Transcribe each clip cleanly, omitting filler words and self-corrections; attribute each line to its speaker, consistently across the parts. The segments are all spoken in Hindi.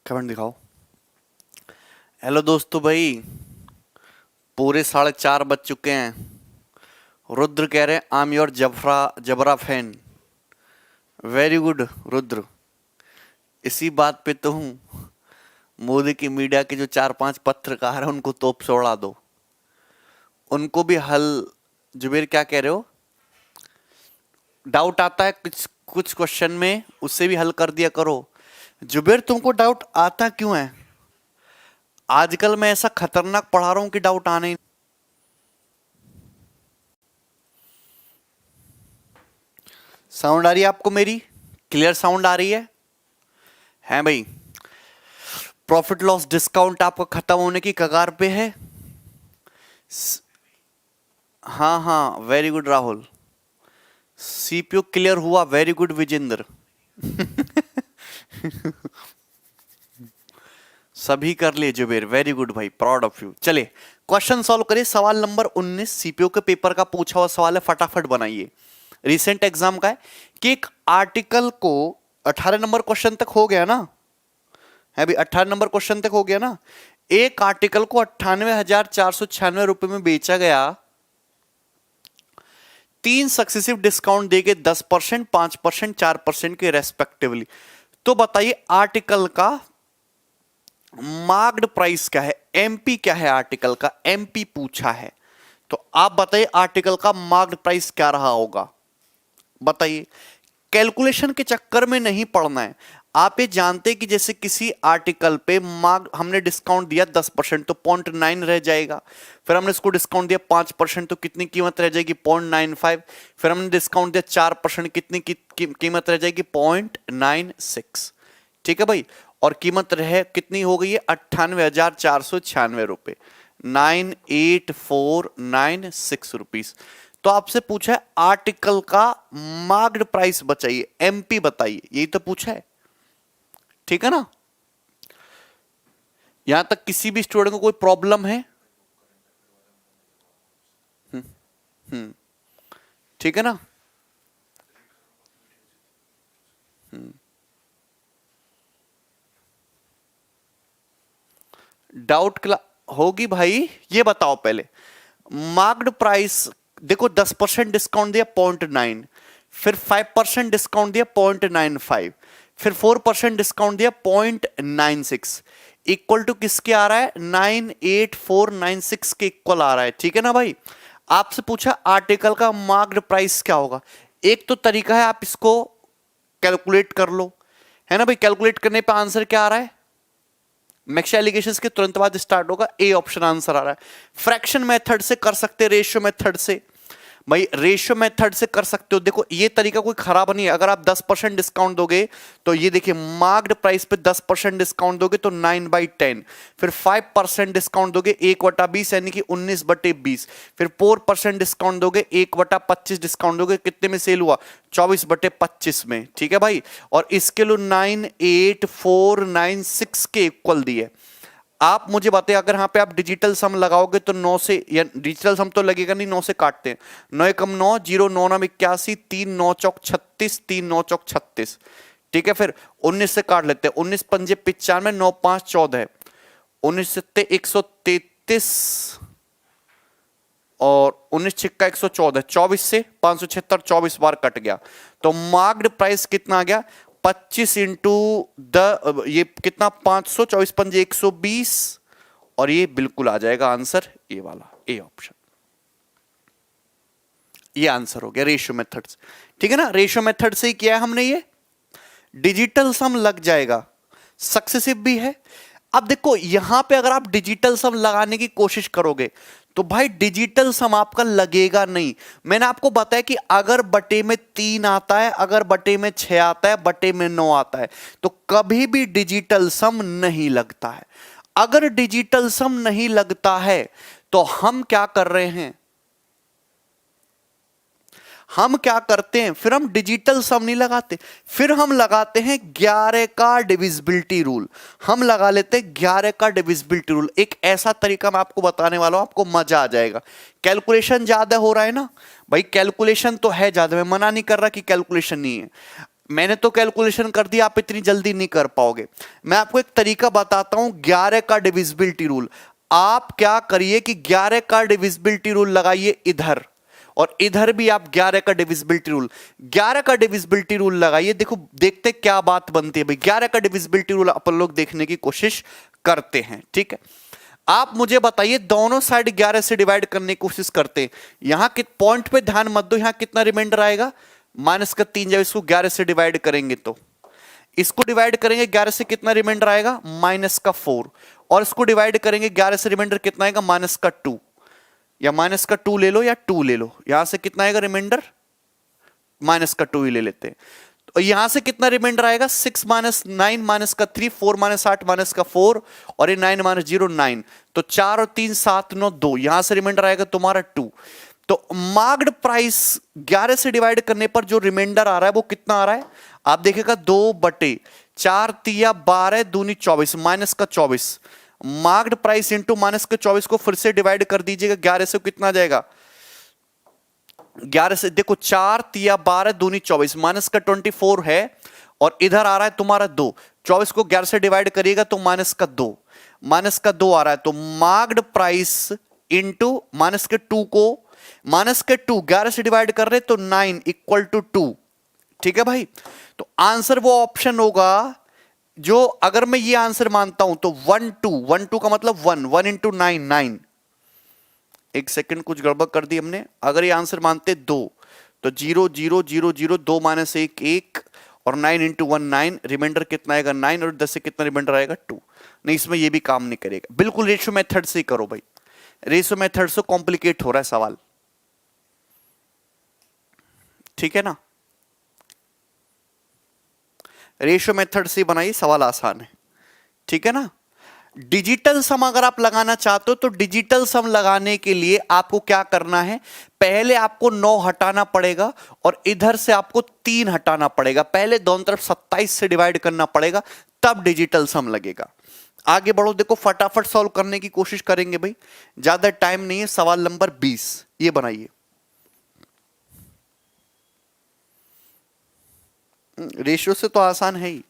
Speaker 1: कमेंट दिखाओ। हेलो दोस्तों भाई, पूरे 4:30 बज चुके हैं। रुद्र कह रहे हैं आई एम योर जबरा फैन। Very good Rudra. इसी बात पे तो हूँ। मोदी की मीडिया के जो 4-5 पत्रकार हैं उनको तोप से उड़ा दो। उनको भी हल। जुबेर क्या कह रहे हो? डाउट आता है कुछ कुछ क्वेश्चन में, उससे भी हल कर दिया करो। जुबेर तुमको डाउट आता क्यों है? आजकल मैं ऐसा खतरनाक पढ़ा रहा हूं कि डाउट आने ही। साउंड आ रही है आपको? मेरी क्लियर साउंड आ रही है भाई? प्रॉफिट लॉस डिस्काउंट आपका खत्म होने की कगार पे है। हाँ हाँ, very good Rahul. CPU clear हुआ, वेरी गुड विजेंद्र। सभी कर लिए जुबेर, वेरी गुड भाई, प्राउड ऑफ यू। चले क्वेश्चन सॉल्व करिए। सवाल नंबर 19 सीपीयू के पेपर का पूछा हुआ सवाल है, फटाफट बनाइए। रिसेंट एग्जाम का है कि एक आर्टिकल को 18 नंबर क्वेश्चन तक हो गया ना, है भी 18 नंबर क्वेश्चन तक हो गया ना। एक आर्टिकल को 98,496 रुपए में बेचा गया, 3 सक्सेसिव डिस्काउंट देके 10%, 5%, 4% के रेस्पेक्टिवली। तो बताइए आर्टिकल का मार्क्ड प्राइस क्या है, एमपी क्या है आर्टिकल का, एमपी पूछा है। तो आप बताइए आर्टिकल का मार्क्ड प्राइस क्या रहा होगा, बताइए। कैलकुलेशन के चक्कर में नहीं पड़ना है। आप ये जानते हैं कि जैसे किसी आर्टिकल पे मार्क हमने डिस्काउंट दिया 10%, तो 0.9 रह जाएगा। फिर हमने इसको डिस्काउंट दिया 5%, तो कितनी कीमत रह जाएगी? 0.95। फिर हमने डिस्काउंट दिया 4%, कितनी कीमत रह जाएगी? 0.96। ठीक है भाई। और कीमत रहे कितनी हो गई है? 98,496 रुपए, 98,496 रुपीज। तो आपसे पूछा है आर्टिकल का मार्क्ड प्राइस बताइए, एमपी बताइए, यही तो पूछा है। ठीक है ना? यहां तक किसी भी स्टूडेंट को कोई प्रॉब्लम है? ठीक है ना? डाउट होगी भाई। ये बताओ पहले, मार्क्ड प्राइस देखो, 10% डिस्काउंट दिया 0.9, फिर 5% डिस्काउंट दिया 0.95, फिर 4% डिस्काउंट दिया 0.96, इक्वल टू किसके आ रहा है? 98,496 के इक्वल आ रहा है। ठीक है ना भाई? आपसे पूछा आर्टिकल का मार्क्ड प्राइस क्या होगा। एक तो तरीका है, आप इसको कैलकुलेट कर लो, है ना भाई। कैलकुलेट करने पे आंसर क्या आ रहा है? मैक्सिमम एलिगेशंस के तुरंत बाद स्टार्ट होगा, ए ऑप्शन आंसर आ रहा है। फ्रैक्शन मेथड से कर सकते, रेशियो मेथड से। भाई रेशियो मेथड से कर सकते हो। देखो ये तरीका कोई खराब नहीं है। अगर आप 10% डिस्काउंट दोगे तो ये देखिए, मार्क्ड प्राइस पे 10% डिस्काउंट दोगे तो 9/10, फिर 5% डिस्काउंट दोगे 1/20 यानी कि 19/20, फिर 4% डिस्काउंट दोगे 1/25 डिस्काउंट दोगे, कितने में सेल हुआ? 24/25 में। ठीक है भाई। और इसके लिए 98,496 के इक्वल दिए। आप मुझे बताइए, अगर यहां पे आप डिजिटल सम लगाओगे तो 9 से, या डिजिटल सम तो लगेगा नहीं, 9 से काटते हैं। 9 एकम 9, 0 9 9 81, 3 9 चौक 36, 3 9 चौक 36। ठीक है। फिर 19 से काट लेते हैं, 19 पंजे 95, 9 5 14, 19 सत्ते 133 और 19 छिक्का 114, 24 से 576, 24 बार कट गया। तो मार्क्ड प्राइस कितना आ गया? 25 इंटू ये कितना? 500, 24 पंजे 120, और ये बिल्कुल आ जाएगा आंसर, ये वाला, ए ऑप्शन। ये आंसर हो गया रेशियो मेथड से। ठीक है ना? रेशियो मेथड से ही किया है हमने। ये डिजिटल सम लग जाएगा, सक्सेसिव भी है। अब देखो यहां पे अगर आप डिजिटल सम लगाने की कोशिश करोगे तो भाई डिजिटल सम आपका लगेगा नहीं। मैंने आपको बताया कि अगर बटे में 3 आता है, अगर बटे में 6 आता है, बटे में 9 आता है, तो कभी भी डिजिटल सम नहीं लगता है। अगर डिजिटल सम नहीं लगता है तो हम क्या कर रहे हैं? हम क्या करते हैं? फिर हम डिजिटल सम नहीं लगाते, फिर हम लगाते हैं 11 का डिविजिबिलिटी रूल। हम लगा लेते हैं 11 का डिविजिबिलिटी रूल। एक ऐसा तरीका मैं आपको बताने वाला हूं, आपको मजा आ जाएगा। कैलकुलेशन ज्यादा हो रहा है ना भाई, कैलकुलेशन तो है ज्यादा, मैं मना नहीं कर रहा कि कैलकुलेशन नहीं है। मैंने तो कैलकुलेशन कर दिया, आप इतनी जल्दी नहीं कर पाओगे। मैं आपको एक तरीका बताता हूं, 11 का डिविजिबिलिटी रूल। आप क्या करिए कि 11 का डिविजिबिलिटी रूल लगाइए इधर, और इधर भी आप 11 का डिविजिबिलिटी रूल, 11 का डिविजिबिलिटी रूल लगाइए। देखो देखते क्या बात बनती है भाई। 11 का डिविजिबिलिटी रूल अपन लोग देखने की कोशिश करते हैं, ठीक है। आप मुझे बताइए, दोनों साइड 11 से डिवाइड करने की कोशिश करते हैं। यहां के पॉइंट पे ध्यान मत दो, यहां कितना रिमाइंडर आएगा, -3। जब इसको 11 से डिवाइड करेंगे तो इसको डिवाइड करेंगे 11 से, कितना रिमाइंडर आएगा, -4। और इसको डिवाइड करेंगे 11 से, रिमाइंडर कितना आएगा, -2। या -2 ले लो या 2 ले लो, यहां से कितना आएगा रिमाइंडर, -2 ही ले लेते हैं। तो यहां से कितना रिमाइंडर आएगा, 6 -9 -3 4 -8 -4 और ये 9 -0 9। तो 4 और 3 7 9 2, यहां से रिमाइंडर आएगा तुम्हारा 2। तो मार्क्ड प्राइस 11 से डिवाइड करने पर जो रिमाइंडर आ रहा है वो कितना आ रहा है, आप देखिएगा 2/4 तिया 12 दूनी 24 -24। मार्क्ड प्राइस इंटू -24 को फिर से डिवाइड कर दीजिएगा 11 से, कितना आ जाएगा, 11 से देखो 4 तिया 12 दूनी 24, -24 है और इधर आ रहा है तुम्हारा 2। 24 को 11 से डिवाइड करिएगा तो -2 आ रहा है। तो मार्क्ड प्राइस इंटू -2 को, -2 11 से डिवाइड कर रहे तो 9 = 2। ठीक है भाई। तो आंसर वो ऑप्शन होगा जो, अगर मैं ये आंसर मानता हूं तो 1 2 का मतलब 1 × 9 9। एक सेकंड, कुछ गड़बड़ कर दी हमने। अगर ये आंसर मानते 2 तो 0 0 0 0 2 -1 1 और 9 × 1 9, रिमाइंडर कितना आएगा 9 और 10 से कितना रिमाइंडर आएगा 2। नहीं, इसमें ये भी काम नहीं करेगा। बिल्कुल रेशियो मेथड से ही करो भाई, रेशियो मेथड से कॉम्प्लिकेट हो रहा है सवाल, ठीक है ना। रेशियो मेथड से बनाइए, सवाल आसान है, ठीक है ना। डिजिटल सम अगर आप लगाना चाहते हो तो डिजिटल सम लगाने के लिए आपको क्या करना है, पहले आपको 9 हटाना पड़ेगा और इधर से आपको 3 हटाना पड़ेगा। पहले दोनों तरफ 27 से डिवाइड करना पड़ेगा, तब डिजिटल सम लगेगा। आगे बढ़ो, देखो फटाफट सॉल्व करने की कोशिश करेंगे भाई, ज्यादा टाइम नहीं है। सवाल नंबर 20 ये बनाइए। रेशियो से तो आसान है ही।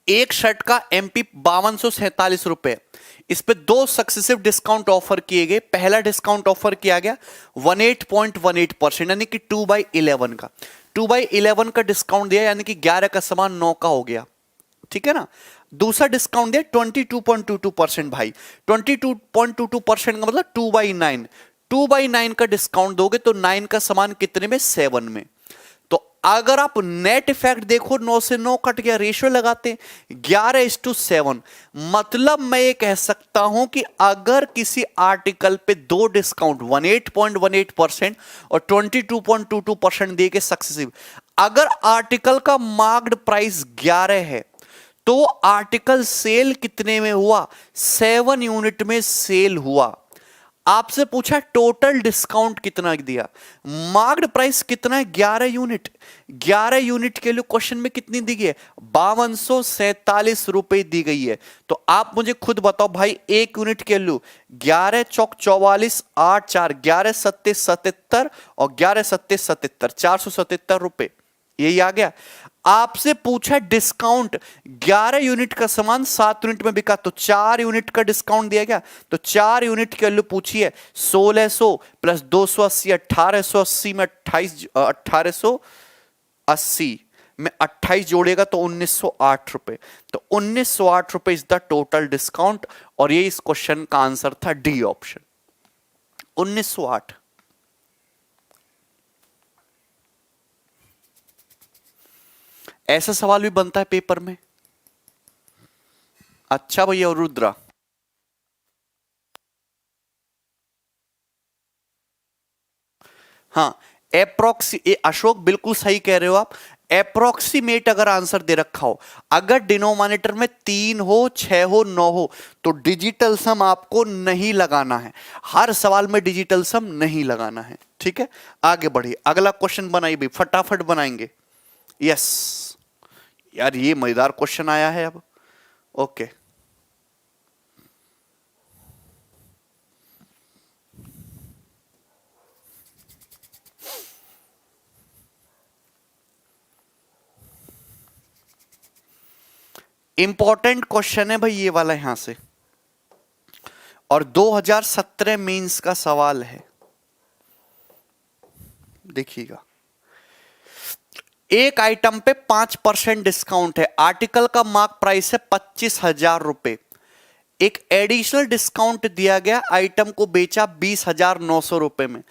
Speaker 1: एक शर्ट का एमपी 5247 रुपए, इस पे 2 सक्सेसिव डिस्काउंट ऑफर किए गए। पहला डिस्काउंट ऑफर किया गया 18.18% यानी कि 2/11 का, 2/11 का डिस्काउंट दिया, यानी कि 11 का सामान 9 का हो गया, ठीक है ना। दूसरा डिस्काउंट दिया 22.22% भाई, 22.22% का मतलब 2/9, 2/9 का डिस्काउंट दोगे तो 9 का सामान कितने में, 7 में। तो अगर आप नेट इफेक्ट देखो, 9 से 9 कट गया, रेशियो लगाते 11:7, मतलब मैं ये कह सकता हूं कि अगर किसी आर्टिकल पे 2 डिस्काउंट 18.18% और 22.22% दे के सक्सेसिव, अगर आर्टिकल का मार्क्ड प्राइस 11 है तो आर्टिकल सेल कितने में हुआ, 7 यूनिट में सेल हुआ। आपसे पूछा टोटल डिस्काउंट कितना दिया, मार्क्ड प्राइस कितना है, 11 यूनिट। 11 यूनिट के लिए क्वेश्चन में कितनी दी गई है, 5247 रुपए दी गई है। तो आप मुझे खुद बताओ भाई, एक यूनिट के लिए 11 चौक 44 8 4 11 सत्ते 77 और 11 सत्ते 77, 477 रुपए, यही आ गया। आपसे पूछा डिस्काउंट, 11 यूनिट का सामान 7 यूनिट में बिका तो 4 यूनिट का डिस्काउंट दिया गया। तो 4 यूनिट के लिए पूछिए 1600 प्लस 280 1880 में 1880 में 28 जोड़ेगा तो 1908 रुपए। तो 1908 रुपए इज द टोटल डिस्काउंट, और ये इस क्वेश्चन का आंसर था डी ऑप्शन, 1908। ऐसा सवाल भी बनता है पेपर में। अच्छा भैया रुद्रा, हाँ अशोक बिल्कुल सही कह रहे हो आप। अप्रोक्सीमेट अगर आंसर दे रखा हो, अगर डिनोमिनेटर में 3 हो 6 हो 9 हो तो डिजिटल सम आपको नहीं लगाना है, हर सवाल में डिजिटल सम नहीं लगाना है, ठीक है। आगे बढ़िए, अगला क्वेश्चन बनाइए भाई, फटाफट बनाएंगे। यस यार, ये मजेदार क्वेश्चन आया है अब। ओके, इंपॉर्टेंट क्वेश्चन है भाई ये वाला यहां से, और 2017 मेंस का सवाल है। देखिएगा, एक आइटम पे 5% डिस्काउंट है, आर्टिकल का मार्क प्राइस है 25,000 रुपए, एक एडिशनल डिस्काउंट दिया गया, आइटम को बेचा 20,900 में।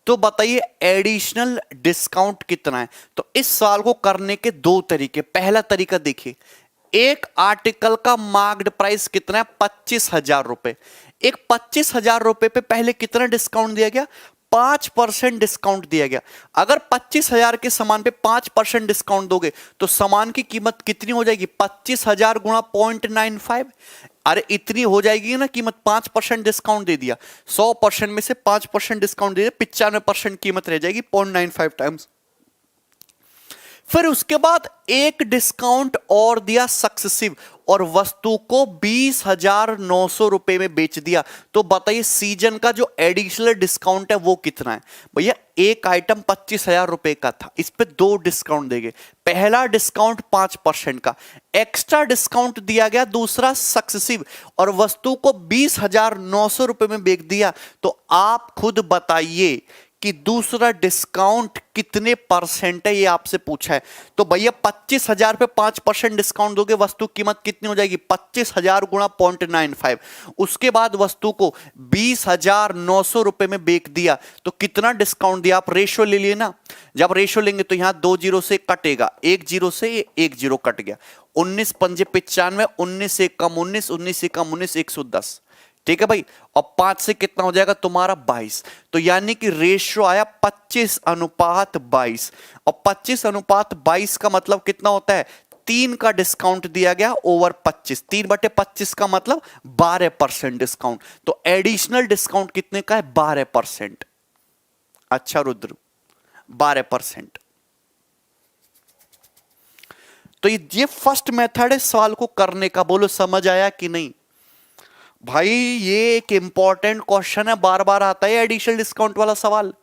Speaker 1: तो बताइए एडिशनल डिस्काउंट कितना है। तो इस सवाल को करने के दो तरीके। पहला तरीका देखिए, एक आर्टिकल का मार्क्ड प्राइस कितना है 25,000 रुपए, एक 25,000 रुपए पे पहले कितना डिस्काउंट दिया गया, 5% डिस्काउंट दिया गया। अगर 25,000 के सामान पे 5% डिस्काउंट दोगे तो सामान की कीमत कितनी हो जाएगी, 25,000 गुणा 0.95, अरे इतनी हो जाएगी ना कीमत। 5% डिस्काउंट दे दिया, 100% में से 5% डिस्काउंट दे दिया, 95% कीमत रह जाएगी 0.95 टाइम्स। फिर उसके बाद एक डिस्काउंट और दिया सक्सेसिव, और वस्तु को 20,900 रुपए में बेच दिया। तो बताइए सीजन का जो एडिशनल डिस्काउंट है वो कितना है। भैया एक आइटम 25,000 रुपए का था, इस पे दो डिस्काउंट देंगे। पहला डिस्काउंट 5% का, एक्स्ट्रा डिस्काउंट दिया गया, दूसरा सक्सेसिव, और वस्तु को 20,900 रुपए में बेच दिया। तो आप खुद बताइए कि दूसरा डिस्काउंट कितने परसेंट है, ये आपसे पूछा है। तो भैया 25,000 पे 5% डिस्काउंट दोगे, वस्तु कीमत कितनी हो जाएगी, 25,000 गुणा 0.95। उसके बाद वस्तु को 20,900 रुपए में बेच दिया, तो कितना डिस्काउंट दिया। आप रेशियो ले लिए ना, जब रेशियो लेंगे तो यहां 2 जीरो से कटेगा, 1 जीरो से 1 जीरो कट गया, 19 पंजे 95, 19 से कम 19, 19 से कम 19, 110। ठीक है भाई, और 5 से कितना हो जाएगा तुम्हारा 22। तो यानी कि रेशियो आया 25:22, और 25:22 का मतलब कितना होता है, 3 का डिस्काउंट दिया गया ओवर 25, 3/25 का मतलब 12% डिस्काउंट। तो एडिशनल डिस्काउंट कितने का है, 12%। अच्छा रुद्र, 12%। तो ये फर्स्ट मेथड है सवाल को करने का। बोलो समझ आया कि नहीं भाई। ये एक इंपॉर्टेंट क्वेश्चन है, बार बार आता है एडिशनल डिस्काउंट वाला सवाल।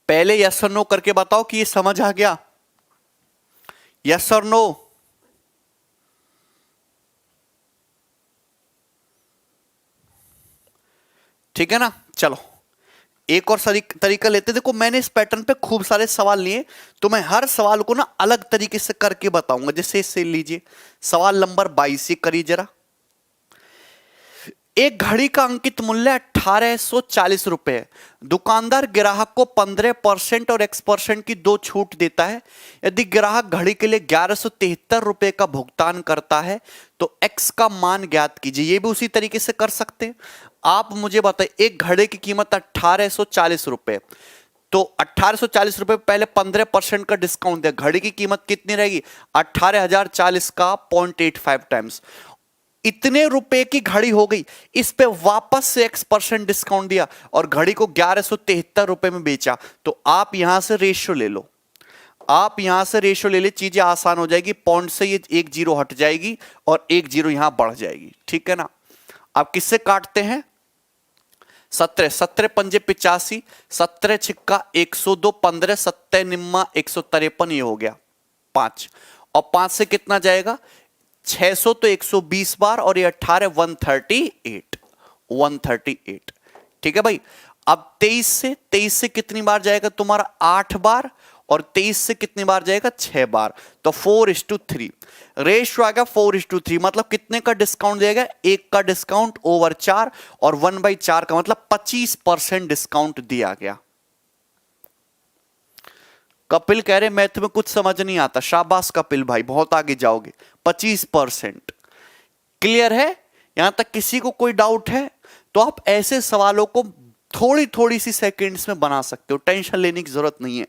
Speaker 1: पहले यस और नो करके बताओ कि ये समझ आ गया, यस और नो। ठीक है ना, चलो एक और तरीका लेते। देखो मैंने इस पैटर्न पे खूब सारे सवाल लिए, तो मैं हर सवाल को ना अलग तरीके से करके बताऊंगा। जैसे इससे लीजिए सवाल नंबर 22, ये करिए जरा। एक घड़ी का अंकित मूल्य 1840 रुपए है, दुकानदार ग्राहक को 15% और X% की दो छूट देता है। यदि ग्राहक घड़ी के लिए 1173 रुपए का भुगतान करता है तो X का मान ज्ञात कीजिए। ये भी उसी तरीके से कर सकते हैं। आप मुझे बताइए, एक घड़ी की कीमत 1840 रुपए, तो 1840 रुपए पहले 15% का डिस्काउंट दिया, घड़ी की कीमत कितनी रहेगी, 18,040 का 0.85 टाइम्स। इतने रुपए की घड़ी हो गई, इस पे वापस से X% डिस्काउंट दिया और घड़ी को 1173 रुपए में बेचा। तो आप यहां से रेशियो ले लो, आप यहां से रेशियो ले ले, चीजें आसान हो जाएगी। पॉइंट से ये 1 जीरो हट जाएगी और 1 जीरो यहां बढ़ जाएगी। ठीक है ना। आप किससे काटते हैं, 17, 17 पंजे 85, 17 छिक्का 102, 15 सत्ते निम्मा 153, ये हो गया 5, और 5 से कितना जाएगा 600, तो 120 बार, और ये 18 138, 138। ठीक है भाई। अब 23 से कितनी बार जाएगा तुम्हारा 8 बार, और 23 से कितनी बार जाएगा 6 बार, तो 4:3 रेशियो आ गया 4:3। मतलब कितने का डिस्काउंट दिया, 1 का डिस्काउंट ओवर 4, और 1/4 का मतलब 25% डिस्काउंट दिया गया। कपिल कह रहे मैथ में कुछ समझ नहीं आता, शाबाश कपिल भाई, बहुत आगे जाओगे। 25% क्लियर है। यहां तक किसी को कोई डाउट है तो आप ऐसे सवालों को थोड़ी थोड़ी सी सेकंड्स में बना सकते हो, टेंशन लेने की जरूरत नहीं है।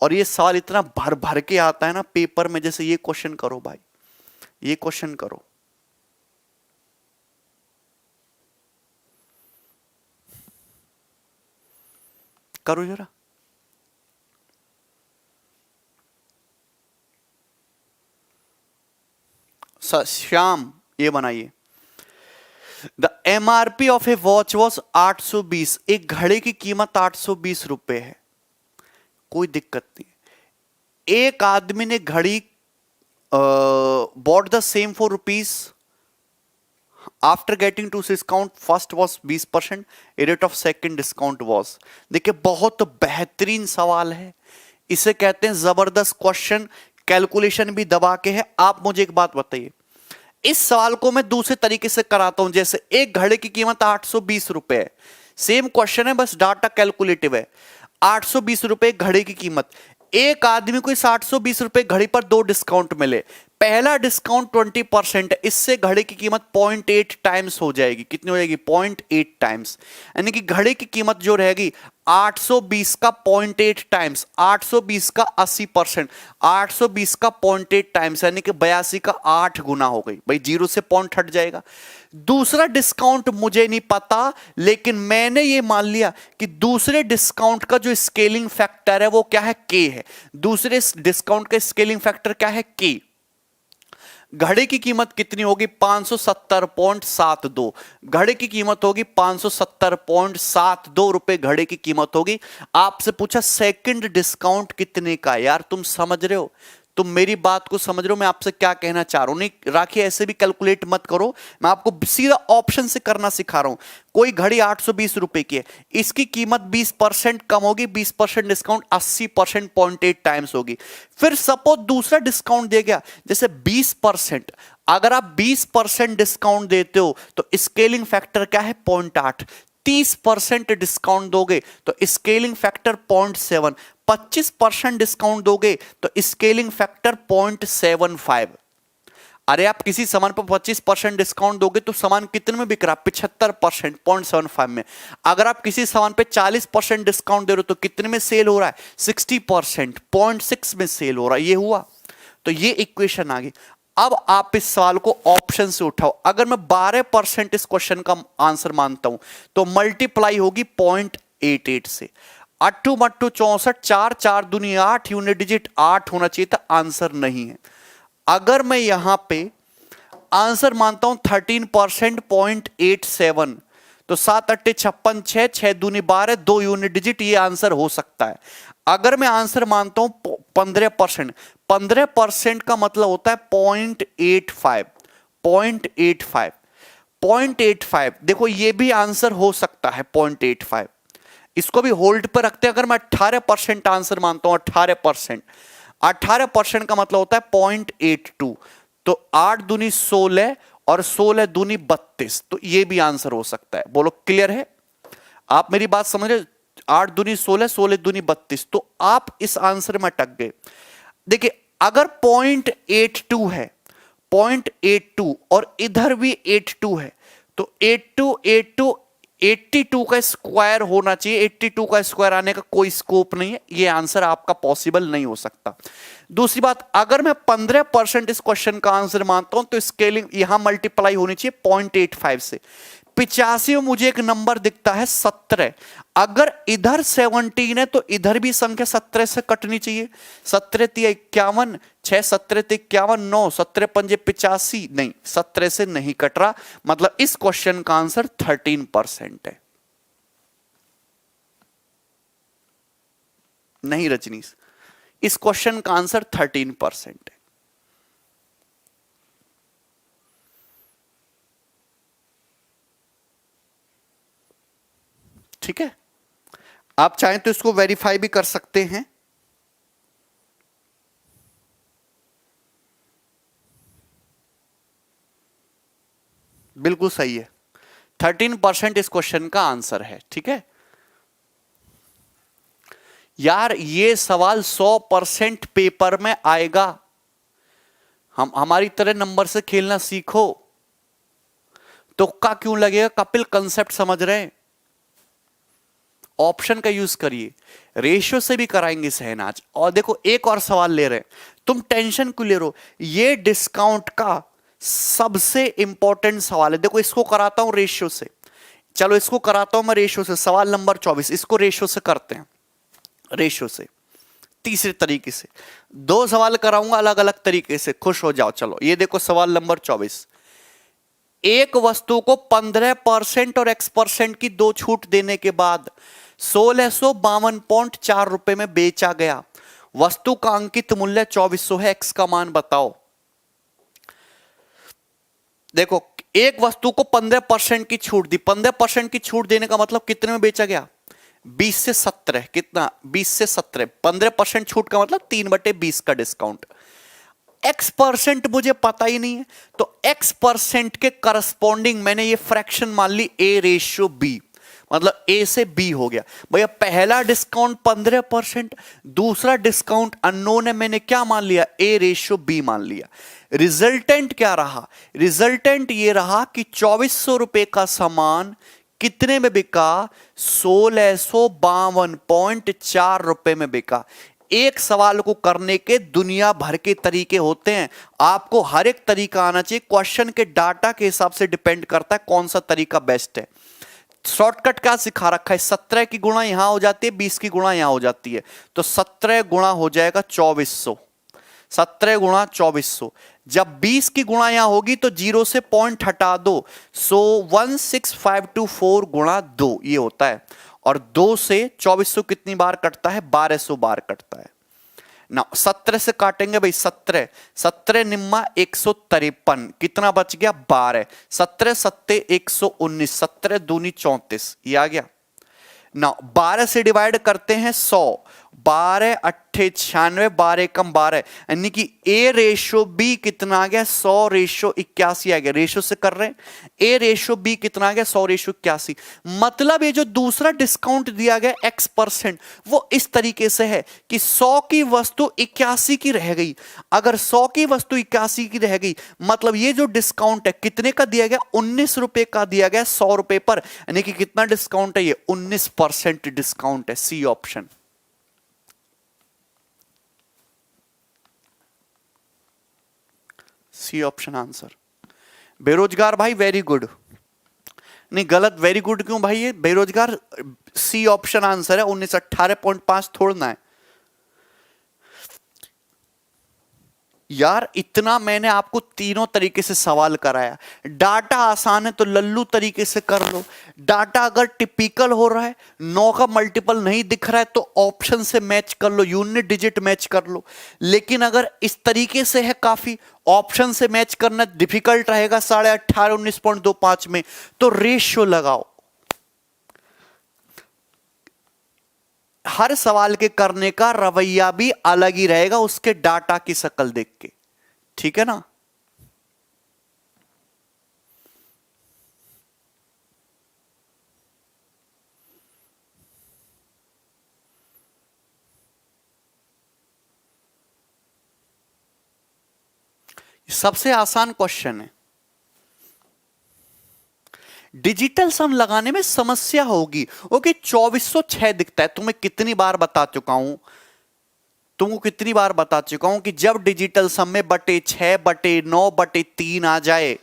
Speaker 1: और ये सवाल इतना भर भर के आता है ना पेपर में, जैसे ये क्वेश्चन करो भाई, ये क्वेश्चन करो, करो जरा। श्याम ये बनाइए, the MRP of A watch was 820, एक घड़ी की कीमत 820 रुपए है। कोई दिक्कत नहीं। एक आदमी ने घड़ी bought the same for rupees after getting two discount, first was 20%, rate of second discount was. देखिए बहुत बेहतरीन सवाल है, इसे कहते हैं जबरदस्त क्वेश्चन, कैलकुलेशन भी दबा के है। आप मुझे एक बात बताइए, इस सवाल को मैं दूसरे तरीके से कराता हूं। जैसे एक घड़े की कीमत 820 रुपए है, सेम क्वेश्चन है बस डाटा कैलकुलेटिव है। 820 रुपए घड़े की कीमत, एक आदमी को इस 820 रुपए घड़ी पर 2 डिस्काउंट मिले। पहला डिस्काउंट 20% है, इससे घड़ी की कीमत 0.8 टाइम्स हो जाएगी। कितनी हो जाएगी? 0.8 टाइम्स, यानी कि घड़ी की कीमत जो रहेगी 820 का 0.8 टाइम्स, 820 का 80%, 820 का 0.8 टाइम्स, यानी कि 82 का 8 गुना हो गई। भाई जीरो से पॉइंट हट जाएगा। दूसरा डिस्काउंट मुझे नहीं पता, लेकिन मैंने ये मान लिया कि दूसरे डिस्काउंट का जो स्केलिंग फैक्टर है वो क्या है? के है। दूसरे डिस्काउंट का स्केलिंग फैक्टर क्या है? के। घड़ी की कीमत कितनी होगी? 570.72। घड़ी की कीमत होगी 570.72 रुपए घड़ी की कीमत होगी। आपसे पूछा सेकंड डिस्काउंट कितने का? यार तुम समझ रहे हो, तुम मेरी बात को समझ रहे हो मैं आपसे क्या कहना चाह रहा हूं? नहीं राखिए, ऐसे भी कैलकुलेट मत करो, मैं आपको सीधा ऑप्शन से करना सिखा रहा हूं। कोई घड़ी 820 रुपए की है, इसकी कीमत 20% कम होगी, 20% डिस्काउंट 80% 0.8 टाइम्स होगी। फिर सपोज दूसरा डिस्काउंट दे गया, जैसे 20%। अगर आप 20% डिस्काउंट देते हो तो स्केलिंग फैक्टर क्या है? 0.8। 30% डिस्काउंट दोगे तो स्केलिंग फैक्टर 0.7। 25% डिस्काउंट दोगे तो स्केलिंग फैक्टर 0.75। अरे आप किसी सामान पर 25% डिस्काउंट दोगे तो सामान कितने में बिक रहा है? 75%, 0.75 में। अगर आप किसी सामान पे 40% डिस्काउंट दे रहे हो तो कितने में सेल हो रहा है? 60%, 0.6 में सेल हो रहा है। ये हुआ, तो ये इक्वेशन आ गई। अब आप इस सवाल को ऑप्शन से उठाओ। अगर मैं 12% इस क्वेश्चन का आंसर मानता हूं तो मल्टीप्लाई होगी 0.88 से। 8 मट्टू 64, 4 4 दूनी 8, यूनिट डिजिट 8 होना चाहिए था, आंसर नहीं है। अगर मैं यहां पे आंसर मानता हूं 13%, 0.87, तो 7 8 56, 6 6 दूनी 12, 2 यूनिट डिजिट, ये आंसर हो सकता है। अगर मैं आंसर मानता हूं 15%, 15% का मतलब होता है 0.85, 0.85, 0.85। देखो ये भी आंसर हो सकता है 0.85, इसको भी होल्ड पर रखते हैं। अगर मैं 18% आंसर मानता हूं, 18%, 18% का मतलब होता है 0.82, तो 8 दूनी 16 और 16 दूनी 32, तो ये भी आंसर हो सकता है। बोलो क्लियर है? आप मेरी बात समझ रहे? 8 दूनी 16, 16 दूनी 32, तो आप इस आंसर में अटक गए। देखिए अगर 0.82 है, 0.82 और इधर भी 82 है, तो 82 का स्क्वायर होना चाहिए। 82 का स्क्वायर आने का कोई स्कोप नहीं है, ये आंसर आपका पॉसिबल नहीं हो सकता। दूसरी बात, अगर मैं 15% इस क्वेश्चन का आंसर मानता हूं तो स्केलिंग यहां मल्टीप्लाई होनी चाहिए 0.85 से। 85 में मुझे एक नंबर दिखता है 17। अगर इधर 17 है तो इधर भी संख्या 17 से कटनी चाहिए। 17 × 51, 6 17 × 51, 9 17 पंजे 85, नहीं 17 से नहीं कट रहा, मतलब इस क्वेश्चन का आंसर 13% है। नहीं रजनीश, इस क्वेश्चन का आंसर 13% है। ठीक है, आप चाहें तो इसको वेरीफाई भी कर सकते हैं। बिल्कुल सही है, 13% इस क्वेश्चन का आंसर है। ठीक है यार, ये सवाल 100% पेपर में आएगा। हमारी तरह नंबर से खेलना सीखो। तुक्का क्यों लगेगा? कपिल कंसेप्ट समझ रहे हैं? ऑप्शन का यूज करिए, रेशियो से भी कराएंगे सहनाज। और देखो एक और सवाल ले रहे हैं, तुम टेंशन क्यों ले रहे हो? ये डिस्काउंट का सबसे इंपॉर्टेंट सवाल है। देखो इसको कराता हूं रेशियो से, चलो इसको कराता हूं मैं रेशियो से। सवाल नंबर 24, इसको रेशियो से करते हैं। रेशियो से तीसरे तरीके से 2 सवाल कराऊंगा अलग अलग तरीके से, खुश हो जाओ। चलो ये देखो सवाल नंबर 24, एक वस्तु को 15% और X% की 2 छूट देने के बाद 1652.4 रुपए में बेचा गया। वस्तु का अंकित मूल्य 2400 है, एक्स का मान बताओ। देखो, एक वस्तु को 15% की छूट दी, 15% की छूट देने का मतलब कितने में बेचा गया? 20 से 17। कितना? 20 से 17। 15% छूट का मतलब 3/20 का डिस्काउंट। एक्स परसेंट मुझे पता ही नहीं है, तो एक्स परसेंट के करस्पॉन्डिंग मैंने ये फ्रैक्शन मान ली A/B, मतलब A से B हो गया। भैया पहला डिस्काउंट 15%, दूसरा डिस्काउंट अननोन है, मैंने क्या मान लिया? A/B मान लिया। रिजल्टेंट क्या रहा? रिजल्टेंट ये रहा कि 2400 रुपए का सामान कितने में बिका? 1652.4 रुपए में बिका। एक सवाल को करने के दुनिया भर के तरीके होते हैं, आपको हर एक तरीका आना चाहिए। क्वेश्चन के डाटा के हिसाब से डिपेंड करता है कौन सा तरीका बेस्ट है। शॉर्टकट क्या सिखा रखा है? 17 की गुणा यहां हो जाती है, 20 की गुणा यहां हो जाती है, तो 17 गुणा हो जाएगा 2400। 17 गुणा 2400। जब 20 की गुणा यहां होगी तो 0 से पॉइंट हटा दो, सो 16524 गुणा 2 ये होता है। और 2 से 2400 कितनी बार कटता है? 1200 बार कटता है ना। 17 से काटेंगे भाई, 17 17 निम्मा 153, कितना बच गया? 12। 17 सत्ते 119, 17 दूनी 34, ये आ गया ना। 12 से डिवाइड करते हैं 100, 12 अट्ठे 96, 12 कम 12, यानी कि A/B कितना आ गया? 100/81 आ गया। रेशो से कर रहे हैं, A/B कितना आ गया? 100/81। मतलब ये जो दूसरा डिस्काउंट दिया गया X परसेंट, वो इस तरीके से है कि 100 की वस्तु 81 की रह गई। अगर 100 की वस्तु 81 की रह गई, मतलब ये जो डिस्काउंट है कितने का दिया गया? 19 रुपए का दिया गया 100 रुपए पर, यानी कि कितना डिस्काउंट है? ये 19% डिस्काउंट है। C option. C option answer. बेरोजगार भाई वेरी गुड। नहीं गलत, वेरी गुड क्यों भाई? ये बेरोजगार सी ऑप्शन आंसर है। 1918.5 थोड़ना है यार। इतना मैंने आपको तीनों तरीके से सवाल कराया। डाटा आसान है तो लल्लू तरीके से कर लो। डाटा अगर टिपिकल हो रहा है, 9 का मल्टीपल नहीं दिख रहा है, तो ऑप्शन से मैच कर लो, यूनिट डिजिट मैच कर लो। लेकिन अगर इस तरीके से है, काफी ऑप्शन से मैच करना डिफिकल्ट रहेगा 18.5 19.25 में, तो रेशियो लगाओ। हर सवाल के करने का रवैया भी अलग ही रहेगा उसके डाटा की शक्ल देख के, ठीक है ना। सबसे आसान क्वेश्चन है। डिजिटल सम लगाने में समस्या होगी। ओके, 2406 दिखता है। तुम्हें कितनी बार बता चुका हूं, तुमको कितनी बार बता चुका हूं कि जब डिजिटल सम में /6 /9 /3 आ जाए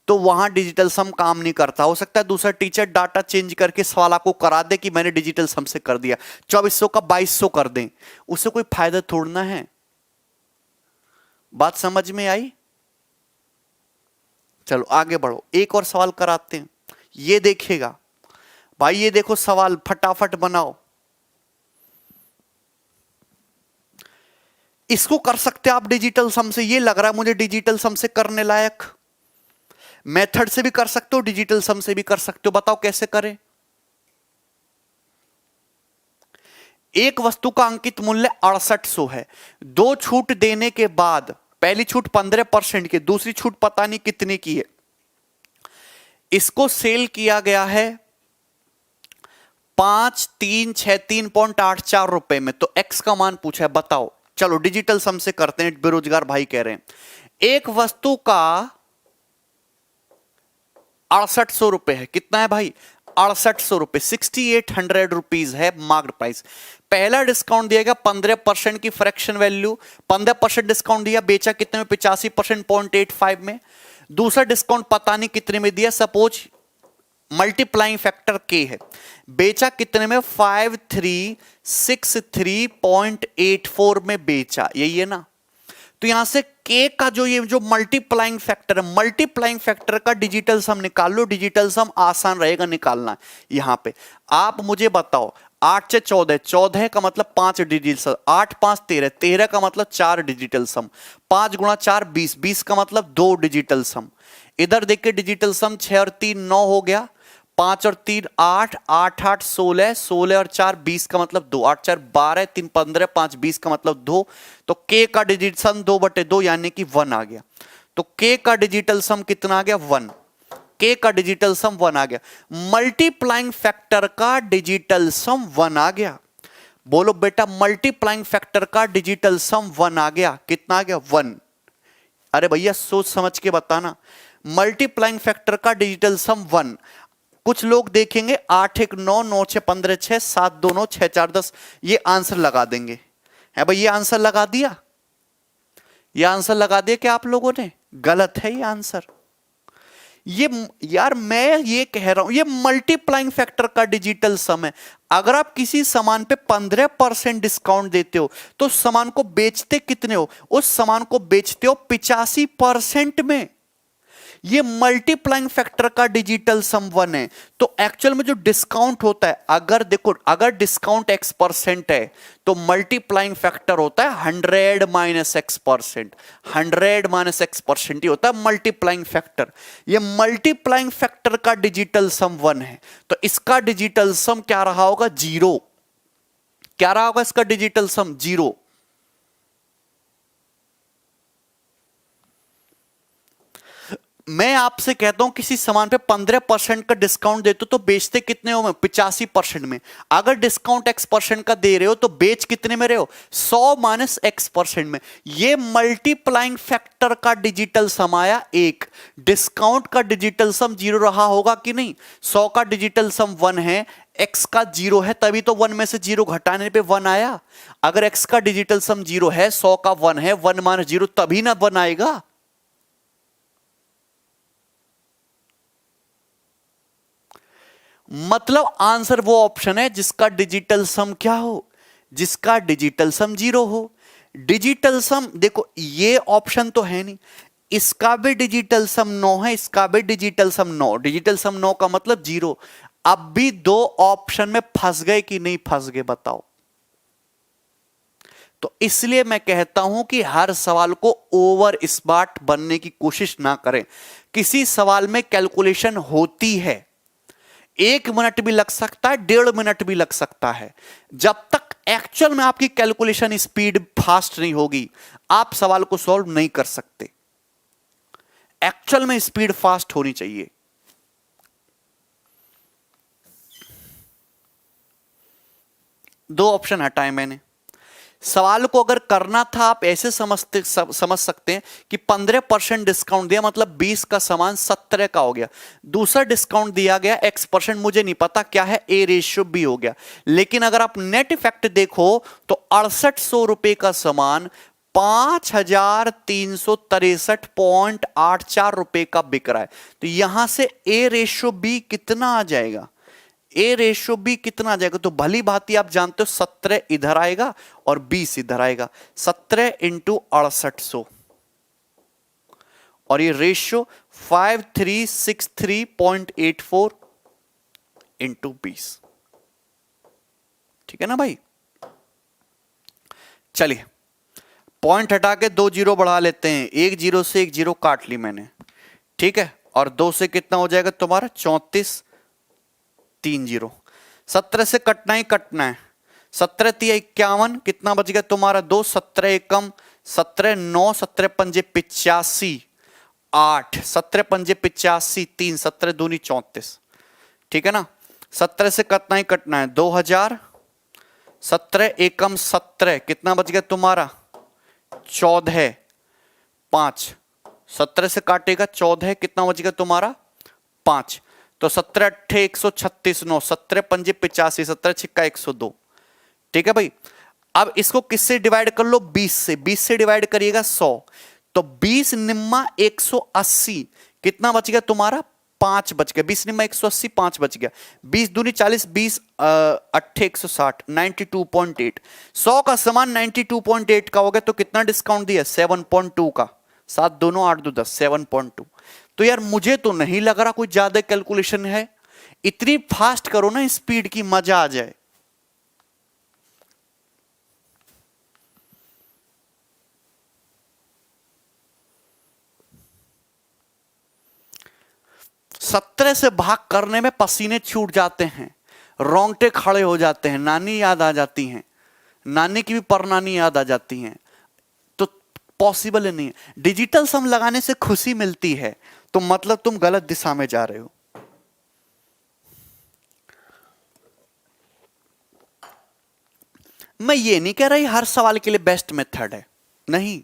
Speaker 1: तो वहां डिजिटल सम काम नहीं करता। हो सकता है दूसरा टीचर डाटा चेंज करके सवाल आपको करा दे कि मैंने डिजिटल सम से कर दिया, 2400 का 2200 कर दें, उससे कोई फायदा थोड़ना है। बात समझ में आई? चलो आगे बढ़ो, एक और सवाल कराते हैं। ये देखिएगा भाई, ये देखो सवाल, फटाफट बनाओ। इसको कर सकते आप डिजिटल सम से। ये लग रहा है मुझे डिजिटल सम से करने लायक। मेथड से भी कर सकते हो, डिजिटल सम से भी कर सकते हो। बताओ कैसे करें। एक वस्तु का अंकित मूल्य 6800 है। दो छूट देने के बाद, पहली छूट 15% की, दूसरी छूट पता नहीं कितने की है, इसको सेल किया गया है 5363.84 रुपए में। तो एक्स का मान पूछा है, बताओ। चलो डिजिटल सम से करते हैं, बेरोजगार भाई कह रहे हैं। एक वस्तु का 6800 रुपए है। कितना है भाई? 6800 रुपए, 6800 रुपीज है मार्क्ड प्राइस। पहला डिस्काउंट दिया गया 15% की फ्रैक्शन वैल्यू, 15% डिस्काउंट दिया, बेचा कितने में? 85% 0.85 में। दूसरा डिस्काउंट पता नहीं कितने में दिया, सपोज मल्टीप्लाइंग फैक्टर के है, बेचा कितने में? 5363.84 में बेचा, यही है ना। तो यहां से के का ये जो मल्टीप्लाइंग फैक्टर है, मल्टीप्लाइंग फैक्टर का डिजिटल सम निकाल लो। डिजिटल सम आसान रहेगा निकालना। यहां पे आप मुझे बताओ, 8 से 14, 14 का मतलब 5 डिजिटल सम, 8 5 13, 13 का मतलब 4 डिजिटल सम, 5 गुणा 4 20, 20 का मतलब 2 डिजिटल सम। इधर देखिए डिजिटल सम 6 और 3 9 हो गया, 5 और 3 8, 8 8 16, 16 और 4 20 का मतलब 2, 8 4 12, 3 15, 5 20 का मतलब 2। तो k का डिजिटल सम 2/2 यानी कि 1 आ गया। तो k का डिजिटल सम कितना आ गया? 1। k का डिजिटल सम 1 आ गया। मल्टीप्लाइंग फैक्टर का डिजिटल सम 1 आ गया। बोलो बेटा, मल्टीप्लाइंग फैक्टर का डिजिटल सम 1 आ गया। कितना आ गया? 1। अरे भैया सोच समझ के बताना। मल्टीप्लाइंग फैक्टर का डिजिटल सम 1। कुछ लोग देखेंगे 8 1 9, 9 6 15 6, 7 2 9, 6 4 10, ये आंसर लगा देंगे। है भाई, ये आंसर लगा दिया? ये आंसर लगा दिया क्या आप लोगों ने? गलत है ये आंसर। ये यार मैं ये कह रहा हूं, ये मल्टीप्लाइंग फैक्टर का डिजिटल सम है। अगर आप किसी सामान पे 15% डिस्काउंट देते हो तो सामान को बेचते कितने हो? उस सामान को बेचते हो 85% में। ये मल्टीप्लाइंग फैक्टर का डिजिटल सम 1 है। तो एक्चुअल में जो डिस्काउंट होता है, अगर देखो, अगर डिस्काउंट x% है तो मल्टीप्लाइंग फैक्टर होता है 100 माइनस x%। 100 माइनस x% ही होता है मल्टीप्लाइंग फैक्टर। ये मल्टीप्लाइंग फैक्टर का डिजिटल सम 1 है, तो इसका डिजिटल सम क्या रहा होगा? 0। क्या रहा होगा इसका डिजिटल सम? 0। मैं आपसे कहता हूं किसी सामान पे 15% का डिस्काउंट देते हो तो बेचते कितने हो? 85% में। अगर डिस्काउंट x% का दे रहे हो तो बेच कितने में रहे हो? 100 माइनस x% में। ये मल्टीप्लाइंग फैक्टर का डिजिटल सम आया 1। डिस्काउंट का डिजिटल सम 0 रहा होगा कि नहीं? 100 का डिजिटल सम 1 है, x का 0 है, तभी तो 1 में से 0 घटाने पे 1 आया। अगर x का डिजिटल सम 0 है, 100 का 1 है, 1 माइनस 0 तभी ना 1 आएगा। मतलब आंसर वो ऑप्शन है जिसका डिजिटल सम क्या हो? जिसका डिजिटल सम 0 हो। डिजिटल सम देखो, ये ऑप्शन तो है नहीं, इसका भी डिजिटल सम 9 है, इसका भी डिजिटल सम 9। डिजिटल सम 9 का मतलब 0। अब भी 2 ऑप्शन में फंस गए कि नहीं फंस गए? बताओ। तो इसलिए मैं कहता हूं कि हर सवाल को ओवर स्मार्ट बनने की कोशिश ना करें। किसी सवाल में कैलकुलेशन होती है, 1 मिनट भी लग सकता है, 1.5 मिनट भी लग सकता है। जब तक एक्चुअल में आपकी कैलकुलेशन स्पीड फास्ट नहीं होगी, आप सवाल को सॉल्व नहीं कर सकते। एक्चुअल में स्पीड फास्ट होनी चाहिए। दो ऑप्शन हटाए मैंने। सवाल को अगर करना था, आप ऐसे समझ सकते हैं कि 15% डिस्काउंट दिया मतलब 20 का सामान 17 का हो गया। दूसरा डिस्काउंट दिया गया x%, मुझे नहीं पता क्या है, a रेशियो b हो गया। लेकिन अगर आप नेट इफेक्ट देखो तो 6800 रुपए का सामान 5363.84 रुपए का बिक रहा है। तो यहां से a रेशियो b कितना आ जाएगा? ए रेशियो बी कितना आ जाएगा? तो भली भांति आप जानते हो 17 इधर आएगा और 20 इधर आएगा। 17 इंटू 6800 और ये रेशियो 5363.84 इंटू 20। ठीक है ना भाई? चलिए पॉइंट हटा के 2 जीरो बढ़ा लेते हैं। 1 जीरो से 1 जीरो काट ली मैंने। ठीक है, और 2 से कितना हो जाएगा तुम्हारा? 34 3 जीरो। 17 से कटना ही कटना है। 17 3 51, कितना बच गया तुम्हारा? 2। 17 एकम 17 9, 17 पंजे 85 8, 17 पंजे 85 3, 17 दूनी 34। ठीक है ना? 17 से कटना ही कटना है। 2000, 17 एकम 17, कितना बच गया तुम्हारा? 14 5। 17 से काटेगा 14, कितना बच गया तुम्हारा? 5। तो 17 अट्ठे 136 9, 17 पंजे 85, 17 छिक्का 102। ठीक है भाई? अब इसको किससे डिवाइड कर लो? 20 से। 20 से डिवाइड करिएगा 100, तो 20 निम्मा 180, कितना बच गया तुम्हारा? 5 बच गया। 20 निम्मा 180, 5 बच गया। 20 दूनी 40, 20 अट्ठे 160, 92.8। 100 का समान 92.8 का हो गया, तो कितना डिस्काउंट दिया? 7.2 का। 7 दोनों 8 2 10, 7.2। तो यार मुझे तो नहीं लग रहा कोई ज्यादा कैलकुलेशन है। इतनी फास्ट करो ना स्पीड की, मजा आ जाए। 17 से भाग करने में पसीने छूट जाते हैं, रोंगटे खड़े हो जाते हैं, नानी याद आ जाती हैं, नानी की भी परनानी याद आ जाती हैं, तो पॉसिबल ही नहीं है। डिजिटल सम लगाने से खुशी मिलती है, तो मतलब तुम गलत दिशा में जा रहे हो। मैं ये नहीं कह रही हर सवाल के लिए बेस्ट मेथड है, नहीं।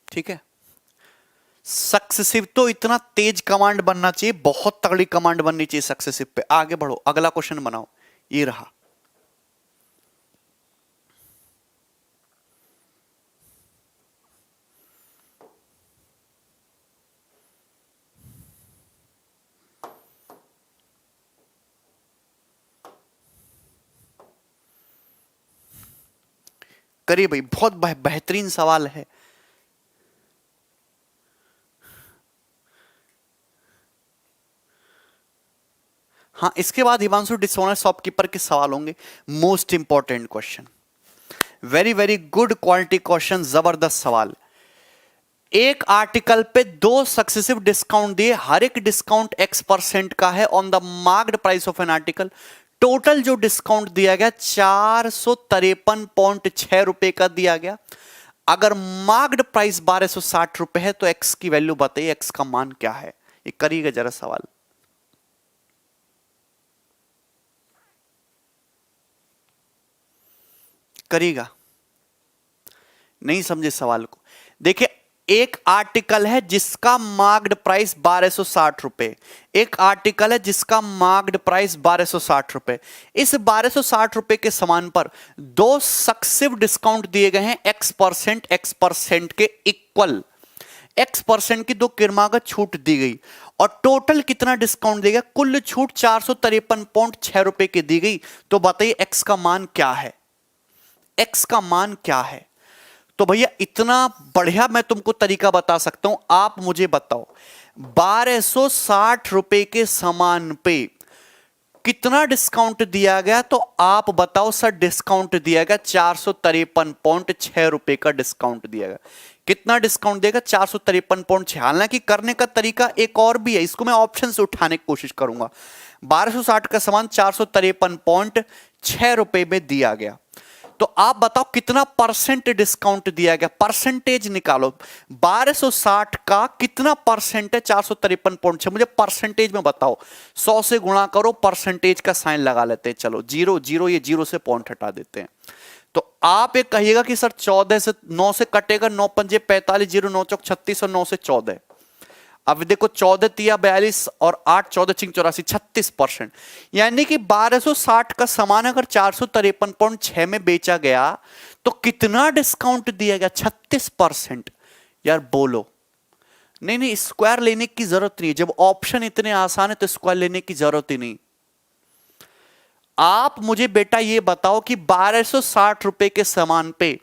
Speaker 1: ठीक है, सक्सेसिव तो इतना तेज कमांड बनना चाहिए, बहुत तगड़ी कमांड बननी चाहिए सक्सेसिव पे। आगे बढ़ो, अगला क्वेश्चन बनाओ, ये रहा। करिए भाई, बहुत बेहतरीन सवाल है। हाँ, इसके बाद हिमांशु डिसऑनेस्ट शॉपकीपर के सवाल होंगे, most important question, very very good quality question, जबरदस्त सवाल। एक आर्टिकल पे 2 सक्सेसिव डिस्काउंट दिए, हर एक डिस्काउंट X% का है on the marked price of an article. Total जो डिस्काउंट दिया गया 453.6 रुपए का दिया गया। अगर मार्क्ड प्राइस 1260 रुपए है तो X की वैल्यू बताइए, X का मान क्या है? ये करिएगा जरा सवाल। करिएगा, नहीं समझे सवाल को? देखिए, एक आर्टिकल है जिसका मार्क्ड प्राइस 1260 रुपए, एक आर्टिकल है जिसका मार्क्ड प्राइस 1260 रुपए। इस 1260 रुपए के सामान पर 2 सक्सेसिव डिस्काउंट दिए गए हैं, X% के इक्वल। X% की 2 क्रमागत छूट दी गई और टोटल कितना डिस्काउंट दिया गया? कुल छूट 453.6 रुपए की दी गई। तो बताइए X का मान क्या है? X का मान क्या है? तो भैया इतना बढ़िया मैं तुमको तरीका बता सकता हूं, आप मुझे बताओ 1260 रुपए के सामान पे कितना डिस्काउंट दिया गया? तो आप बताओ सर। डिस्काउंट दिया गया 453.6 रुपए का डिस्काउंट दिया गया। कितना डिस्काउंट देगा? 453.6। हालांकि करने का तरीका एक और भी है, इसको मैं ऑप्शन से उठाने की कोशिश करूंगा। 1260 का सामान 453.6 रुपए में दिया गया, तो आप बताओ कितना परसेंट डिस्काउंट दिया गया? परसेंटेज निकालो। 1260 का कितना परसेंट है? 453.6। मुझे परसेंटेज में बताओ। 100 से गुणा करो, परसेंटेज का साइन लगा लेते हैं। चलो, जीरो जीरो, ये जीरो से पॉइंट हटा देते हैं। तो आप एक कहिएगा कि सर 14 से 9 से कटेगा, 9 पंजे 45, 0 9 चौक 36 और 9 से 14। अब देखो 14 तिया 42 और 8 14 छिंग 84, 36%। यानी कि 1260 का सामान अगर 453.6 में बेचा गया तो कितना डिस्काउंट दिया गया? 36%। यार बोलो। नहीं नहीं, स्क्वायर लेने की जरूरत नहीं, जब ऑप्शन इतने आसान है तो स्क्वायर लेने की जरूरत ही नहीं। आप मुझे बेटा ये बताओ कि 1260 रुपए के सामान पे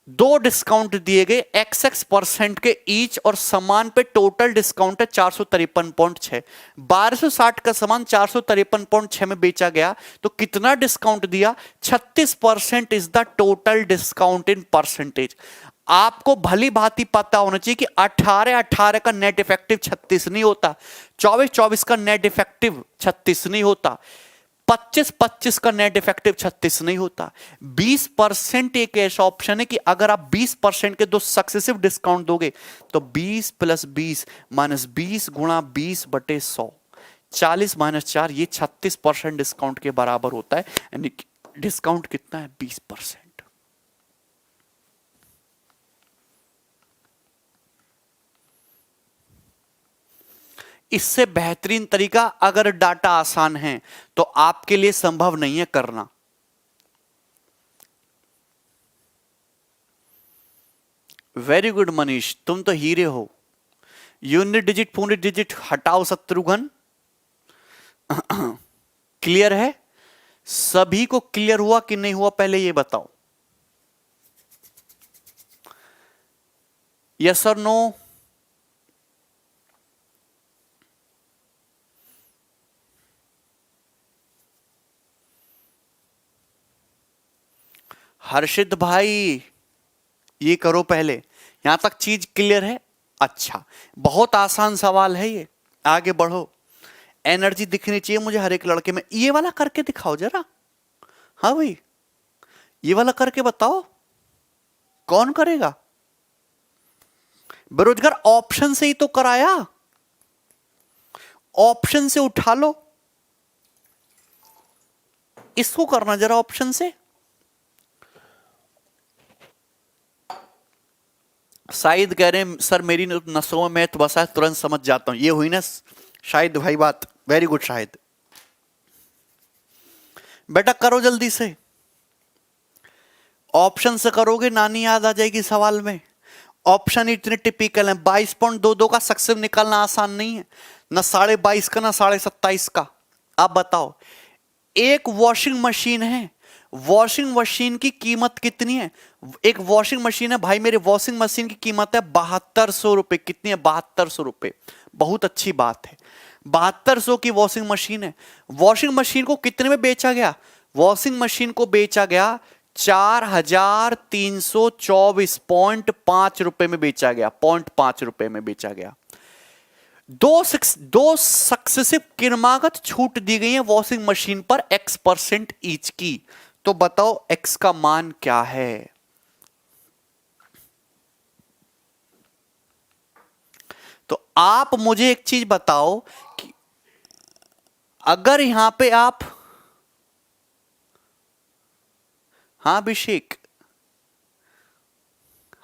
Speaker 1: 2 डिस्काउंट दिए गए XX% के ईच और सामान पे टोटल डिस्काउंट है 453.6। 1260 का सामान 453.6 में बेचा गया तो कितना डिस्काउंट दिया? 36% is the total discount in percentage. आपको भली भांति पता होना चाहिए कि 18 का नेट इफेक्टिव 36 नहीं होता, 24 का नेट इफेक्टिव 36 नहीं होता, 25 का नेट इफेक्टिव 36 नहीं होता। 20% एक ऐसा ऑप्शन है कि अगर आप 20% के 2 सक्सेसिव डिस्काउंट दोगे तो 20 प्लस 20 माइनस 20 गुणा 20/100, 40 माइनस 4, ये 36% डिस्काउंट के बराबर होता है। यानी डिस्काउंट कितना है? 20%। इससे बेहतरीन तरीका अगर डाटा आसान है तो आपके लिए संभव नहीं है करना। वेरी गुड मनीष, तुम तो हीरे हो। यूनिट डिजिट पूर्ण डिजिट हटाओ शत्रुघ्न। क्लियर है? सभी को क्लियर हुआ कि नहीं हुआ? पहले ये बताओ, यस और नो? हर्षित भाई, ये करो पहले। यहां तक चीज क्लियर है? अच्छा, बहुत आसान सवाल है ये, आगे बढ़ो। एनर्जी दिखनी चाहिए मुझे हर एक लड़के में। ये वाला करके दिखाओ जरा। हाँ भाई, ये वाला करके बताओ, कौन करेगा? बेरोजगार ऑप्शन से ही तो कराया, ऑप्शन से उठा लो, इसको करना जरा ऑप्शन से। शाहिद कह रहे हैं सर मेरी नसों में मैथ बसा है, तुरंत समझ जाता हूं। ये हुई ना शाहिद भाई बात, वेरी गुड शाहिद। बेटा करो जल्दी से, ऑप्शन से करोगे नानी याद आ जाएगी सवाल में। ऑप्शन इतने टिपिकल हैं। 22.22 का सक्सेस निकालना आसान नहीं है, ना 22.5 का, ना 27.5 का। आप बताओ, एक वॉशिंग मशीन है, वॉशिंग मशीन की कीमत कितनी है? एक वॉशिंग मशीन है भाई मेरे, वॉशिंग मशीन की कीमत है 7200 रुपए। कितनी है? 7200 रुपए। बहुत अच्छी बात है, 7200 की वॉशिंग मशीन है। वॉशिंग मशीन को कितने में बेचा गया? वॉशिंग मशीन को बेचा गया 4324.5 रुपए में बेचा गया, 0.5 रुपए में बेचा गया। दो सक्सेसिव क्रमागत छूट दी गई है वॉशिंग मशीन पर X% ईच की। तो बताओ X का मान क्या है? तो आप मुझे एक चीज बताओ कि अगर यहां पे आप, हाँ अभिषेक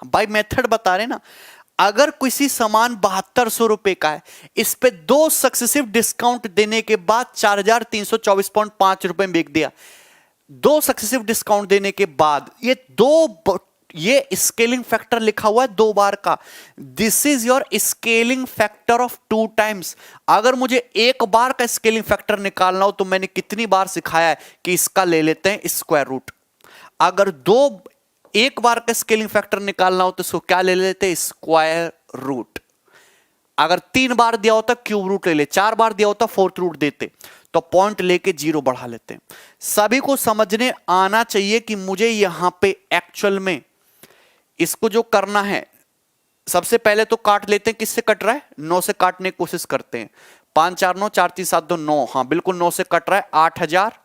Speaker 1: भाई मेथड बता रहे ना, अगर किसी सामान 7200 रुपए का है, इस पे 2 सक्सेसिव डिस्काउंट देने के बाद 4324.5 रुपए में बेच दिया। 2 सक्सेसिव डिस्काउंट देने के बाद ये स्केलिंग फैक्टर लिखा हुआ है 2 बार का। This is your scaling factor of 2 times. अगर मुझे 1 बार का स्केलिंग फैक्टर निकालना हो तो मैंने कितनी बार सिखाया है कि इसका ले लेते हैं स्क्वायर रूट। अगर 1 बार का स्केलिंग फैक्टर निकालना हो तो इसको क्या ले लेते हैं? Square root. अगर 3 बार दिया होता क्यूब रूट ले ले, 4 बार दिया होता फोर्थ रूट देते, तो पॉइंट लेके 0 बढ़ा लेते हैं। सभी को समझने आना चाहिए कि मुझे यहां पे एक्चुअल में इसको जो करना है, सबसे पहले तो काट लेते हैं। किससे कट रहा है? 9 से काटने की कोशिश करते हैं। 5 4 9, 4 3 7 2 9। हाँ बिल्कुल 9 से कट रहा है। 8000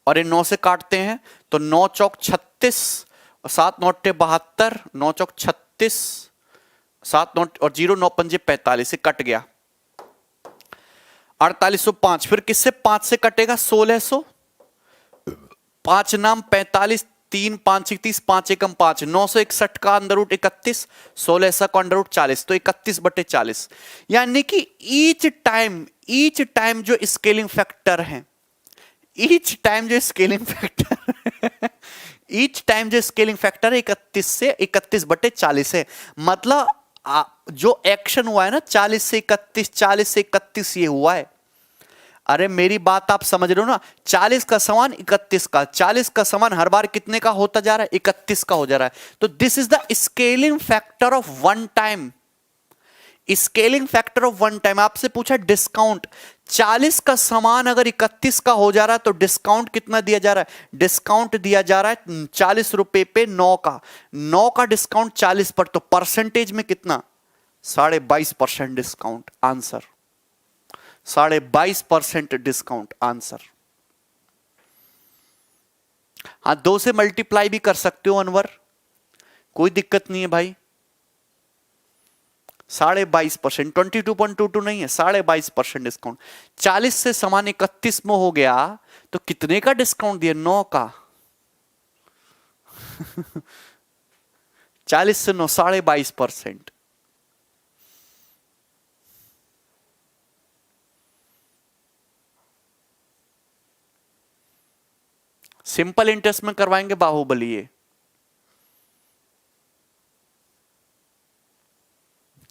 Speaker 1: और ये 9 से काटते हैं तो 9 चौक 36, 7 9 72, 9 चौक 36, 7 9 और 0 9 पंजे 45 से कट गया। 4805 फिर किससे 5 से कटेगा? 1600, 5 नाम 45, 3 5 31, 5 एकम 5, 961 का अंडर रूट 31, 1600 का अंडर रूट 40, तो 31/40। यानी कि ईच टाइम जो स्केलिंग फैक्टर है, ईच टाइम जो स्केलिंग फैक्टर है 31 से 31/40 है। मतलब जो एक्शन हुआ है ना 40 से 31, 40 से 31 ये हुआ है। अरे मेरी बात आप समझ रहे हो ना? 40 का समान 31 का, 40 का समान हर बार कितने का होता जा रहा है? 31 का हो जा रहा है। तो this is the scaling factor of 1 time. Scaling factor of 1 time. आपसे पूछा डिस्काउंट, 40 का समान अगर 31 का हो जा रहा है तो डिस्काउंट कितना दिया जा रहा है? डिस्काउंट दिया जा रहा है 40 रुपए पे 9 का। 9 का डिस्काउंट 40 पर, तो परसेंटेज में कितना? 22.5% डिस्काउंट। Answer 22.5% discount. आंसर। हाँ 2 से मल्टीप्लाई भी कर सकते हो अनवर, कोई दिक्कत नहीं है भाई। 22.5%, 22.22 नहीं है, 22.5% डिस्काउंट। 40 से समान 31 में हो गया तो कितने का डिस्काउंट दिया? 9 का। 40 से 9, 22.5%। सिंपल इंटरेस्ट में करवाएंगे बाहुबली ये,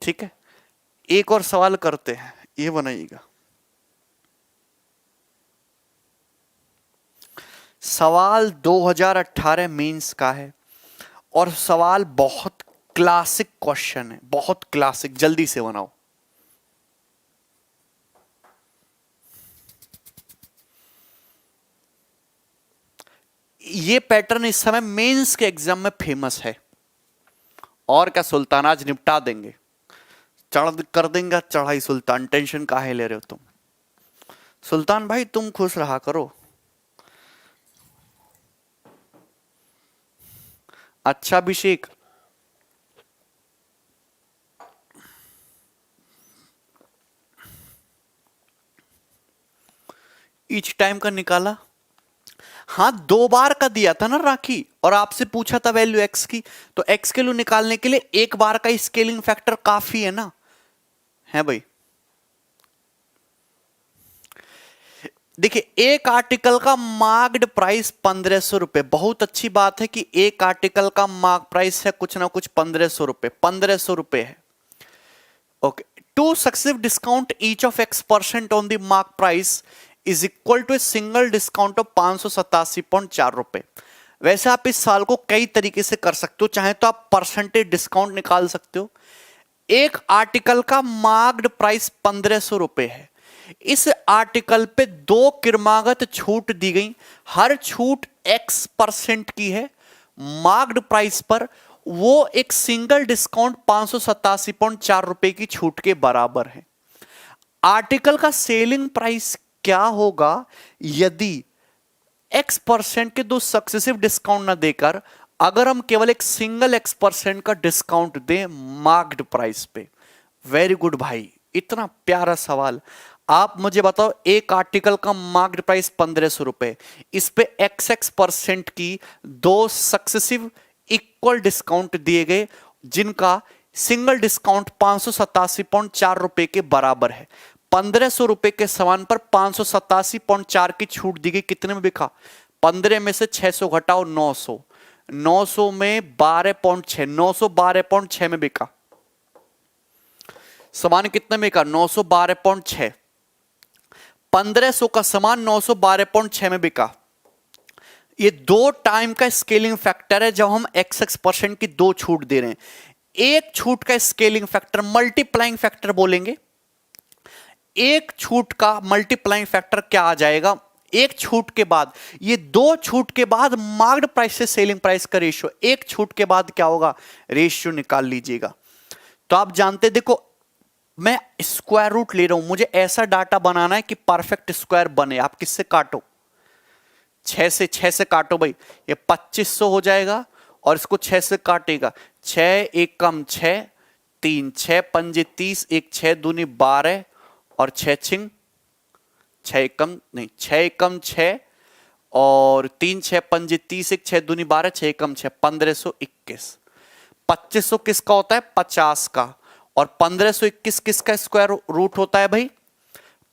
Speaker 1: ठीक है। एक और सवाल करते हैं, ये बनाइएगा। सवाल 2018 मेंस का है और सवाल बहुत क्लासिक क्वेश्चन है, बहुत क्लासिक। जल्दी से बनाओ। ये पैटर्न इस समय मेंस के एग्जाम में फेमस है। और क्या सुल्तान, आज निपटा देंगे, चढ़ कर देंगे चढ़ाई सुल्तान, टेंशन काहे ले रहे हो तुम। सुल्तान भाई तुम खुश रहा करो। अच्छा अभिषेक, ईच टाइम का निकाला, हाँ 2 बार का दिया था ना राखी, और आपसे पूछा था वैल्यू एक्स की, तो एक्स के लिए निकालने के लिए 1 बार का स्केलिंग फैक्टर काफी है ना, है भाई। देखिए एक आर्टिकल का मार्क्ड प्राइस 1500 रुपए, बहुत अच्छी बात है कि एक आर्टिकल का मार्क प्राइस है कुछ ना कुछ 1500 रुपए, 1500 रुपए है। Okay, two successive discount each of x% on the mark price is equal to a single discount of 587.4 रुपए। वैसे आप इस साल को कई तरीके से कर सकते हो, चाहे तो आप परसेंटेज डिस्काउंट निकाल सकते हो। एक आर्टिकल का मार्क्ड प्राइस 1500 रुपए है, इस आर्टिकल पे 2 क्रमागत छूट दी गई, हर छूट x% की है मार्क्ड प्राइस पर, वो एक सिंगल डिस्काउंट 587.4 रुपए की छूट के बराबर है। आर्टिकल का सेलिंग प्राइस क्या होगा यदि x% के 2 सक्सेसिव डिस्काउंट ना देकर अगर हम केवल एक सिंगल x% का डिस्काउंट दें मार्क्ड प्राइस पे। वेरी गुड भाई, इतना प्यारा सवाल। आप मुझे बताओ, एक आर्टिकल का मार्क्ड प्राइस 1500 रुपए, इस पे XX% की 2 सक्सेसिव इक्वल डिस्काउंट दिए गए, जिनका सिंगल डिस्काउंट 587.4 रुपए के बराबर है। 1500 रुपए के सामान पर 587.4 की छूट दी गई, कितने में बिका? 15 में से 600 घटाओ 900, 900 में 12.6, 912.6 में बिका। सामान कितने में बिका? 912.6। 1500 का सामान 912.6 में बिका। ये 2 टाइम का स्केलिंग फैक्टर है जब हम XX% की 2 छूट दे रहे हैं। एक छूट का स्केलिंग फैक्टर, मल्टीप्लाइंग फैक्टर बोलेंगे। एक छूट का मल्टीप्लाइंग फैक्टर क्या आ जाएगा? एक छूट के बाद, ये 2 छूट के बाद मार्क्ड प्राइस से सेलिंग प्राइस का रेशियो, एक छूट के बाद क्या होगा? रेशियो निकाल लीजिएगा। तो आप जानते, देखो मैं स्क्वायर रूट ले रहा हूं, मुझे ऐसा डाटा बनाना है कि परफेक्ट स्क्वायर बने। आप किससे काटो? 6 से काटो भाई, ये 2500 हो जाएगा, और इसको 6 से काटेगा, 6 एक कम 6, 3 6 पंजे 30, एक 6 दूनी 12, और 6 छिंग 6 एकम नहीं 6 एकम 6, और 3 6 पंजे 30, एक 6 दूनी 12, 6 एकम 6, 1521। 2500 किसका होता है? 50 का। और 1521 किसका स्क्वायर रूट होता है भाई?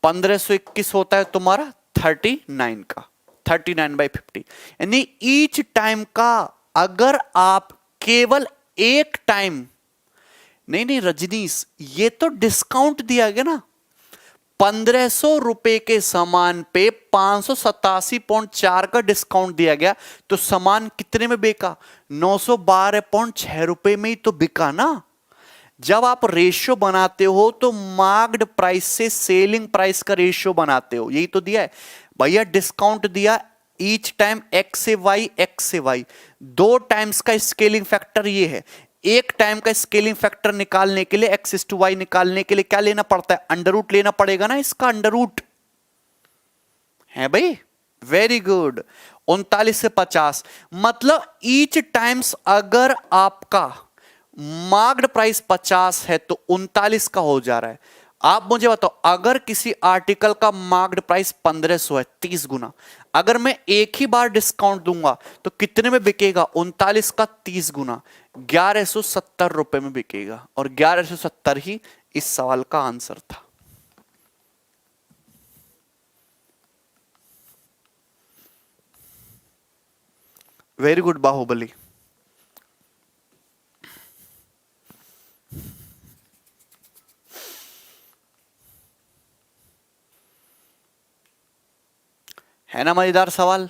Speaker 1: 1521 होता है तुम्हारा 39 का, 39/50। यानी ईच टाइम का, अगर आप केवल एक टाइम, नहीं रजनीश, ये तो डिस्काउंट दिया गया ना, 1500 रुपए के सामान पे 587.4 का डिस्काउंट दिया गया, तो सामान कितने में बिका? 912.6 रुपए में ही तो बिका ना। जब आप रेशियो बनाते हो तो मार्क्ड प्राइस से सेलिंग प्राइस का रेशियो बनाते हो, यही तो दिया है भैया। डिस्काउंट दिया ईच टाइम x से y, 2 टाइम्स का स्केलिंग फैक्टर ये है। एक टाइम का स्केलिंग फैक्टर निकालने के लिए, x/y निकालने के लिए क्या लेना पड़ता है? अंडर रूट लेना पड़ेगा ना, इसका अंडर रूट है भाई। Very good. 39 से 50, मतलब ईच टाइम्स अगर आपका मार्क्ड प्राइस 50 है तो 39 का हो जा रहा है। आप मुझे बताओ, अगर किसी आर्टिकल का मार्क्ड प्राइस 1500 है, 30 गुना, अगर मैं एक ही बार डिस्काउंट दूंगा तो कितने में बिकेगा? 39 का 30 गुना, 1170 रुपए में बिकेगा। और 1170 ही इस सवाल का आंसर था। Very good Baahubali. है ना मजेदार सवाल?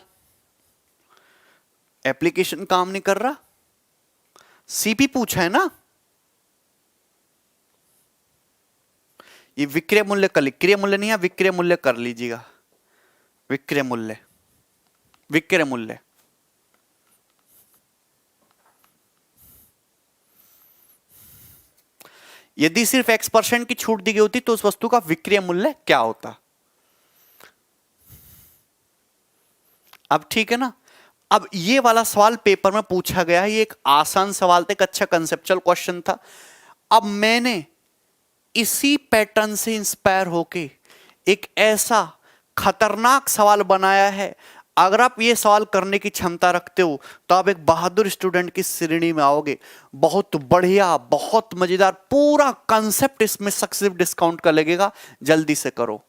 Speaker 1: एप्लीकेशन काम नहीं कर रहा, सीपी पूछा है ना। ये विक्रय मूल्य का, विक्रय मूल्य नहीं है, विक्रय मूल्य कर लीजिएगा। विक्रय मूल्य, विक्रय मूल्य। यदि सिर्फ x% की छूट दी गई होती तो उस वस्तु का विक्रय मूल्य क्या होता। अब ठीक है ना। अब ये वाला सवाल पेपर में पूछा गया है, ये एक आसान सवाल था, एक अच्छा कंसेप्चुअल क्वेश्चन था। अब मैंने इसी पैटर्न से इंस्पायर होके एक ऐसा खतरनाक सवाल बनाया है। अगर आप ये सवाल करने की क्षमता रखते हो तो आप एक बहादुर स्टूडेंट की श्रेणी में आओगे। बहुत बढ़िया, बहुत मजेदार, पूरा कंसेप्ट इसमें सक्सेसिव डिस्काउंट का लगेगा। जल्दी से करो।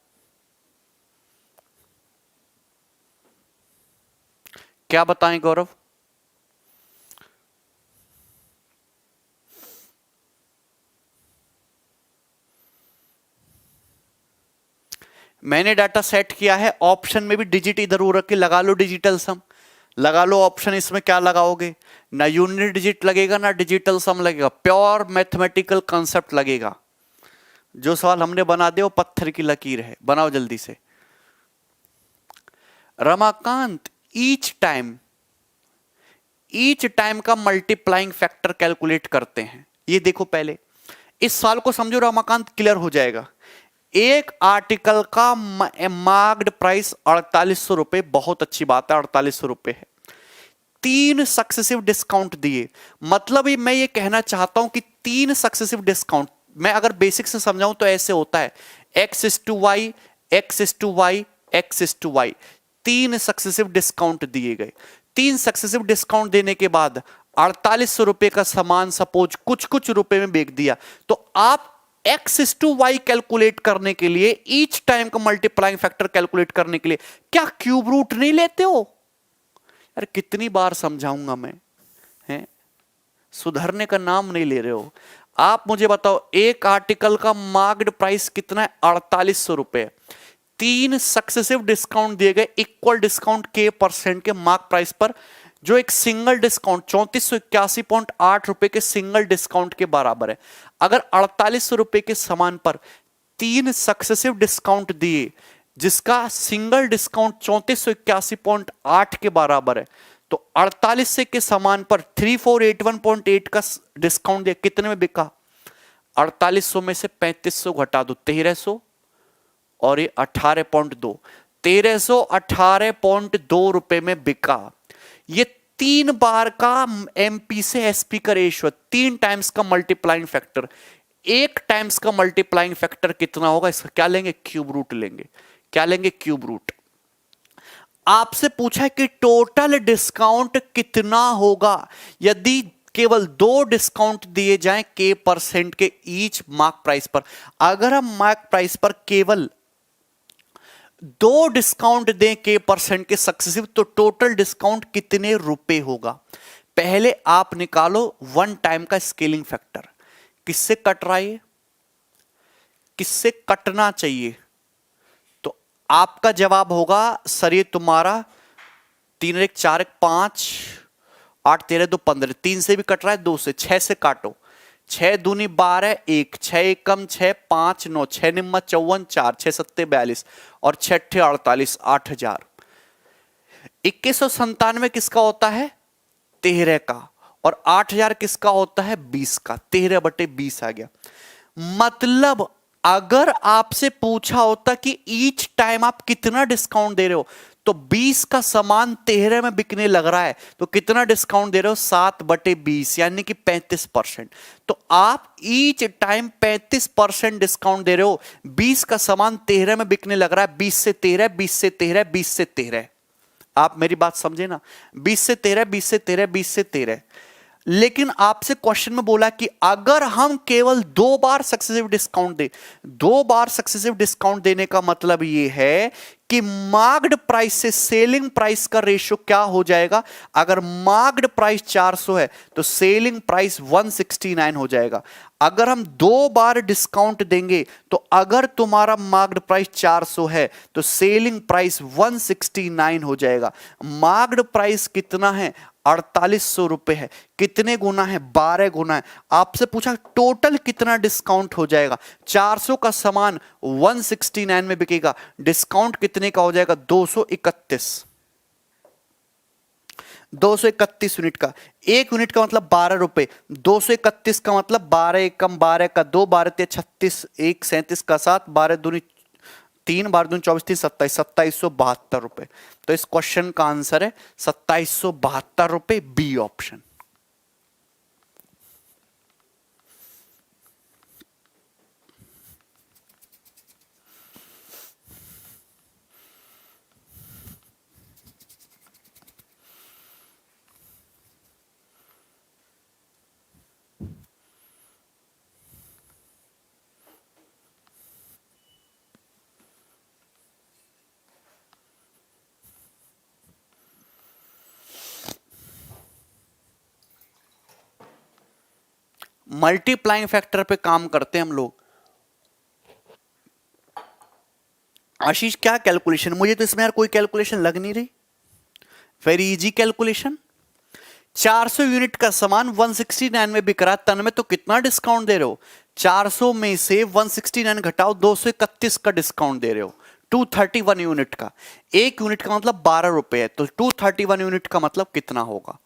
Speaker 1: क्या बताएं गौरव? मैंने डाटा सेट किया है, ऑप्शन में भी डिजिट इधर उधर रख के लगा लो, डिजिटल सम लगा लो। ऑप्शन इसमें क्या लगाओगे? ना यूनिट डिजिट लगेगा ना डिजिटल सम लगेगा, प्योर मैथमेटिकल कंसेप्ट लगेगा। जो सवाल हमने बना दिया वो पत्थर की लकीर है। बनाओ जल्दी से। रमाकांत, ईच टाइम का मल्टीप्लाइंग फैक्टर कैलकुलेट करते हैं। ये देखो, पहले इस सवाल को समझो रमाकांत, क्लियर हो जाएगा। एक आर्टिकल का मार्क्ड प्राइस 4800 रुपए, बहुत अच्छी बात है, 4800 रुपए है। 3 सक्सेसिव डिस्काउंट दिए, मतलब ही मैं ये कहना चाहता हूं कि 3 सक्सेसिव डिस्काउंट, मैं अगर बेसिक से समझाऊं तो ऐसे होता है x:y, x:y, x:y। 3 successive discount दिए गए। 3 सक्सेसिव डिस्काउंट देने के बाद 4800 रुपए का सामान सपोज कुछ कुछ रुपए में बेच दिया, तो आप x:y कैलकुलेट करने के लिए, ईच टाइम का मल्टीप्लाइंग फैक्टर कैलकुलेट करने के लिए क्या क्यूब रूट नहीं लेते हो? यार कितनी बार समझाऊंगा मैं, हैं? सुधरने का नाम नहीं ले रहे हो। आप मुझे बताओ, एक आर्टिकल का मार्क्ड प्राइस कितना है? 4800 रुपए। 3 सक्सेसिव डिस्काउंट दिए गए, इक्वल डिस्काउंट k% के मार्क प्राइस पर, जो एक सिंगल डिस्काउंट 3481.8 रुपए के सिंगल डिस्काउंट के बराबर है। अगर 4800 रुपए के सामान पर 3 सक्सेसिव डिस्काउंट दिए, जिसका सिंगल डिस्काउंट 3481.8 के बराबर है, तो 4800 के सामान पर 3481.8 का डिस्काउंट दिया, कितने में बिका? 4800 में से 3500 घटा दो, 1300, और ये 18.2, 1318.2 रुपए में बिका। ये 3 बार का एमपी से एसपी का रेशियो, 3 टाइम्स का मल्टीप्लाइंग फैक्टर। 1 टाइम्स का मल्टीप्लाइंग फैक्टर कितना होगा? इसका क्या लेंगे? क्यूब रूट लेंगे। क्या लेंगे? Cube root. आपसे पूछा है कि टोटल डिस्काउंट कितना होगा यदि केवल 2 डिस्काउंट दिए जाएं k% के ईच मार्क प्राइस पर। अगर हम मार्क प्राइस पर केवल 2 डिस्काउंट दें k% के सक्सेसिव, तो टोटल डिस्काउंट कितने रुपए होगा? पहले आप निकालो 1 टाइम का स्केलिंग फैक्टर। किससे कट रहा है? किससे कटना चाहिए? तो आपका जवाब होगा सर, ये तुम्हारा 3 1 4 1 5 8 13 2 15, 3 से भी कट रहा है, 2 से, 6 से काटो। 6 दूनी 12, 1, 6 एकम 6, 5 9, 6 निम्मा 54, 4 6 7 42 और 6 8 48, 8000। 2197 किसका होता है? 13 का। और 8000 किसका होता है? 20 का। 13/20 आ गया। मतलब अगर आपसे पूछा होता कि ईच टाइम आप कितना डिस्काउंट दे रहे हो, तो 20 का सामान 13 में बिकने लग रहा है, तो कितना डिस्काउंट दे रहे हो? 7/20, यानी कि 35%। तो आप ईच टाइम 35% डिस्काउंट दे रहे हो। 20 का सामान 13 में बिकने लग रहा है, 20 से 13, 20 से 13, 20 से 13। आप मेरी बात समझे ना? 20 से 13, 20 से 13, 20 से 13। लेकिन आपसे क्वेश्चन में बोला कि अगर हम केवल 2 बार सक्सेसिव डिस्काउंट दे, 2 बार सक्सेसिव डिस्काउंट देने का मतलब यह है कि मार्क्ड प्राइस से सेलिंग प्राइस का रेशियो क्या हो जाएगा? अगर मार्क्ड प्राइस 400 है तो सेलिंग प्राइस 169 हो जाएगा। अगर हम 2 बार डिस्काउंट देंगे तो अगर तुम्हारा मार्क्ड प्राइस 400 है तो सेलिंग प्राइस 169 हो जाएगा। मार्क्ड प्राइस कितना है? 4800 रुपए है। कितने गुना है? 12 गुना है। आपसे पूछा टोटल कितना डिस्काउंट हो जाएगा? 400 का सामान 169 में बिकेगा, डिस्काउंट कितने का हो जाएगा? 231। 231 यूनिट का, 1 यूनिट का मतलब 12 रुपए, 231 का मतलब 12 एकम 12 का 2, 12 ते 36, 1 37 का 7, 12 दूनी 3, 12 दूनी 24, 3 27, 2772 रुपए। तो इस क्वेश्चन का आंसर है 2772 रुपए, बी ऑप्शन। मल्टीप्लाइंग फैक्टर पे काम करते हैं हम लोग। आशीष क्या कैलकुलेशन, मुझे तो इसमें यार कोई कैलकुलेशन लग नहीं रही। Very easy calculation. 400 यूनिट का सामान 169 में बिक रहा है, तन में तो कितना डिस्काउंट दे रहे हो? 400 में से 169 घटाओ, 231 का डिस्काउंट दे रहे हो। 231 यूनिट का, 1 यूनिट का मतलब 12 रुपए है, तो 231 यूनिट का मतलब कितना होगा?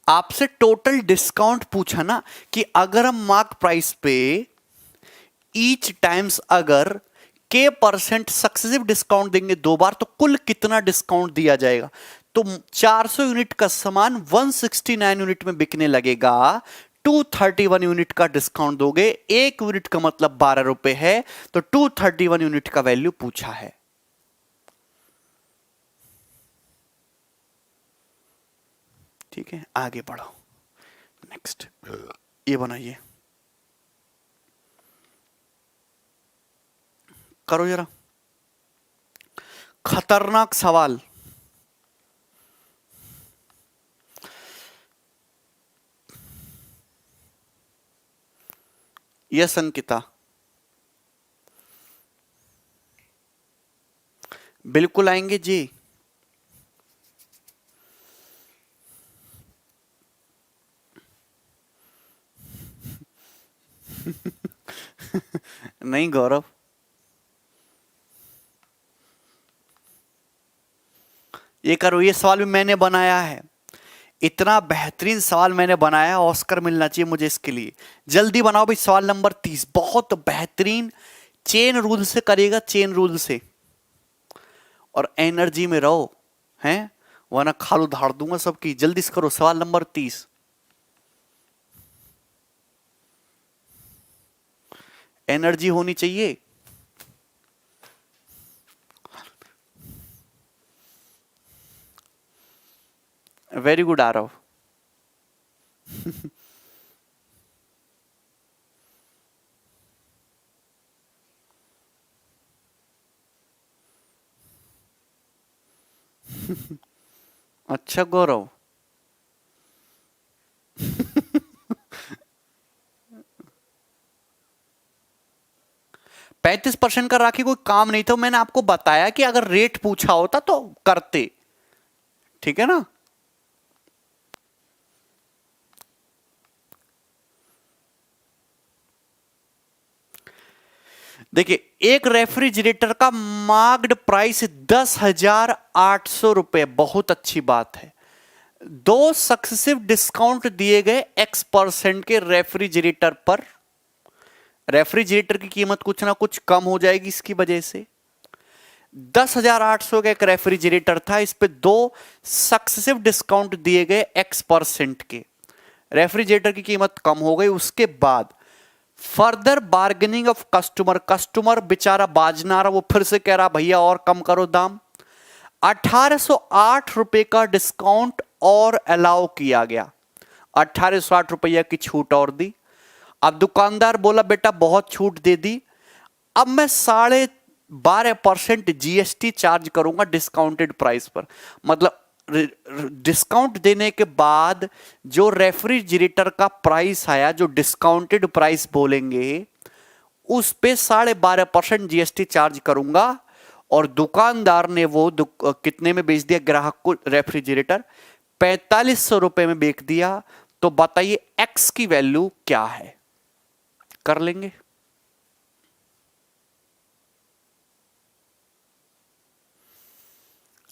Speaker 1: आपसे टोटल डिस्काउंट पूछा ना, कि अगर हम मार्क प्राइस पे ईच टाइम्स अगर के परसेंट सक्सेसिव डिस्काउंट देंगे 2 बार, तो कुल कितना डिस्काउंट दिया जाएगा? तो 400 यूनिट का सामान 169 यूनिट में बिकने लगेगा, 231 यूनिट का डिस्काउंट दोगे, 1 यूनिट का मतलब 12 रुपए है, तो 231 यूनिट का वैल्यू पूछा है। ठीक है, आगे बढ़ो। नेक्स्ट ये बनाइए, करो जरा। खतरनाक सवाल। यस अंकिता, बिल्कुल आएंगे जी। नहीं गौरव, ये करो, ये सवाल भी मैंने बनाया है। इतना बेहतरीन सवाल मैंने बनाया, ऑस्कर मिलना चाहिए मुझे इसके लिए। जल्दी बनाओ भाई, सवाल नंबर 30, बहुत बेहतरीन। चेन रूल से करेगा, चेन रूल से, और एनर्जी में रहो, हैं, वरना खालू धाड़ दूंगा सबकी। जल्दी से करो, सवाल नंबर 30। एनर्जी होनी चाहिए। Very good Aarav. अच्छा गौरव, 35% का राखी कोई काम नहीं था, मैंने आपको बताया कि अगर रेट पूछा होता तो करते। ठीक है ना? देखिए, एक रेफ्रिजरेटर का मार्क्ड प्राइस 10,800 रुपए, बहुत अच्छी बात है। 2 सक्सेसिव डिस्काउंट दिए गए X% के रेफ्रिजरेटर पर। रेफ्रिजरेटर की कीमत कुछ ना कुछ कम हो जाएगी इसकी वजह से। 10,800 का एक रेफ्रिजरेटर था, इस पे 2 सक्सेसिव डिस्काउंट दिए गए X% के। रेफ्रिजरेटर की कीमत कम हो गई, उसके बाद further bargaining of customer, customer बेचारा बाजना रहा, वो फिर से कह रहा भैया और कम करो दाम। 1808 रुपए का डिस्काउंट और अलाउ किया गया, 1808 रुपया की छूट और दी। अब दुकानदार बोला बेटा बहुत छूट दे दी, अब मैं 12.5% जीएसटी चार्ज करूंगा डिस्काउंटेड प्राइस पर। मतलब डिस्काउंट देने के बाद जो रेफ्रिजरेटर का प्राइस आया, जो डिस्काउंटेड प्राइस बोलेंगे, उस पे 12.5% जीएसटी चार्ज करूंगा। और दुकानदार ने वो कितने में बेच दिया ग्राहक को? रेफ्रिजरेटर 4500 रुपए में बेच दिया। तो बताइए एक्स की वैल्यू क्या है? कर लेंगे।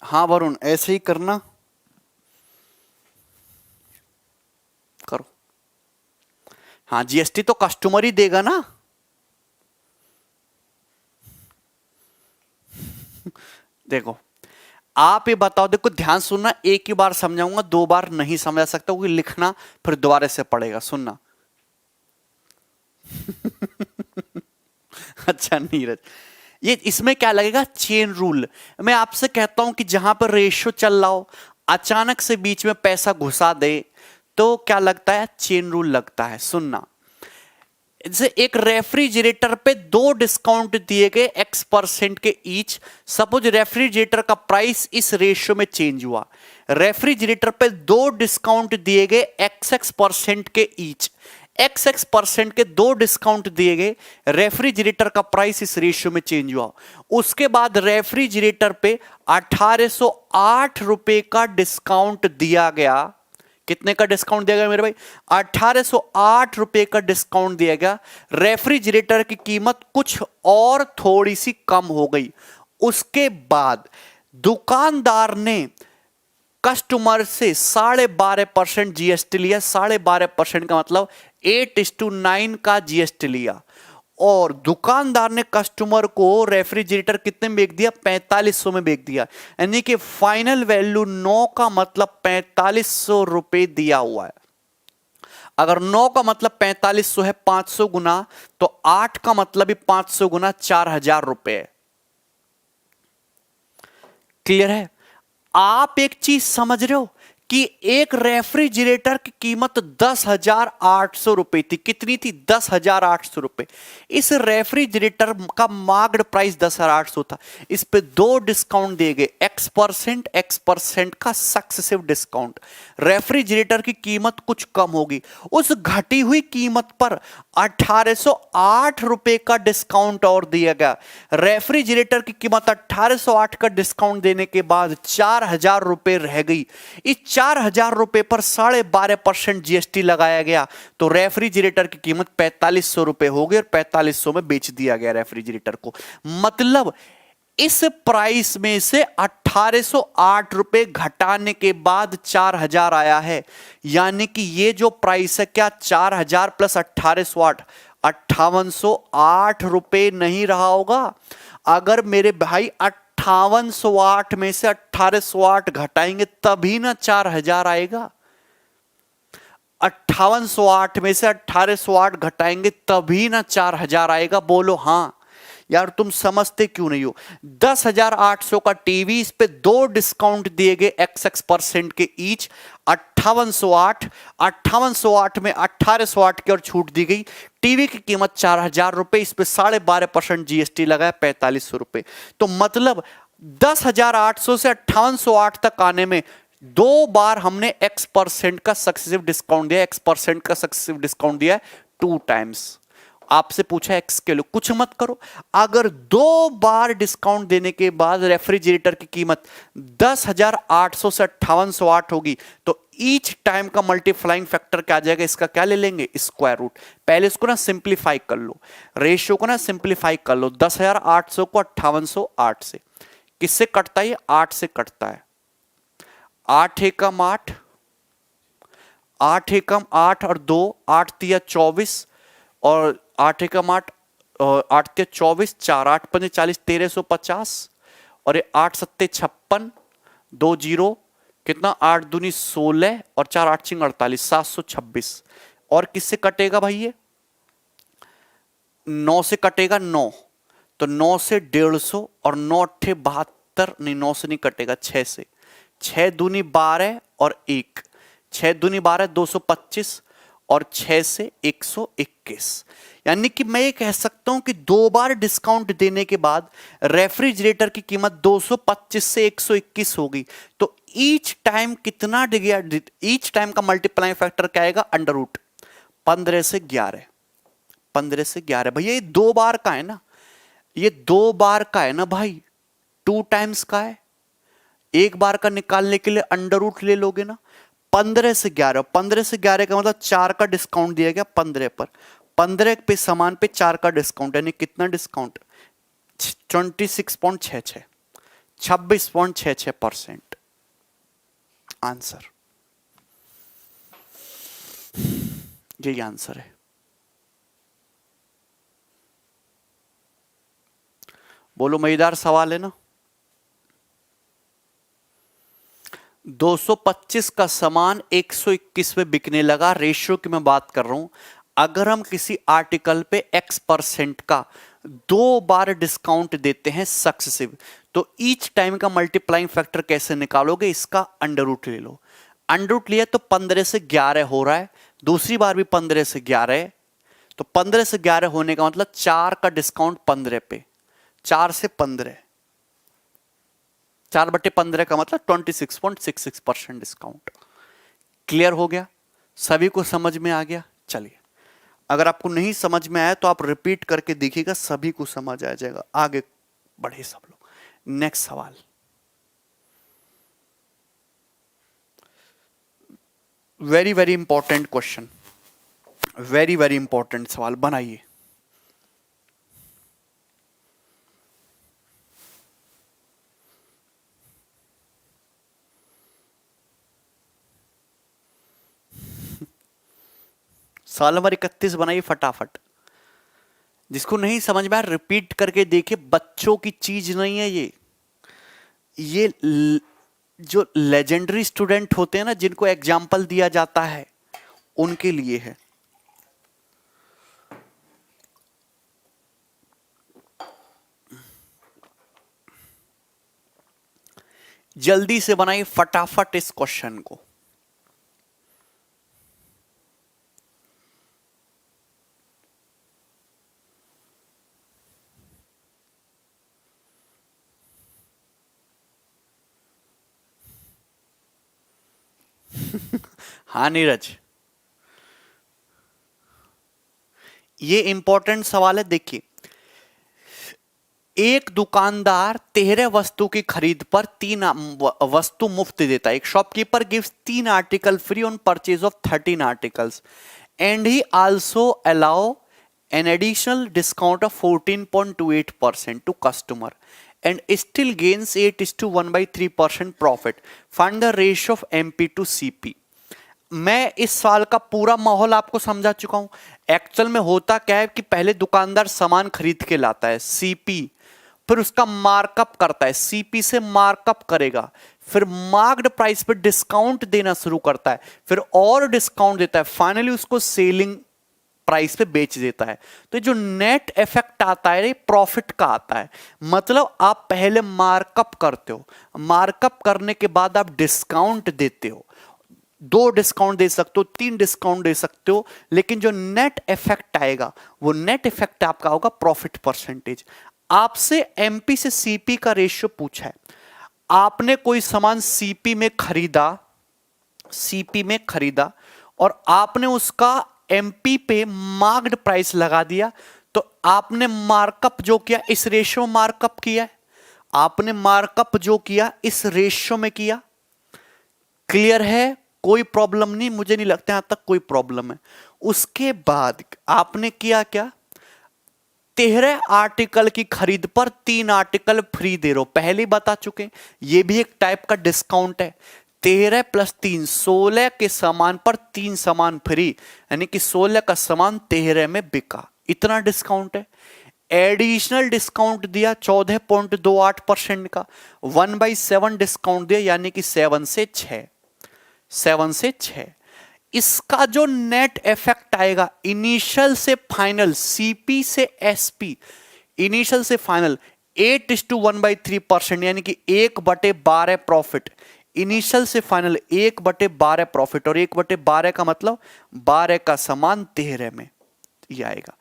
Speaker 1: हाँ वरुण, ऐसे ही करना, करो। हाँ, जीएसटी तो कस्टमर ही देगा ना। देखो आप ये बताओ, देखो ध्यान सुनना, एक ही बार समझाऊंगा, दो बार नहीं समझा सकता क्योंकि लिखना फिर दोबारा से पड़ेगा, सुनना। अच्छा नीरज, ये इसमें क्या लगेगा, चेन रूल। मैं आपसे कहता हूं कि जहां पर रेशियो चल रहा हो, अचानक से बीच में पैसा घुसा दे, तो क्या लगता है, चेन रूल लगता है। सुनना, जैसे एक रेफ्रिजरेटर पे दो डिस्काउंट दिए गए x% के ईच। सपोज रेफ्रिजरेटर का प्राइस इस रेशियो में चेंज हुआ, रेफ्रिजरेटर पे दो डिस्काउंट दिए गए x% के ईच, x% के दो डिस्काउंट दिए गए, रेफ्रिजरेटर का प्राइस इस रेशियो में चेंज हुआ। उसके बाद रेफ्रिजरेटर पे 1808 रुपए का डिस्काउंट दिया गया। कितने का डिस्काउंट दिया गया मेरे भाई, 1808 रुपए का डिस्काउंट दिया गया। रेफ्रिजरेटर की कीमत कुछ और थोड़ी सी कम हो गई। उसके बाद दुकानदार ने कस्टमर से 12.5% जीएसटी लिया। 12.5% का मतलब 8:9 का जीएसटी लिया, और दुकानदार ने कस्टमर को रेफ्रिजरेटर कितने में बेच दिया, 4500 में बेच दिया। यानी कि फाइनल वैल्यू 9 का मतलब 4500 रुपए दिया हुआ है। अगर 9 का मतलब 4500 है, 500 गुना, तो 8 का मतलब भी 500 गुना 4000 रुपए। क्लियर है। आप एक चीज समझ रहे हो कि एक रेफ्रिजरेटर की कीमत 10,800 रुपए थी। कितनी थी, 10,800 रुपए। इस रेफ्रिजरेटर का मार्केट प्राइस 10,800 था। इस पे दो डिस्काउंट दिए गए, x% का सक्सेसिव डिस्काउंट। रेफ्रिजरेटर की कीमत कुछ कम होगी। उस घटी हुई कीमत पर 1808 रुपए का डिस्काउंट और दिया गया। रेफ्रिजरेटर की कीमत 1808 का डिस्काउंट देने के बाद 4,000 रुपए रह गई। इस 4,000 रुपए पर 12.5% जीएसटी लगाया गया, तो रेफ्रिजरेटर की कीमत 4500 रुपए हो गई और 4500 में बेच दिया गया रेफ्रिजरेटर को। मतलब इस प्राइस में से 1808 रुपए घटाने के बाद 4000 आया है। यानी कि ये जो प्राइस है, क्या 4000 प्लस 1808, 5808 रुपए नहीं रहा होगा। अगर मेरे भाई 5808 में से 1808 घटाएंगे तभी ना 4000 आएगा। 5808 में से 1808 घटाएंगे तभी ना 4000 आएगा। बोलो हाँ। यार तुम समझते क्यों नहीं हो। 10,800 का टीवी, इस पे दो डिस्काउंट दिए गए x% के ईच, 5808 में 1808 की और छूट दी गई। टीवी की कीमत 4,000 रुपए, इस पे 12.5% जीएसटी लगा है 4500 रुपए। तो मतलब 10,800 से 5808 तक आने में दो बार हमने x% का सक्सेसिव डिस्काउंट दिया। x% का सक्सेसिव डिस्काउंट दिया 2 टाइम्स। आपसे पूछा एक्स के लो, कुछ मत करो। अगर दो बार डिस्काउंट देने के बाद रेफ्रिजरेटर की कीमत 10,800 से 5808 होगी, तो ईच टाइम का मल्टीप्लाइंग फैक्टर क्या आ जाएगा, इसका क्या ले लेंगे, स्क्वायर रूट। पहले इसको ना सिंप्लीफाई कर लो, रेशियो को ना सिंप्लीफाई कर लो। 10,800 को 5808 से किससे कटता है, 8 से कटता है। 8 एकम 8, 8 एकम 8 और 2, 8 तिया 24 और 8 एकम 8, 8 तिया 24, 4 8 पंजे 40, 1350 और 8 सत्ते 56, 2 जीरो कितना, 8 दूनी 16 और 4 8 छिंग 48, 726। और किससे कटेगा भाई, ये 9 से कटेगा। 9 तो 9 से 150 और 9 अट्ठे 72, नहीं 9 से नहीं कटेगा, 6 से। 6 दूनी 12 और 1, 6 दूनी 12 225 और 6 से 121। यानी कि मैं ये कह सकता हूं कि दो बार डिस्काउंट देने के बाद रेफ्रिजरेटर की कीमत 225 से 121 होगी। तो ईच टाइम कितना डिग्या, ईच टाइम का मल्टीप्लाइंग फैक्टर क्या आएगा, अंडर रूट 15 से 11। 15 से 11 भैया ये दो बार का है ना, ये दो बार का है ना भाई, 2 टाइम्स का है। एक बार का निकालने के लिए अंडर रूट ले लोगे ना। 15 से 11, 15 से 11 का मतलब 4 का डिस्काउंट दिया गया 15 पर। 15 पे सामान पे 4 का डिस्काउंट, यानी कितना डिस्काउंट, 26.66। 26.66%। आंसर, यही आंसर है। बोलो, मजेदार सवाल है ना। 225 का सामान 121 में बिकने लगा। रेशियो की मैं बात कर रहा हूं। अगर हम किसी आर्टिकल पे X% का 2 बार डिस्काउंट देते हैं सक्सेसिव, तो ईच टाइम का मल्टीप्लाइंग फैक्टर कैसे निकालोगे? इसका अंडर रूट ले लो। अंडर रूट लिया तो 15 से 11 हो रहा है, दूसरी बार भी 15 से 11 है, तो 15 से 11 होने का मतलब 4 का डिस्काउंट 15 पे, 4 से 15, 4/15 का मतलब 26.66% डिस्काउंट। क्लियर हो गया? सभी को समझ में आ गया? चलिए, अगर आपको नहीं समझ में आया तो आप रिपीट करके देखिएगा, सभी को समझ आ जाएगा। आगे बढ़े सब लोग। नेक्स्ट सवाल, very very important question, very very important सवाल बनाइए। सवाल नंबर 31 बनाइए फटाफट। जिसको नहीं समझ में आया रिपीट करके देखिए, बच्चों की चीज नहीं है ये जो लेजेंडरी स्टूडेंट होते हैं ना, जिनको एग्जाम्पल दिया जाता है, उनके लिए है। जल्दी से बनाइए फटाफट इस क्वेश्चन को। हाँ नीरज, ये इंपॉर्टेंट सवाल है। देखिए, एक दुकानदार 13 वस्तु की खरीद पर 3 वस्तु मुफ्त देता है। एक shopkeeper gives 3 article free on purchase of 13 articles and he also allow an additional discount of 14.28% to customer and still gains 8:1/3% profit. Find the ratio of MP to CP. मैं इस साल का पूरा माहौल आपको समझा चुका हूं। एक्चुअल में होता क्या है कि पहले दुकानदार सामान खरीद के लाता है सीपी, फिर उसका मार्कअप करता है, सीपी से मार्कअप करेगा, फिर मार्क्ड प्राइस पे डिस्काउंट देना शुरू करता है, फिर और डिस्काउंट देता है, फाइनली उसको सेलिंग प्राइस पे बेच देता है। तो जो नेट इफेक्ट आता है प्रॉफिट का आता है। मतलब आप पहले मार्कअप करते हो, मार्कअप करने के बाद आप डिस्काउंट देते हो, 2 डिस्काउंट दे सकते हो, 3 डिस्काउंट दे सकते हो, लेकिन जो नेट इफेक्ट आएगा वो नेट इफेक्ट आपका होगा प्रॉफिट परसेंटेज। आपसे एमपी से सीपी का रेशियो पूछा है। आपने कोई सामान सीपी में खरीदा और आपने उसका एमपी पे मार्क्ड प्राइस लगा दिया, तो आपने मार्कअप जो किया इस रेशियो मार्कअप किया है, आपने मार्कअप जो किया इस रेशियो में किया। क्लियर है? कोई प्रॉब्लम नहीं, मुझे नहीं लगता यहां तक कोई प्रॉब्लम है। उसके बाद आपने किया क्या? 13 आर्टिकल की खरीद पर 3 आर्टिकल फ्री दे रहे हो, पहले बता चुके। ये भी एक टाइप का डिस्काउंट है। 13 + 3 16 के सामान पर 3 सामान फ्री, यानी कि 16 का सामान 13 में बिका, इतना डिस्काउंट है। एडिशनल डिस्काउंट दिया 14.28% का, 1/7 डिस्काउंट दिया, यानी कि 7 से 6। इसका जो नेट इफेक्ट आएगा इनिशियल से फाइनल, सीपी से एसपी, इनिशियल से फाइनल 8:1/3%, यानी कि 1/12 प्रॉफिट। इनिशियल से फाइनल 1/12 प्रॉफिट, और 1/12 का मतलब 12 का सामान 13 में ये आएगा।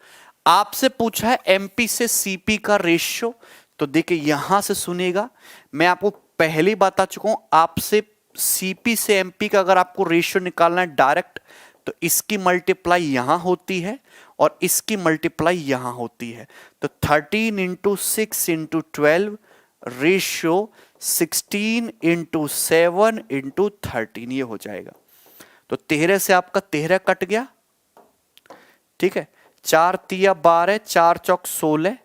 Speaker 1: आपसे पूछा है एमपी से सीपी का रेशियो, तो देखिए यहां से सुनिएगा, मैं आपको पहले ही बता चुका हूं। आपसे सीपी से एमपी का अगर आपको रेशियो निकालना है डायरेक्ट, तो इसकी मल्टीप्लाई यहां होती है और इसकी मल्टीप्लाई यहां होती है। तो 13 × 6 × 12 रेशियो 16 × 7 × 13 ये हो जाएगा। तो 13 से आपका 13 कट गया, ठीक है। 4 × 3 = 12, 4 × 4 = 16,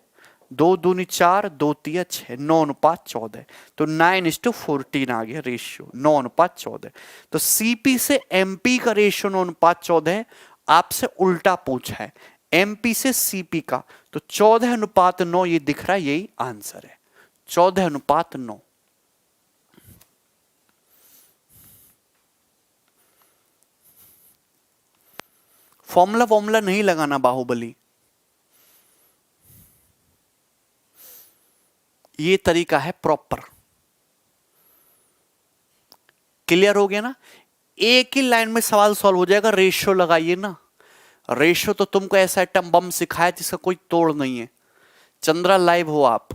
Speaker 1: 2 दूनी 4, 2 तिया 6, 9:14। तो 9:14 आ गया रेशियो, 9:14। तो सीपी से एमपी का रेशियो 9:14 है। आपसे उल्टा पूछा है एमपी से सीपी का, तो 14:9 ये दिख रहा है, यही आंसर है, 14:9। फॉर्मूला नहीं लगाना बाहुबली, ये तरीका है प्रॉपर। क्लियर हो गया ना? एक ही लाइन में सवाल सॉल्व हो जाएगा। रेशियो लगाइए ना, रेशियो तो तुमको ऐसा एटम बम सिखाया जिसका कोई तोड़ नहीं है। चंद्रा लाइव हो आप?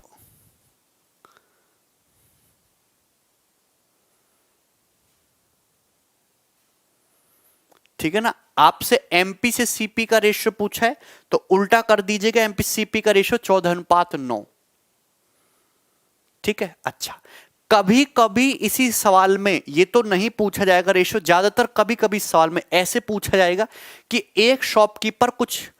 Speaker 1: ठीक है ना? आपसे एमपी से सीपी का रेशियो पूछा है तो उल्टा कर दीजिएगा, एमपी सीपी का रेशियो 14:9। ठीक है? अच्छा, कभी कभी इसी सवाल में ये तो नहीं पूछा जाएगा रेशियो, ज्यादातर कभी कभी सवाल में ऐसे पूछा जाएगा कि एक शॉपकीपर कुछ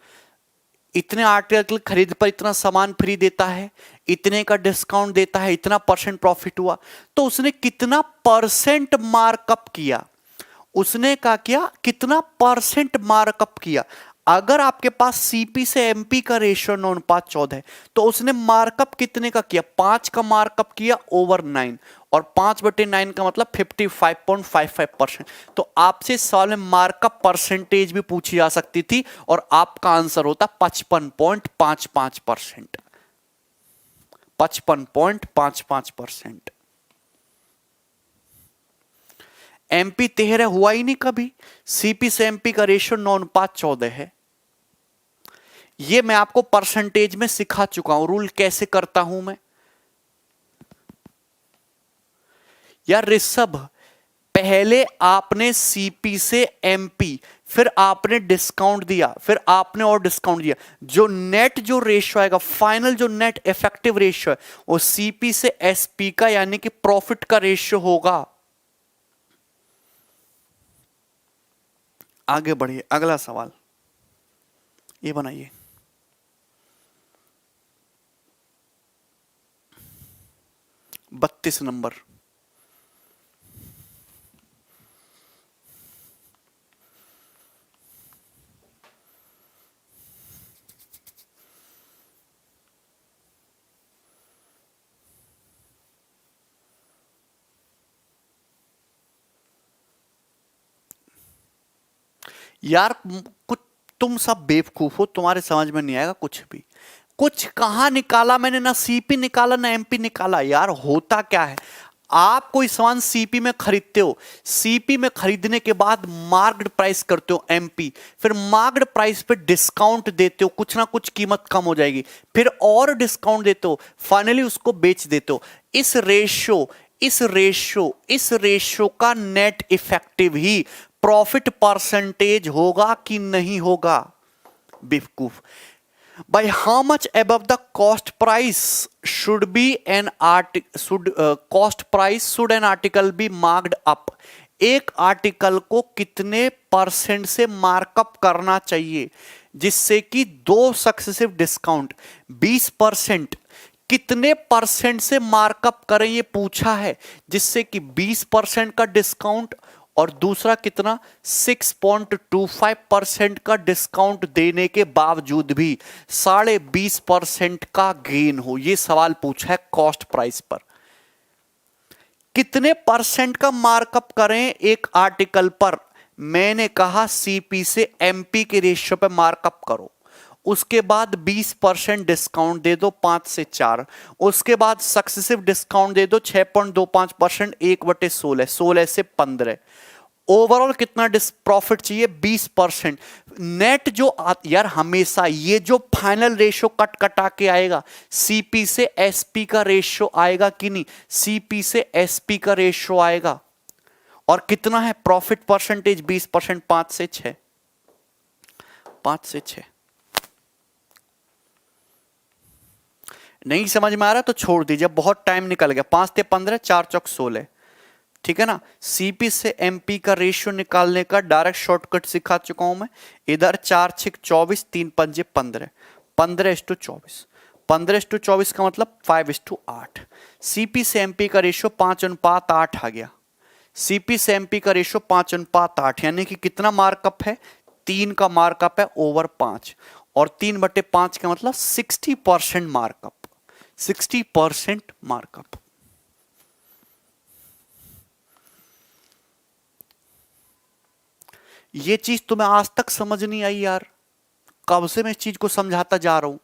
Speaker 1: इतने आर्टिकल खरीद पर इतना सामान फ्री देता है, इतने का डिस्काउंट देता है, इतना परसेंट प्रॉफिट हुआ, तो उसने कितना परसेंट मार्कअप किया, उसने क्या किया, कितना परसेंट मार्कअप किया। अगर आपके पास सीपी से एमपी का रेशियो 9:14 है तो उसने मार्कअप कितने का किया, 5 का मार्कअप किया ओवर 9, और 5/9 का मतलब 55.55%। तो आपसे सवाल में मार्कअप परसेंटेज भी पूछी जा सकती थी और आपका आंसर होता 55.55%। 55.55%। एमपी 13 हुआ ही नहीं कभी, सीपी से एमपी का रेशियो 9:14 है। ये मैं आपको परसेंटेज में सिखा चुका हूं, रूल कैसे करता हूं मैं। यार ऋषभ, पहले आपने सीपी से एमपी, फिर आपने डिस्काउंट दिया, फिर आपने और डिस्काउंट दिया, जो नेट जो रेशियो आएगा, फाइनल जो नेट इफेक्टिव रेशियो है, वो सीपी से एसपी का यानी कि प्रॉफिट का रेशियो होगा। आगे बढ़िए, अगला सवाल ये बनाइए। बत्तीस नंबर। यार कुछ तुम सब बेवकूफ हो, तुम्हारे समझ में नहीं आएगा कुछ भी। कुछ कहां निकाला मैंने, ना सीपी निकाला ना एमपी निकाला। यार होता क्या है, आप कोई सामान सीपी में खरीदते हो, सीपी में खरीदने के बाद मार्क्ड प्राइस करते हो एमपी, फिर मार्क्ड प्राइस पे डिस्काउंट देते हो, कुछ ना कुछ कीमत कम हो जाएगी, फिर और डिस्काउंट देते हो, फाइनली उसको बेच देते हो। इस रेशियो का नेट इफेक्टिव ही प्रॉफिट परसेंटेज होगा कि नहीं होगा? बेवकूफ। By how much above the cost price should an article be marked up? एक आर्टिकल को कितने परसेंट से मार्कअप करना चाहिए जिससे कि 2 सक्सेसिव डिस्काउंट 20%, कितने परसेंट से मार्कअप करें ये पूछा है, जिससे कि 20% का डिस्काउंट और दूसरा कितना 6.25% का डिस्काउंट देने के बावजूद भी 20.5% का गेन हो। यह सवाल पूछा है कॉस्ट प्राइस पर। कितने परसेंट का मार्कअप करें एक आर्टिकल पर? मैंने कहा सीपी से एमपी के रेशियो पे मार्कअप करो, उसके बाद 20% डिस्काउंट दे दो 5 से 4, उसके बाद सक्सेसिव डिस्काउंट दे दो 6.25%, 1/16, 16 से 15। ओवरऑल कितना प्रॉफिट चाहिए? 20%। नेट जो यार हमेशा ये जो फाइनल रेशियो कट कटा के आएगा, सीपी से एसपी का रेशियो आएगा कि नहीं? सीपी से एसपी का रेशियो आएगा। और कितना है प्रॉफिट परसेंटेज? 20%। 5 से 6, 5 से 6। नहीं समझ में आ रहा तो छोड़ दीजिए, बहुत टाइम निकल गया। 5 से 15, 4 चौक 16। ठीक है ना? सीपी से एमपी का रेशियो निकालने का डायरेक्ट शॉर्टकट सिखा चुका हूं मैं। इधर 4 6 24, 3 5 15, 15:24। 15:24 का मतलब 5:8। सीपी से एमपी का रेशियो 5:8 आ गया। सीपी से एमपी का रेशियो 5:8, यानी कि कितना मार्कअप है, 3 का मार्कअप है ओवर 5, और 3/5 का मतलब 60% मार्कअप, 60% मार्कअप। ये चीज तुम्हें आज तक समझ नहीं आई यार, कब से मैं इस चीज को समझाता जा रहा हूं।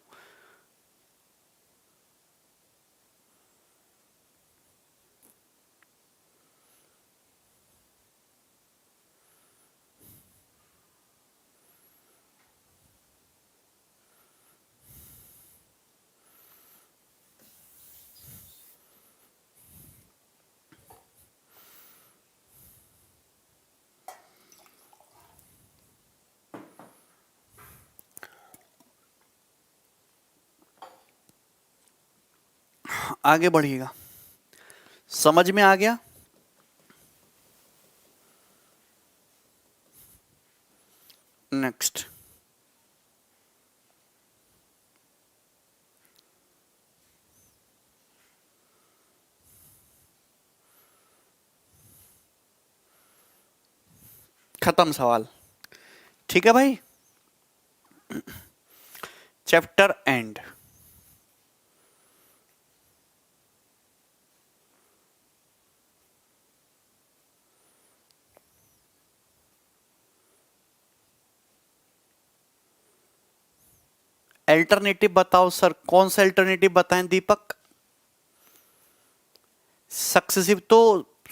Speaker 1: आगे बढ़िएगा, समझ में आ गया। नेक्स्ट, खत्म सवाल, ठीक है भाई। Chapter and. अल्टरनेटिव बताओ सर, कौन सा अल्टरनेटिव बताएं दीपक। सक्सेसिव तो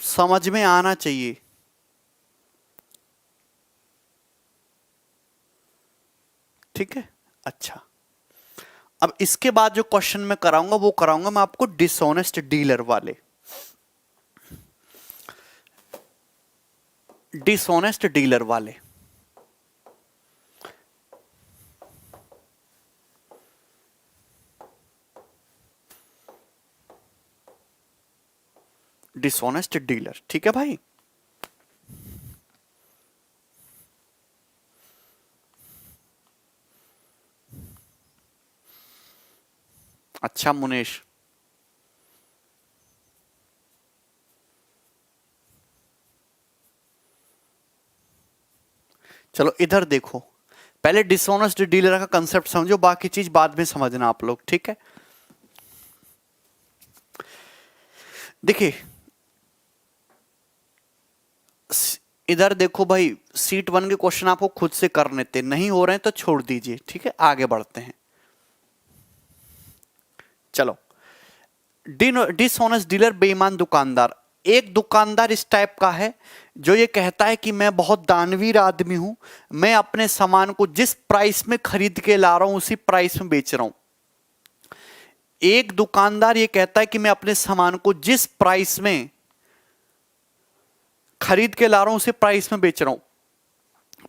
Speaker 1: समझ में आना चाहिए। ठीक है, अच्छा। अब इसके बाद जो क्वेश्चन मैं कराऊंगा वो कराऊंगा मैं आपको डिसऑनेस्ट डीलर वाले। डिसऑनेस्ट डीलर वाले, डिसऑनेस्ट डीलर, ठीक है भाई। अच्छा मुनेश, चलो इधर देखो, पहले डिसऑनेस्ट डीलर का कंसेप्ट समझो, बाकी चीज बाद में समझना आप लोग, ठीक है। देखिए इधर देखो भाई, सीट 1 के क्वेश्चन आपको खुद से करने थे, नहीं हो रहे हैं तो छोड़ दीजिए, ठीक है। आगे बढ़ते हैं, चलो। डिसऑनेस्ट डीलर, बेईमान दुकानदार। एक दुकानदार इस टाइप का है जो ये कहता है कि मैं बहुत दानवीर आदमी हूं, मैं अपने सामान को जिस प्राइस में खरीद के ला रहा हूं उसी प्राइस में बेच रहा हूं। एक दुकानदार ये कहता है कि मैं अपने सामान को जिस प्राइस में खरीद के ला रहा हूं उसी प्राइस में बेच रहा हूं,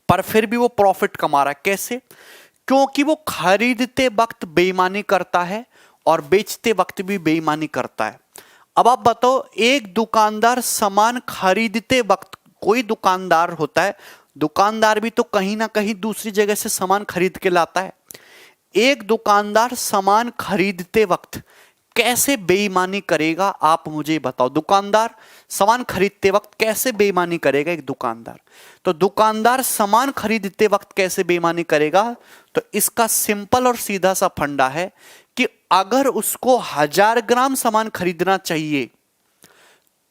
Speaker 1: पर फिर भी वो प्रॉफिट कमा रहा है। कैसे? क्योंकि वो खरीदते वक्त बेईमानी करता है और बेचते वक्त भी बेईमानी करता है। अब आप बताओ, एक दुकानदार सामान खरीदते वक्त, कोई दुकानदार होता है, दुकानदार भी तो कहीं ना कहीं दूसरी जगह से सामान खरीद के लाता है। एक दुकानदार सामान खरीदते वक्त कैसे बेईमानी करेगा, आप मुझे बताओ। दुकानदार सामान खरीदते वक्त कैसे बेईमानी करेगा एक दुकानदार? तो दुकानदार सामान खरीदते वक्त कैसे बेईमानी करेगा? तो इसका सिंपल और सीधा सा फंडा है कि अगर उसको 1000 ग्राम सामान खरीदना चाहिए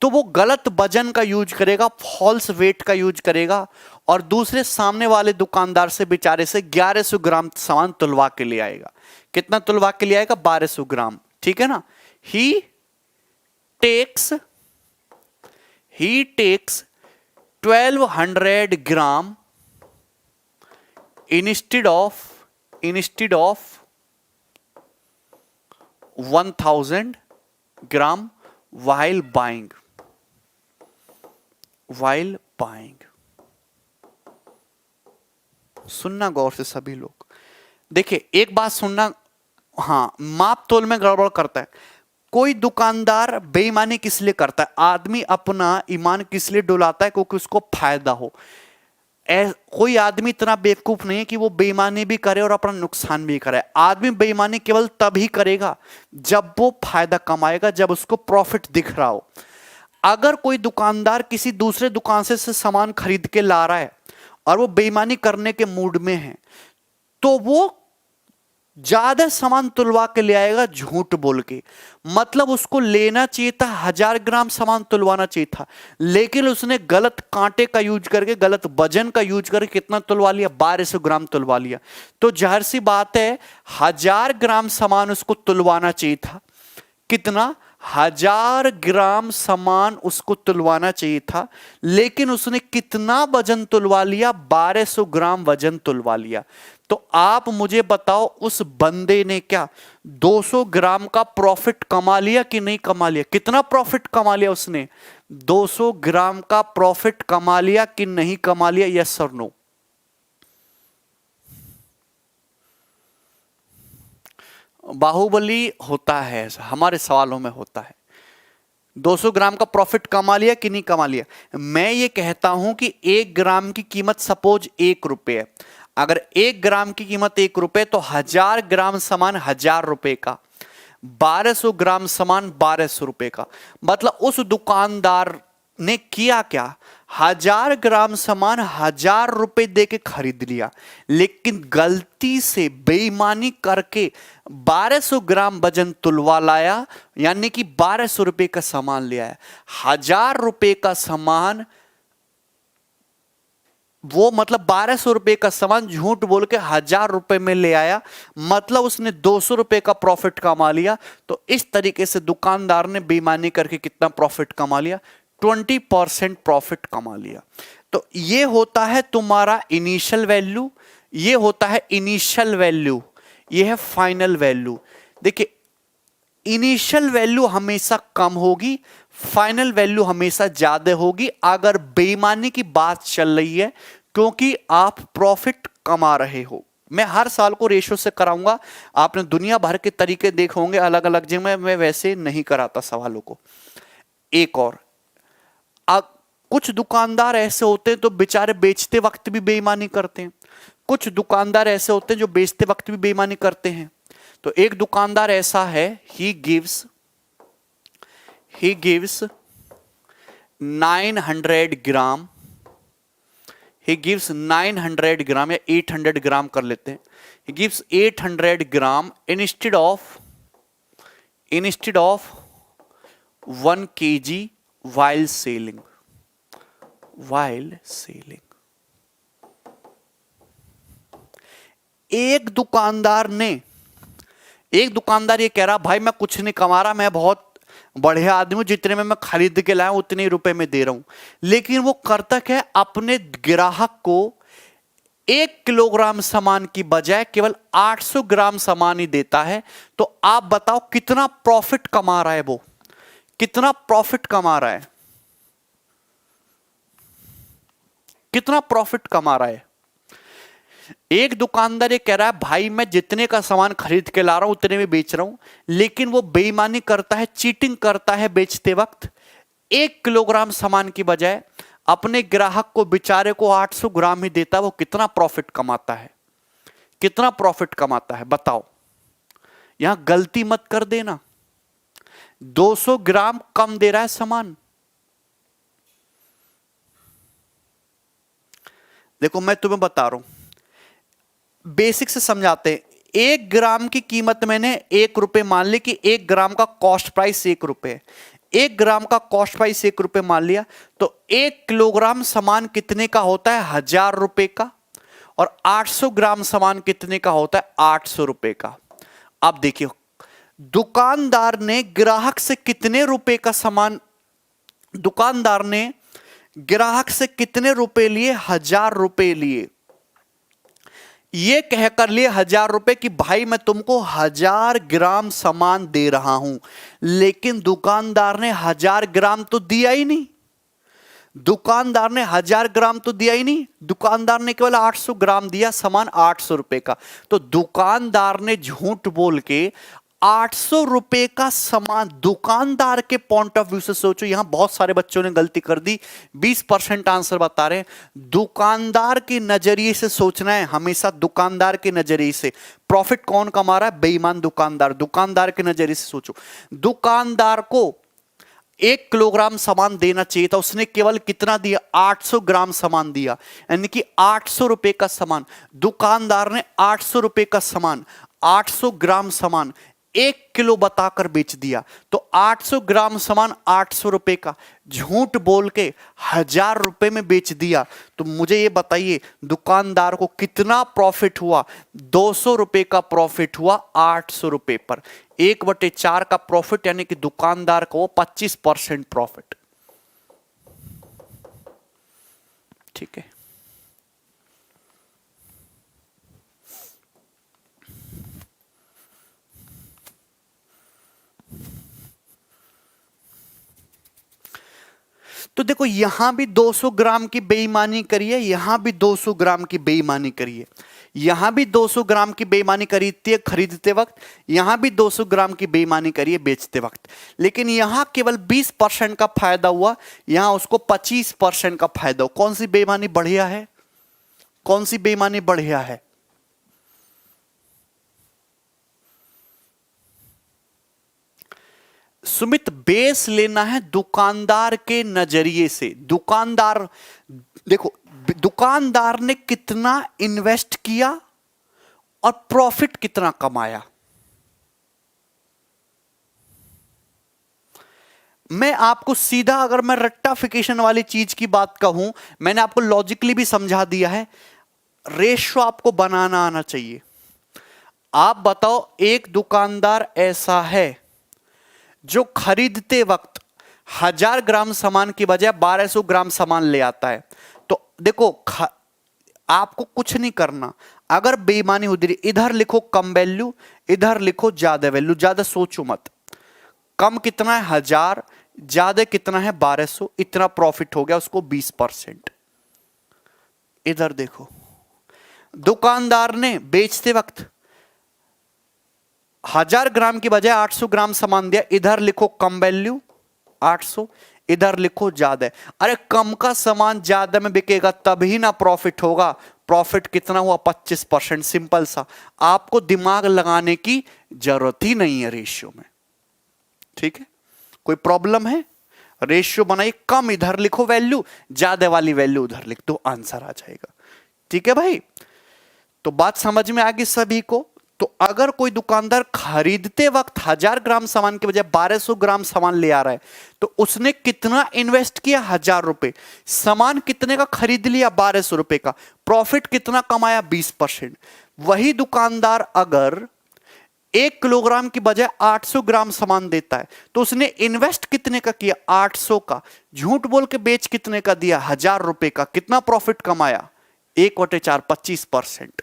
Speaker 1: तो वो गलत वजन का यूज करेगा, फॉल्स वेट का यूज करेगा, और दूसरे सामने वाले दुकानदार से बेचारे से 1100 ग्राम सामान तुलवा के ले आएगा। कितना तुलवा के ले आएगा? 1200 ग्राम, ठीक है ना। He takes 1200 gram instead of 1000 gram while buying। सुनना गौर से सभी लोग, देखिए एक बात सुनना, हाँ, माप तोल में गड़बड़ करता है। कोई दुकानदार बेईमानी किस लिए करता है? आदमी अपना ईमान किस लिए डुलाता है? क्योंकि उसको फायदा हो। कोई आदमी इतना बेवकूफ नहीं है कि वो बेईमानी भी करे और अपना नुकसान भी करे। आदमी बेईमानी केवल तभी करेगा जब वो फायदा कमाएगा, जब उसको प्रॉफिट दिख रहा हो। अगर कोई दुकानदार किसी दूसरे दुकान से सामान खरीद के ला रहा है और वो बेईमानी करने के मूड में है, तो वो ज्यादा सामान तुलवा के ले आएगा झूठ बोल के। मतलब उसको लेना चाहिए था 1000 ग्राम सामान तुलवाना चाहिए था, लेकिन उसने गलत कांटे का यूज करके, गलत वजन का यूज करके कितना तुलवा लिया, 1200 ग्राम तुलवा लिया। तो जाहिर सी बात है 1000 ग्राम सामान उसको तुलवाना चाहिए था। कितना? 1000 ग्राम सामान उसको तुलवाना चाहिए था, लेकिन उसने कितना वजन तुलवा लिया? 1200 ग्राम वजन तुलवा लिया। तो आप मुझे बताओ उस बंदे ने क्या 200 ग्राम का प्रॉफिट कमा लिया कि नहीं कमा लिया? कितना प्रॉफिट कमा लिया उसने? 200 ग्राम का प्रॉफिट कमा लिया कि नहीं कमा लिया? यस और नो? बाहुबली होता है ऐसा, हमारे सवालों में होता है। 200 ग्राम का प्रॉफिट कमा लिया कि नहीं कमा लिया? मैं ये कहता हूं कि 1 ग्राम की कीमत सपोज 1 रुपए है। अगर 1 ग्राम की कीमत 1 रुपए, तो 1000 ग्राम सामान 1000 रुपए का, 1200 ग्राम सामान 1200 रुपए का। मतलब उस दुकानदार ने किया क्या? 1000 ग्राम सामान 1000 रुपए दे के खरीद लिया, लेकिन गलती से बेईमानी करके 1200 ग्राम वजन तुलवा लाया, यानी कि 1200 रुपए का सामान ले आया। 1000 रुपए का सामान वो, मतलब 1200 रुपए का सामान झूठ बोल के 1000 रुपए में ले आया, मतलब उसने 200 रुपए का प्रॉफिट कमा लिया। तो इस तरीके से दुकानदार ने बेईमानी करके कितना प्रॉफिट कमा लिया? 20% प्रॉफिट कमा लिया। तो ये होता है तुम्हारा इनिशियल वैल्यू, ये होता है इनिशियल वैल्यू, ये है फाइनल वैल्यू। देखिए, इनिशियल वैल्यू हमेशा कम होगी, फाइनल वैल्यू हमेशा ज्यादा होगी अगर बेईमानी की बात चल रही है, क्योंकि आप प्रॉफिट कमा रहे हो। मैं हर साल को रेशो से कराऊंगा, आपने दुनिया भर के तरीके देखे होंगे अलग अलग जगह, मैं वैसे नहीं कराता सवालों को। एक और, कुछ दुकानदार ऐसे होते हैं तो बेचारे बेचते वक्त भी बेईमानी करते हैं, कुछ दुकानदार ऐसे होते हैं जो बेचते वक्त भी बेईमानी करते हैं। तो एक दुकानदार ऐसा है, he gives 900 gram, he gives 900 ग्राम या 800 ग्राम कर लेते हैं, he gives 800 gram instead of 1 kg while selling। एक दुकानदार ये कह रहा, भाई मैं कुछ नहीं कमा रहा, मैं बहुत बढ़िया आदमी हूं, जितने में मैं खरीद के लाया उतने ही रुपए में दे रहा हूं। लेकिन वो करता क्या है, अपने ग्राहक को 1 किलोग्राम सामान की बजाय केवल 800 ग्राम सामान ही देता है। तो आप बताओ कितना प्रॉफिट कमा रहा है वो? कितना प्रॉफिट कमा रहा है? कितना प्रॉफिट कमा रहा है? एक दुकानदार ये कह रहा है, भाई मैं जितने का सामान खरीद के ला रहा हूं उतने में बेच रहा हूं, लेकिन वो बेईमानी करता है, चीटिंग करता है बेचते वक्त। 1 किलोग्राम सामान की बजाय अपने ग्राहक को, बेचारे को 800 ग्राम ही देता है। वो कितना प्रॉफिट कमाता है? कितना प्रॉफिट कमाता है बताओ? यहां गलती मत कर देना, 200 ग्राम कम दे रहा है सामान। देखो मैं तुम्हें बता रहा हूं, बेसिक से समझाते हैं। 1 ग्राम की कीमत मैंने 1 रुपए मान ली कि 1 ग्राम का कॉस्ट प्राइस 1 रुपए, 1 ग्राम का कॉस्ट प्राइस 1 रुपए मान लिया। तो 1 किलोग्राम सामान कितने का होता है? 1000 रुपए का। और 800 ग्राम सामान कितने का होता है? 800 रुपए का। अब देखिए, दुकानदार ने ग्राहक से कितने रुपए का सामान, दुकानदार ने ग्राहक से कितने रुपए लिए? 1000 रुपए लिए। ये कहकर लिए 1000 रुपए कि भाई मैं तुमको 1000 ग्राम सामान दे रहा हूं, लेकिन दुकानदार ने 1000 ग्राम तो दिया ही नहीं। दुकानदार ने 1000 ग्राम तो दिया ही नहीं, दुकानदार ने केवल 800 ग्राम दिया, सामान 800 रुपए का। तो दुकानदार ने झूठ बोल के 800 रुपए का सामान, दुकानदार के पॉइंट ऑफ व्यू से सोचो। यहां बहुत सारे बच्चों ने गलती कर दी, 20% आंसर बता रहे हैं। दुकानदार के नजरिए से सोचना है हमेशा, दुकानदार के नजरिए से। प्रॉफिट कौन कमा रहा है? बेईमान दुकानदार। दुकानदार के नजरिए से सोचो। दुकानदार को 1 किलोग्राम सामान देना चाहिए था, उसने केवल कितना दिया? 800 ग्राम सामान दिया, यानी कि 800 रुपए का सामान। दुकानदार ने 800 रुपए का सामान, 800 ग्राम सामान 1 किलो बताकर बेच दिया। तो 800 ग्राम सामान 800 रुपए का झूठ बोल के 1000 रुपए में बेच दिया। तो मुझे ये बताइए दुकानदार को कितना प्रॉफिट हुआ? 200 रुपए का प्रॉफिट हुआ 800 रुपए पर। 1/4 का प्रॉफिट, यानी कि दुकानदार को 25% प्रॉफिट। ठीक है, तो देखो यहां भी 200 ग्राम की बेईमानी करिए, यहां भी 200 ग्राम की बेईमानी करिए, यहां भी 200 ग्राम की बेईमानी करिए खरीदते वक्त, यहां भी 200 ग्राम की बेईमानी करिए बेचते वक्त। लेकिन यहां केवल 20% का फायदा हुआ, यहां उसको 25% का फायदा हुआ। कौन सी बेईमानी बढ़िया है? कौन सी बेईमानी बढ़िया है? सुमित, बेस लेना है दुकानदार के नजरिए से। दुकानदार देखो, दुकानदार ने कितना इन्वेस्ट किया और प्रॉफिट कितना कमाया। मैं आपको सीधा, अगर मैं रट्टाफिकेशन वाली चीज की बात कहूं, मैंने आपको लॉजिकली भी समझा दिया है। रेशो आपको बनाना आना चाहिए। आप बताओ, एक दुकानदार ऐसा है जो खरीदते वक्त 1000 ग्राम सामान की बजाय 1200 ग्राम सामान ले आता है। तो देखो, आपको कुछ नहीं करना। अगर बेईमानी हो रही, इधर लिखो कम वैल्यू, इधर लिखो ज्यादा वैल्यू। ज्यादा सोचो मत। कम कितना है? 1000, ज्यादा कितना है? 1200। इतना प्रॉफिट हो गया, उसको 20%। इधर देखो, दुकानदार ने बेचते वक्त 1000 ग्राम की बजाय 800 ग्राम सामान दिया। इधर लिखो कम वैल्यू 800, इधर लिखो ज्यादा। अरे कम का सामान ज्यादा में बिकेगा तभी ना प्रॉफिट होगा। प्रॉफिट कितना हुआ? 25%। सिंपल सा, आपको दिमाग लगाने की जरूरत ही नहीं है रेशियो में। ठीक है, कोई प्रॉब्लम है? रेशियो बनाइए, कम इधर लिखो वैल्यू, ज्यादा वाली वैल्यू उधर लिख दो, आंसर आ जाएगा। ठीक है भाई, तो बात समझ में आ गई सभी को? तो अगर कोई दुकानदार खरीदते वक्त 1000 ग्राम सामान के बजाय 1200 ग्राम सामान ले आ रहा है, तो उसने कितना इन्वेस्ट किया? 1000 रुपए। सामान कितने का खरीद लिया? 1200 रुपए का। प्रॉफिट कितना कमाया? 20%। वही दुकानदार अगर 1 किलोग्राम की बजाय 800 ग्राम सामान देता है, तो उसने इन्वेस्ट कितने का किया? 800 का। झूठ बोल के बेच कितने का दिया? 1000 रुपए का। कितना प्रॉफिट कमाया? 1/4, 25%।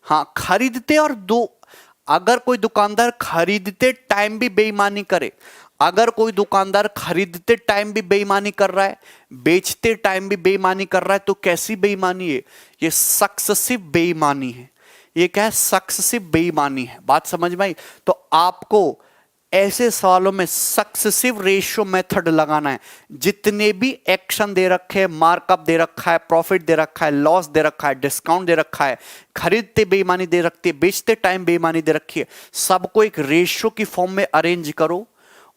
Speaker 1: हां, खरीदते और अगर कोई दुकानदार खरीदते टाइम भी बेईमानी करे, अगर कोई दुकानदार खरीदते टाइम भी बेईमानी कर रहा है, बेचते टाइम भी बेईमानी कर रहा है, तो कैसी बेईमानी है? ये सक्सेसिव बेईमानी है। ये क्या है? सक्सेसिव बेईमानी है। बात समझ में आई? तो आपको ऐसे सवालों में सक्सेसिव रेशियो मेथड लगाना है। जितने भी एक्शन दे रखे हैं, मार्कअप दे रखा है, प्रॉफिट दे रखा है, लॉस दे रखा है, डिस्काउंट दे रखा है, खरीदते बेईमानी दे रखती है, बेचते टाइम बेईमानी दे रखी है, सबको एक रेशियो की फॉर्म में अरेंज करो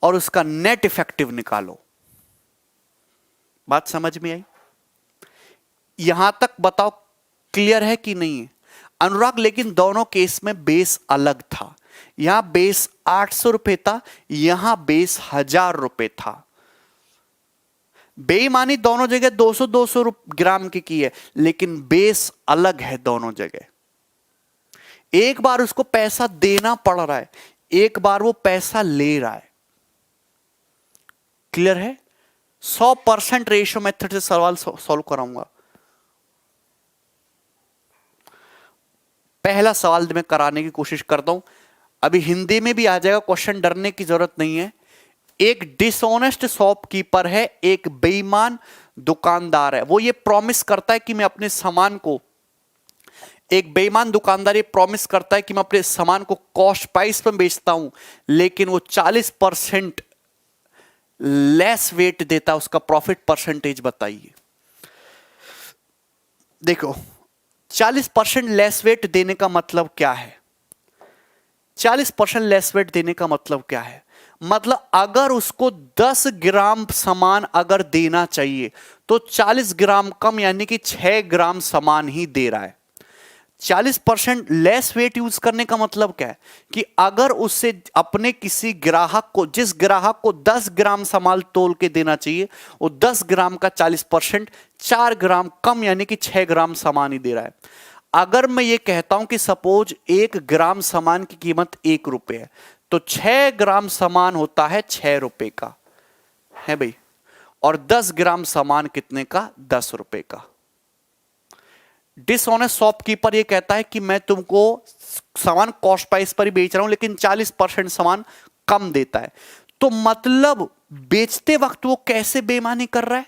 Speaker 1: और उसका नेट इफेक्टिव निकालो। बात समझ में आई? यहां तक बताओ क्लियर है कि नहीं है? अनुराग, लेकिन दोनों केस में बेस अलग था। यहां बेस 800 रुपए था, यहां बेस 1000 रुपए था। बेईमानी दोनों जगह 200-200 ग्राम की है, लेकिन बेस अलग है दोनों जगह। एक बार उसको पैसा देना पड़ रहा है, एक बार वो पैसा ले रहा है। क्लियर है? 100% रेशियो मेथड से सवाल सॉल्व कराऊंगा। पहला सवाल मैं कराने की कोशिश करता हूं, अभी हिंदी में भी आ जाएगा क्वेश्चन, डरने की जरूरत नहीं है। एक डिसऑनेस्ट शॉपकीपर है, एक बेईमान दुकानदार है, वो ये प्रॉमिस करता है कि मैं अपने सामान को, एक बेईमान दुकानदार ये प्रॉमिस करता है कि मैं अपने सामान को कॉस्ट प्राइस पर बेचता हूं, लेकिन वो 40% लेस वेट देता है। उसका प्रॉफिट परसेंटेज बताइए। देखो 40% लेस वेट देने का मतलब क्या है? 40% लेस वेट देने का मतलब क्या है? मतलब अगर उसको 10 ग्राम सामान अगर देना चाहिए तो 40 ग्राम कम, यानी कि 6 ग्राम सामान ही दे रहा है। 40% लेस वेट यूज करने का मतलब क्या है कि अगर उससे अपने किसी ग्राहक को, जिस ग्राहक को 10 ग्राम सामान तोल के देना चाहिए, वो 10 ग्राम का 40% 4 ग्राम कम, यानी कि 6 ग्राम सामान ही दे रहा है। अगर मैं ये कहता हूं कि सपोज 1 ग्राम सामान की कीमत 1 रुपए है, तो 6 ग्राम सामान होता है 6 रुपए का, है भाई, और 10 ग्राम सामान कितने का? 10 रुपए का। डिसऑनेस्ट शॉपकीपर ये कहता है कि मैं तुमको सामान कॉस्ट प्राइस पर ही बेच रहा हूं, लेकिन 40% सामान कम देता है। तो मतलब बेचते वक्त वो कैसे बेईमानी कर रहा है?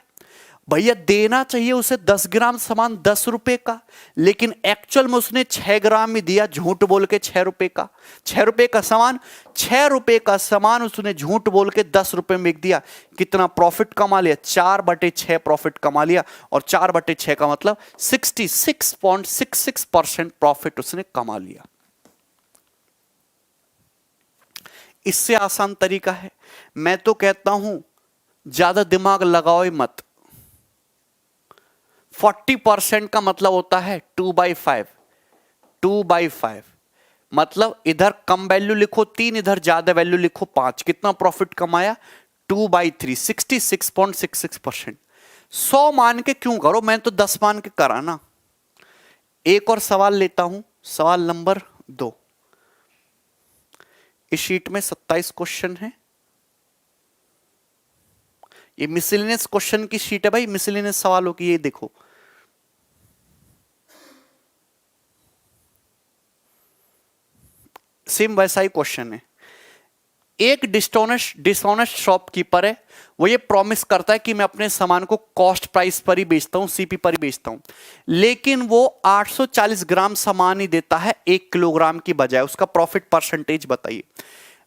Speaker 1: भैया देना चाहिए उसे 10 ग्राम सामान 10 रुपए का, लेकिन एक्चुअल में उसने 6 ग्राम ही दिया, झूठ बोल के 6 रुपए का। 6 रुपए का सामान, 6 रुपए का सामान उसने झूठ बोल के 10 रुपए में बेच दिया। कितना प्रॉफिट कमा लिया? 4/6 प्रॉफिट कमा लिया। और 4/6 का मतलब 66.66% प्रॉफिट उसने कमा लिया। इससे आसान तरीका है? मैं तो कहता हूं ज्यादा दिमाग लगाओ ही मत। 40% का मतलब होता है 2/5। 2/5 मतलब इधर कम वैल्यू लिखो 3, इधर ज्यादा वैल्यू लिखो 5। कितना प्रॉफिट कमाया? 2/3, 66.66%। 100 मान के क्यों करो, मैं तो 10 मान के करा ना। एक और सवाल लेता हूं, सवाल नंबर 2। इस शीट में 27 क्वेश्चन है। ये मिसलेनियस क्वेश्चन की शीट है भाई, मिसलेनियस सवालों की। ये देखो सेम वैसा ही क्वेश्चन है। एक डिसऑनेस्ट शॉपकीपर है, वो ये प्रॉमिस करता है कि मैं अपने सामान को कॉस्ट प्राइस पर ही बेचता हूं, सीपी पर ही बेचता हूं, लेकिन वो 840 ग्राम सामान ही देता है 1 किलोग्राम की बजाय। उसका प्रॉफिट परसेंटेज बताइए।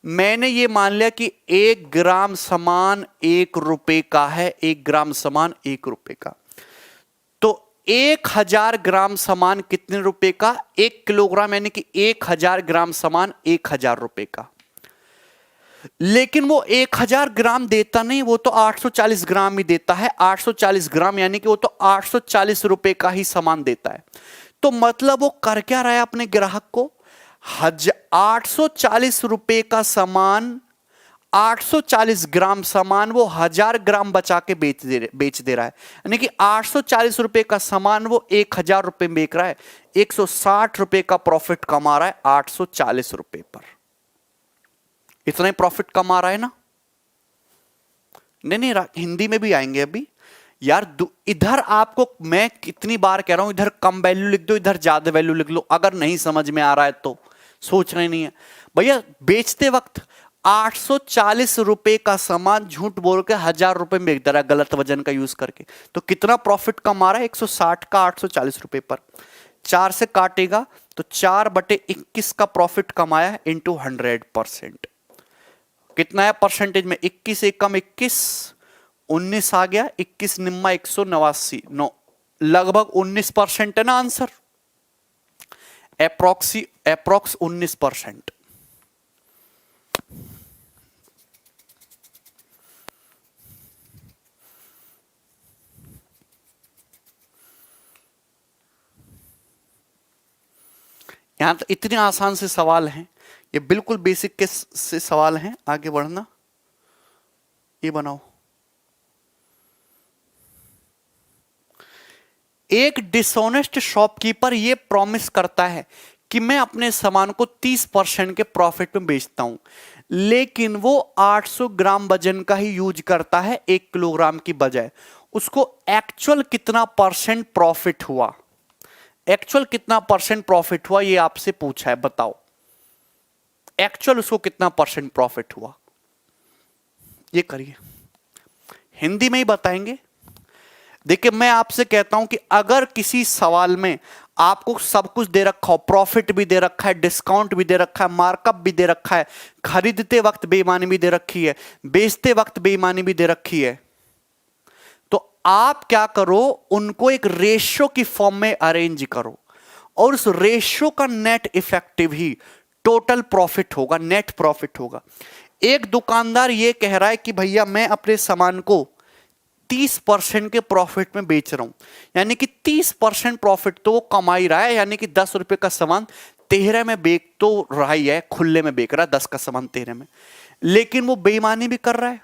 Speaker 1: मैंने ये मान लिया कि 1 ग्राम सामान 1 रुपए का है, 1 ग्राम सामान 1 रुपए का, तो 1000 ग्राम सामान कितने रुपए का? 1 किलोग्राम, यानी कि 1000 ग्राम सामान 1000 रुपए का। लेकिन वो 1000 ग्राम देता नहीं, वो तो 840 ग्राम ही देता है। 840 ग्राम यानी कि वो तो 840 रुपए का ही सामान देता है। तो मतलब वो कर क्या रहा है अपने ग्राहक को? 840 रुपए का सामान, 840 ग्राम सामान वो 1000 ग्राम बचा के बेच दे रहा है। यानी कि 840 रुपए का सामान वो 1000 रुपए में बेच रहा है। 160 रुपए का प्रॉफिट कमा रहा है 840 रुपए पर। इतना ही प्रॉफिट कमा रहा है ना? नहीं नहीं, हिंदी में भी आएंगे अभी यार। इधर आपको मैं कितनी बार कह रहा हूं, इधर कम वैल्यू लिख दो, इधर ज्यादा वैल्यू लिख लो। अगर नहीं समझ में आ रहा है तो सोचना ही नहीं है भैया। बेचते वक्त 840 रुपए का सामान झूठ बोल के 1000 रुपए में बेच दे रहा है, गलत वजन का यूज करके। तो कितना प्रॉफिट कमा रहा है? 160 का 840 रुपए पर 4 से काटेगा तो 4/21 का प्रॉफिट कमाया इंटू 100%। कितना है परसेंटेज में? 21 एकम 21, 19 आ गया। 21 निम्मा 189, लगभग 19% है ना आंसर। अप्रोक्स 19%। यहां तो इतने आसान से सवाल हैं, ये बिल्कुल बेसिक के से सवाल हैं। आगे बढ़ना, ये बनाओ। एक डिसऑनेस्ट शॉपकीपर ये प्रॉमिस करता है कि मैं अपने सामान को 30% के प्रॉफिट में बेचता हूं, लेकिन वो 800 ग्राम वजन का ही यूज करता है 1 किलोग्राम की बजाय। उसको एक्चुअल कितना परसेंट प्रॉफिट हुआ? एक्चुअल कितना परसेंट प्रॉफिट हुआ ये आपसे पूछा है, बताओ। एक्चुअल उसको कितना परसेंट प्रॉफिट हुआ? ये करिए, हिंदी में ही बताएंगे। देखिए मैं आपसे कहता हूं कि अगर किसी सवाल में आपको सब कुछ दे रखा हो, प्रॉफिट भी दे रखा है, डिस्काउंट भी दे रखा है, मार्कअप भी दे रखा है, खरीदते वक्त बेईमानी भी दे रखी है, बेचते वक्त बेईमानी भी दे रखी है, तो आप क्या करो, उनको एक रेशियो की फॉर्म में अरेंज करो और उस रेशियो का नेट इफेक्टिव ही टोटल प्रॉफिट होगा, नेट प्रॉफिट होगा। एक दुकानदार ये कह रहा है कि भैया मैं अपने सामान को 30% के प्रॉफिट में बेच रहा हूं, यानी कि 30% प्रॉफिट तो वो कमा ही रहा है, यानी कि 10 रुपए का सामान 13 में बेच तो रहा ही है, खुले में बेच रहा है 10 का सामान 13 में, लेकिन वो बेईमानी भी कर रहा है।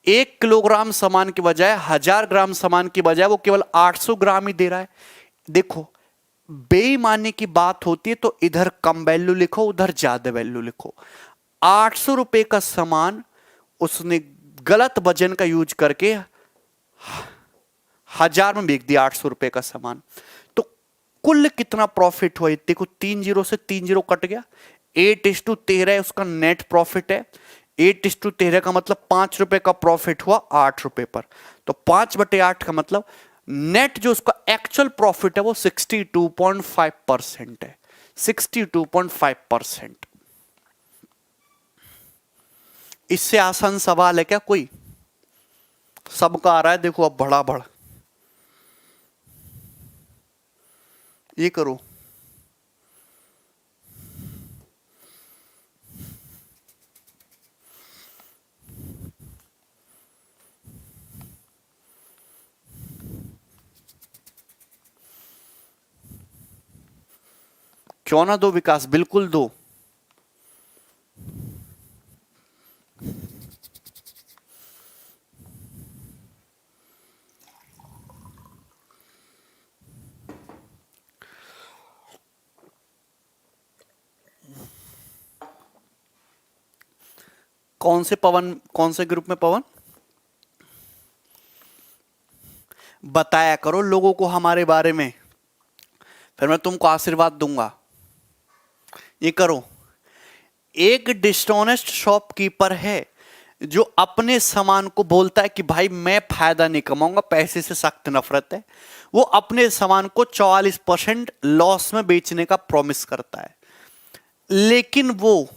Speaker 1: 1 किलोग्राम सामान की बजाय 1000 ग्राम सामान की बजाय वो केवल 800 ग्राम ही दे रहा है। देखो बेईमानी की बात होती है तो इधर कम वैल्यू लिखो, उधर ज्यादा वैल्यू लिखो। 800 रुपए का सामान उसने गलत वजन का यूज करके 1000 में बेच दिया 800 रुपए का सामान, तो कुल कितना प्रॉफिट हुआ? देखो 3 जीरो से 3 जीरो कट गया, 8:13 उसका नेट प्रॉफिट है। 8:13 का मतलब 5 रुपए का प्रॉफिट हुआ 8 रुपए पर, तो 5/8 का मतलब नेट जो उसका एक्चुअल प्रॉफिट है वो 62.5% है, 62.5%। इससे आसान सवाल है क्या कोई? सबका आ रहा है, देखो अब बड़ा बढ़ ये करो। क्यों ना दो विकास, बिल्कुल दो। कौन से पवन, कौन से ग्रुप में पवन? बताया करो लोगों को हमारे बारे में, फिर मैं तुमको आशीर्वाद दूंगा। ये करो। एक डिसऑनेस्ट शॉपकीपर है जो अपने सामान को बोलता है कि भाई मैं फायदा नहीं कमाऊंगा, पैसे से सख्त नफरत है, वो अपने सामान को 44% लॉस में बेचने का प्रॉमिस करता है, लेकिन वो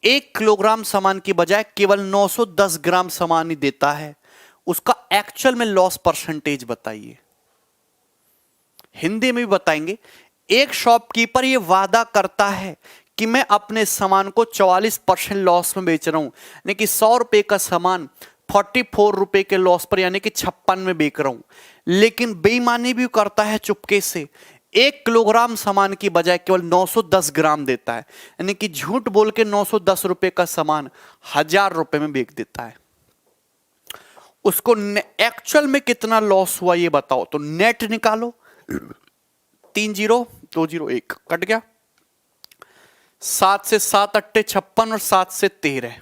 Speaker 1: 1 किलोग्राम सामान की बजाय केवल 910 ग्राम सामान ही देता है। उसका एक्चुअल में लॉस परसेंटेज बताइए। हिंदी में भी बताएंगे। एक शॉपकीपर ये वादा करता है कि मैं अपने सामान को 44% लॉस में बेच रहा हूं, यानी कि 100 रुपए का सामान 44 रुपए के लॉस पर, यानी कि 56 में बेच रहा हूं, लेकिन बेईमानी भी करता है चुपके से। 1 किलोग्राम सामान की बजाय केवल 910 ग्राम देता है, यानी कि झूठ बोल के 910 रुपए का सामान 1000 रुपए में बेच देता है। उसको एक्चुअल में कितना लॉस हुआ ये बताओ, तो नेट निकालो। 3 जीरो 2 जीरो 1 कट गया, 7 से 7 अट्टे 56 और 7 से 13,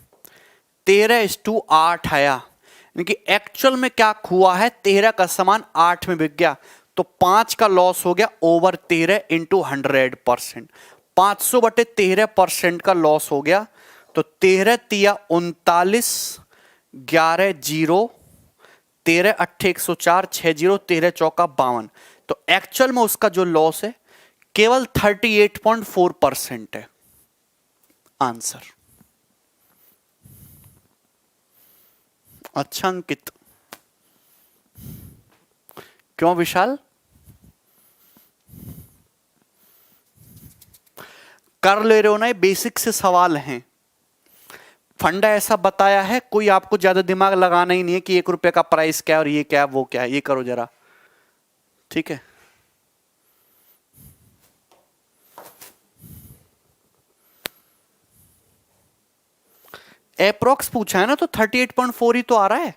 Speaker 1: 13:8 आया, यानी कि एक्चुअल में क्या हुआ है, 13 का सामान 8 में बिक गया, तो 5 का लॉस हो गया ओवर 13 इंटू 100%, 500/13% का लॉस हो गया। तो 13 तिया 39, 11 जीरो, 13 अट्ठे 104, 6 जीरो, 13 चौका 52, तो एक्चुअल में उसका जो लॉस है केवल 38.4% है। आंसर। अच्छा अंकित, क्यों विशाल? कर ले रहे हो ना, ये बेसिक से सवाल हैं। फंडा ऐसा बताया है, कोई आपको ज्यादा दिमाग लगाना ही नहीं है कि 1 रुपए का प्राइस क्या है और ये क्या है वो क्या है। ये करो जरा, ठीक है। एप्रोक्स पूछा है ना, तो 38.4 ही तो आ रहा है।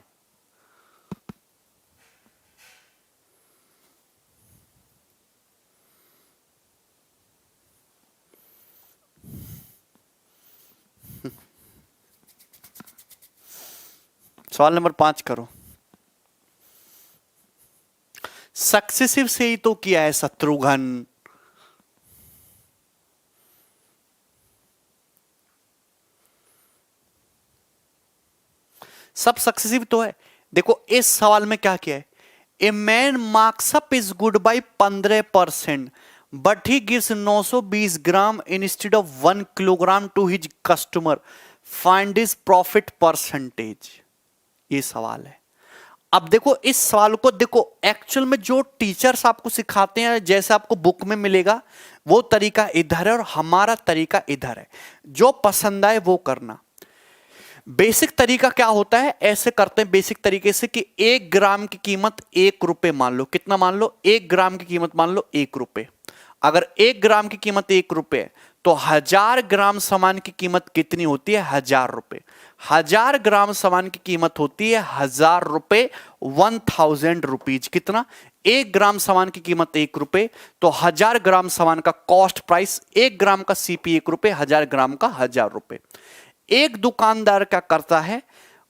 Speaker 1: सवाल नंबर 5 करो। सक्सेसिव से ही तो किया है शत्रुघ्न। सब सक्सेसिव तो है। देखो इस सवाल में क्या किया है, a man marks up is good by 15%, but he gives 920 gram instead of 1 kilogram to his customer, find his profit percentage. ये सवाल है। अब देखो इस सवाल को देखो, एक्चुअल में जो टीचर्स आपको सिखाते हैं जैसे आपको बुक में मिलेगा वो तरीका इधर है और हमारा तरीका इधर है। जो पसंद आए वो करना। बेसिक तरीका क्या होता है, ऐसे करते हैं बेसिक तरीके से कि 1 ग्राम की कीमत 1 रुपए मान लो। कितना मान लो? 1 ग्राम की कीमत मान लो 1 रुपए। अगर 1 ग्राम की कीमत 1 रुपए तो 1000 ग्राम सामान की कीमत कितनी होती है? 1000 रुपए। 1000 ग्राम सामान की कीमत होती है 1000 रुपए, 1000 रुपीज। कितना? 1 ग्राम सामान की कीमत 1 रुपए तो 1000 ग्राम सामान का कॉस्ट प्राइस, 1 ग्राम का सीपी 1 रुपए, 1000 ग्राम का 1000 रुपए। एक दुकानदार क्या करता है?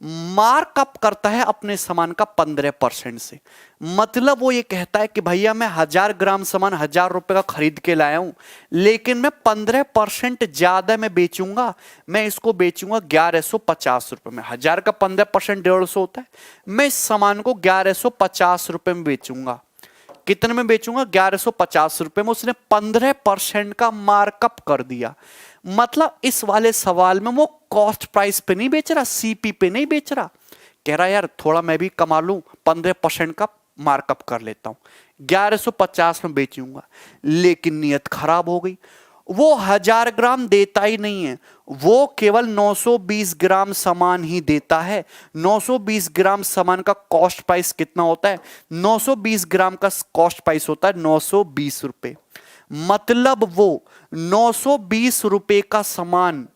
Speaker 1: मार्कअप करता है अपने सामान का 15% से। मतलब वो ये कहता है कि भैया मैं 1000 ग्राम सामान 1000 रुपए का खरीद के लाया हूं, लेकिन मैं 15% ज्यादा में बेचूंगा। मैं इसको बेचूंगा 1150 रुपए में। 1000 का 15% 150 होता है। मैं इस सामान को 1150 रुपए में बेचूंगा। कितने में बेचूंगा? 1150 रुपए में। उसने 15% का मार्कअप कर दिया। मतलब इस वाले सवाल में वो कॉस्ट प्राइस पे नहीं बेच रहा, सीपी पे नहीं बेच रहा। कह रहा यार थोड़ा मैं भी कमा लूं, 15% का मार्कअप कर लेता हूं, 1150 में बेचूंगा। लेकिन नियत खराब हो गई। वो 1000 ग्राम देता ही नहीं है, वो केवल 920 ग्राम सामान ही देता है। 920 ग्राम सामान का कॉस्ट प्राइस कितना होता है? 920 ग्राम का कॉस्ट प्राइस होता है 920 रुपए। मतलब वो 920 रुपए का सामान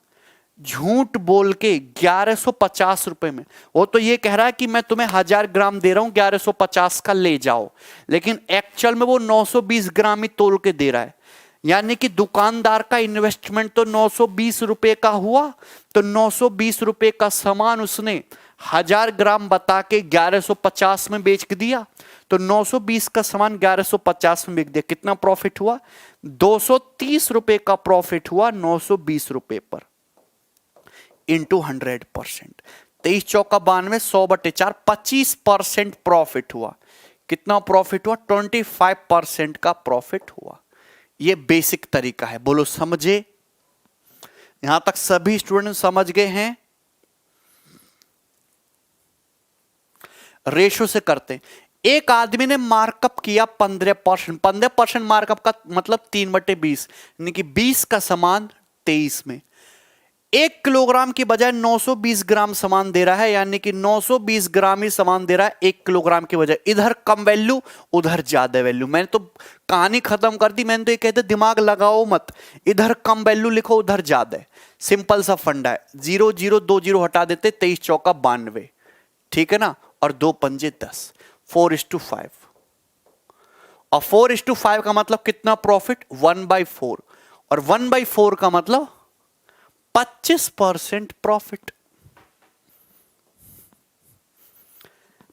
Speaker 1: झूठ बोल के 1150 रुपए में, वो तो ये कह रहा है कि मैं तुम्हें 1000 ग्राम दे रहा हूं, 1150 का ले जाओ, लेकिन एक्चुअल में वो 920 ग्राम ही तोल के दे रहा है। यानी कि दुकानदार का इन्वेस्टमेंट तो 920 रुपए का हुआ, तो 920 रुपए का सामान उसने 1000 ग्राम बता के 1150 में बेच दिया। तो 920 का सामान 1150 में बेच दिया। कितना प्रॉफिट हुआ? 230 रुपए का प्रॉफिट हुआ 920 रुपए पर, इंटू 100%। 23 चौका 92, 100/4, 25% प्रॉफिट हुआ। कितना प्रॉफिट हुआ? 25% का प्रॉफिट हुआ। ये बेसिक तरीका है। बोलो समझे? यहां तक सभी स्टूडेंट समझ गए हैं? रेशो से करते हैं। एक आदमी ने मार्कअप किया 15%। 15% मार्कअप का मतलब 3/20, यानी कि 20 का सामान 23 में। 1 किलोग्राम की बजाय 920 ग्राम सामान दे रहा है, यानी कि 920 ग्राम ही सामान दे रहा है 1 किलोग्राम की बजाय। इधर कम वैल्यू, उधर ज्यादा वैल्यू। मैंने तो कहानी खत्म कर दी। मैंने तो ये कहते दिमाग लगाओ मत, इधर कम वैल्यू लिखो, उधर ज्यादा है। सिंपल सा फंडा है। 0 0 2 0 हटा देते, 23 चौका 92, ठीक है ना। और 2 पंजे 10, 4:5। और 4:5 का मतलब कितना प्रॉफिट? 1/4। और 1/4 का मतलब 25% प्रॉफिट।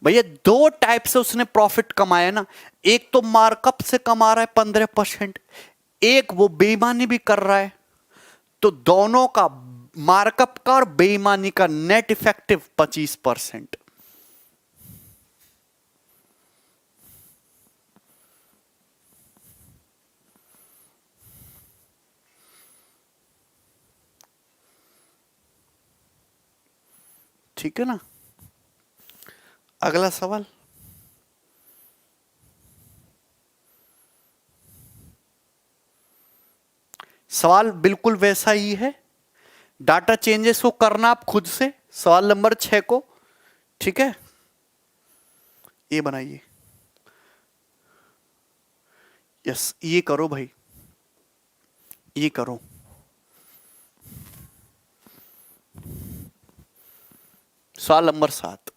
Speaker 1: भैया 2 टाइप से उसने प्रॉफिट कमाया ना। एक तो मार्कअप से कमा रहा है 15%, एक वो बेईमानी भी कर रहा है। तो दोनों का, मार्कअप का और बेईमानी का, नेट इफेक्टिव 25%। ठीक है ना। अगला सवाल। सवाल बिल्कुल वैसा ही है। डाटा चेंजेस को करना आप खुद से। सवाल नंबर 6 को, ठीक है, ये बनाइए। यस, ये करो भाई, ये करो। सवाल नंबर 7।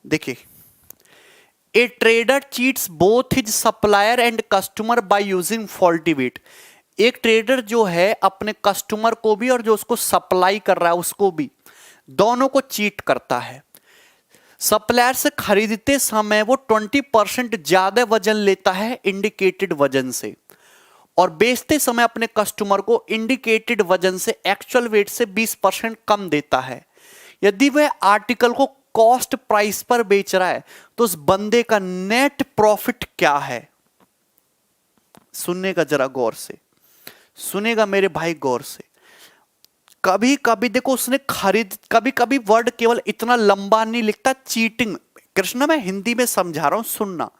Speaker 1: देखिए, a trader cheats both his supplier and customer by using faulty weight. एक ट्रेडर जो है अपने कस्टमर को भी और जो उसको सप्लाई कर रहा है उसको भी, दोनों को चीट करता है। सप्लायर से खरीदते समय वो 20% ज्यादा वजन लेता है इंडिकेटेड वजन से, और बेचते समय अपने कस्टमर को इंडिकेटेड वजन से एक्चुअल वेट से 20% कम देता है। यदि वह आर्टिकल को कॉस्ट प्राइस पर बेच रहा है तो उस बंदे का नेट प्रॉफिट क्या है? सुनने का जरा गौर से, सुनेगा मेरे भाई गौर से। कभी कभी देखो उसने कभी कभी वर्ड केवल इतना लंबा नहीं लिखता, चीटिंग। कृष्णा मैं हिंदी में समझा रहा हूं, सुनना।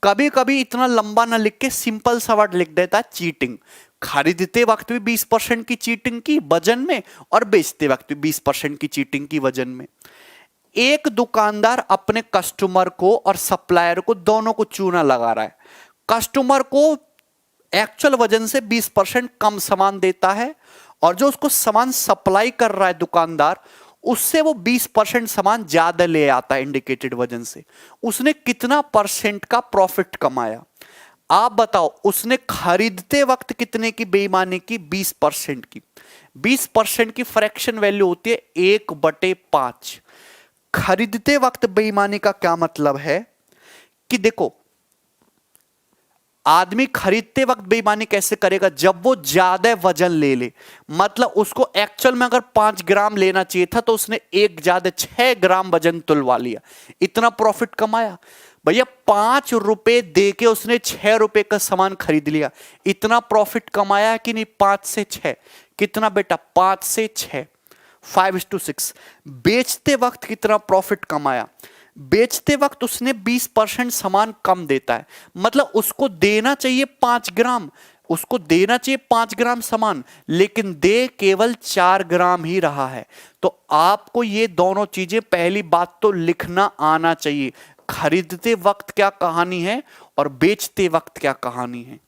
Speaker 1: कभी कभी इतना लंबा ना लिख के सिंपल सा वर्ड लिख देता है चीटिंग। खरीदते वक्त भी 20% की चीटिंग की वजन में और बेचते वक्त भी 20% की चीटिंग की वजन में। एक दुकानदार अपने कस्टमर को और सप्लायर को दोनों को चूना लगा रहा है। कस्टमर को एक्चुअल वजन से 20% कम सामान देता है और जो उसको सामान सप्लाई कर रहा है दुकानदार, उससे वो 20% सामान ज्यादा ले आता है इंडिकेटेड वजन से। उसने कितना परसेंट का प्रॉफिट कमाया? आप बताओ। उसने खरीदते वक्त कितने की बेईमानी की? 20% की। 20% की फ्रैक्शन वैल्यू होती है 1/5। खरीदते वक्त बेईमानी का क्या मतलब है कि देखो, आदमी खरीदते वक्त बेईमानी कैसे करेगा? जब वो ज्यादा वजन ले ले। मतलब उसको एक्चुअल में अगर 5 ग्राम लेना चाहिए था तो उसने एक ज्यादा 6 ग्राम वजन तुलवा लिया, इतना प्रॉफिट कमाया। भैया 5 रुपए दे के उसने 6 रुपए का सामान खरीद लिया, इतना प्रॉफिट कमाया कि नहीं? 5 से 6 कितना बेटा? 5 से 6, 5:6। बेचते वक्त कितना प्रॉफिट कमाया? बेचते वक्त उसने 20% सामान कम देता है। मतलब उसको देना चाहिए 5 ग्राम, उसको देना चाहिए 5 ग्राम सामान, लेकिन दे केवल 4 ग्राम ही रहा है। तो आपको ये दोनों चीजें, पहली बात तो लिखना आना चाहिए। खरीदते वक्त क्या कहानी है और बेचते वक्त क्या कहानी है।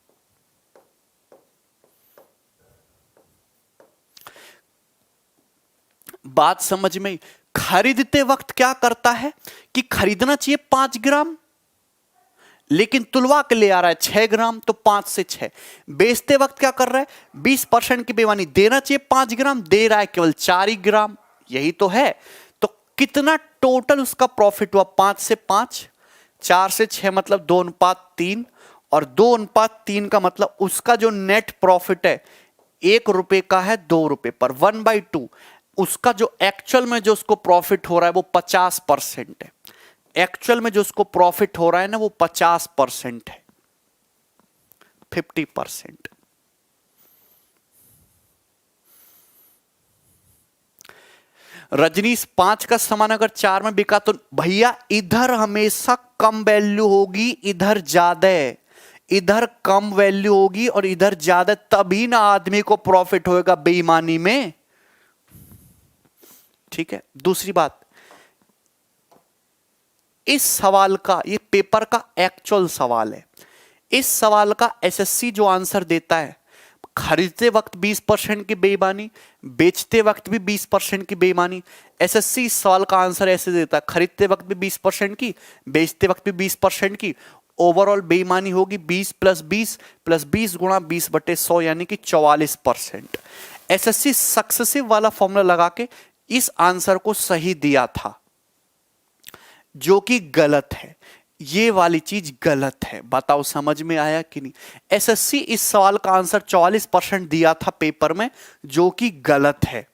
Speaker 1: बात समझ में? खरीदते वक्त क्या करता है कि खरीदना चाहिए 5 ग्राम, लेकिन तुलवा के ले आ रहा है 6 ग्राम, तो 5 से 6। बेचते वक्त क्या कर रहा है? 20% की बेईमानी, देना चाहिए 5 ग्राम, दे रहा है केवल 4 ग्राम। यही तो है। तो कितना टोटल उसका प्रॉफिट हुआ? 5 से 5, 4 से 6 मतलब 2:3, और 2:3 का मतलब उसका जो नेट प्रॉफिट है 1 रुपए का है 2 रुपए पर, 1/2। उसका जो एक्चुअल में जो उसको प्रॉफिट हो रहा है वो 50% है। एक्चुअल में जो उसको प्रॉफिट हो रहा है ना वो 50% है, 50%। रजनीश 5 का सामान अगर 4 में बिका तो भैया इधर हमेशा कम वैल्यू होगी, इधर ज्यादा है। इधर कम वैल्यू होगी और इधर ज्यादा, तभी ना आदमी को प्रॉफिट होएगा बेईमानी में। ठीक है। दूसरी बात, इस सवाल का, ये पेपर का एक्चुअल सवाल है, इस सवाल का एसएससी जो आंसर देता है, खरीदते वक्त 20% की बेईमानी, बेचते वक्त भी 20% की बेईमानी। एसएससी इस सवाल का आंसर ऐसे देता है, खरीदते वक्त भी 20% की, बेचते वक्त भी 20% की, ओवरऑल बेईमानी होगी 20 + 20 + 20 × 20/100 यानी कि 44%। एसएससी सक्सेसिव वाला फॉर्मूला लगा के इस आंसर को सही दिया था, जो कि गलत है। ये वाली चीज गलत है। बताओ समझ में आया कि नहीं? एसएससी इस सवाल का आंसर 44% दिया था पेपर में, जो कि गलत है।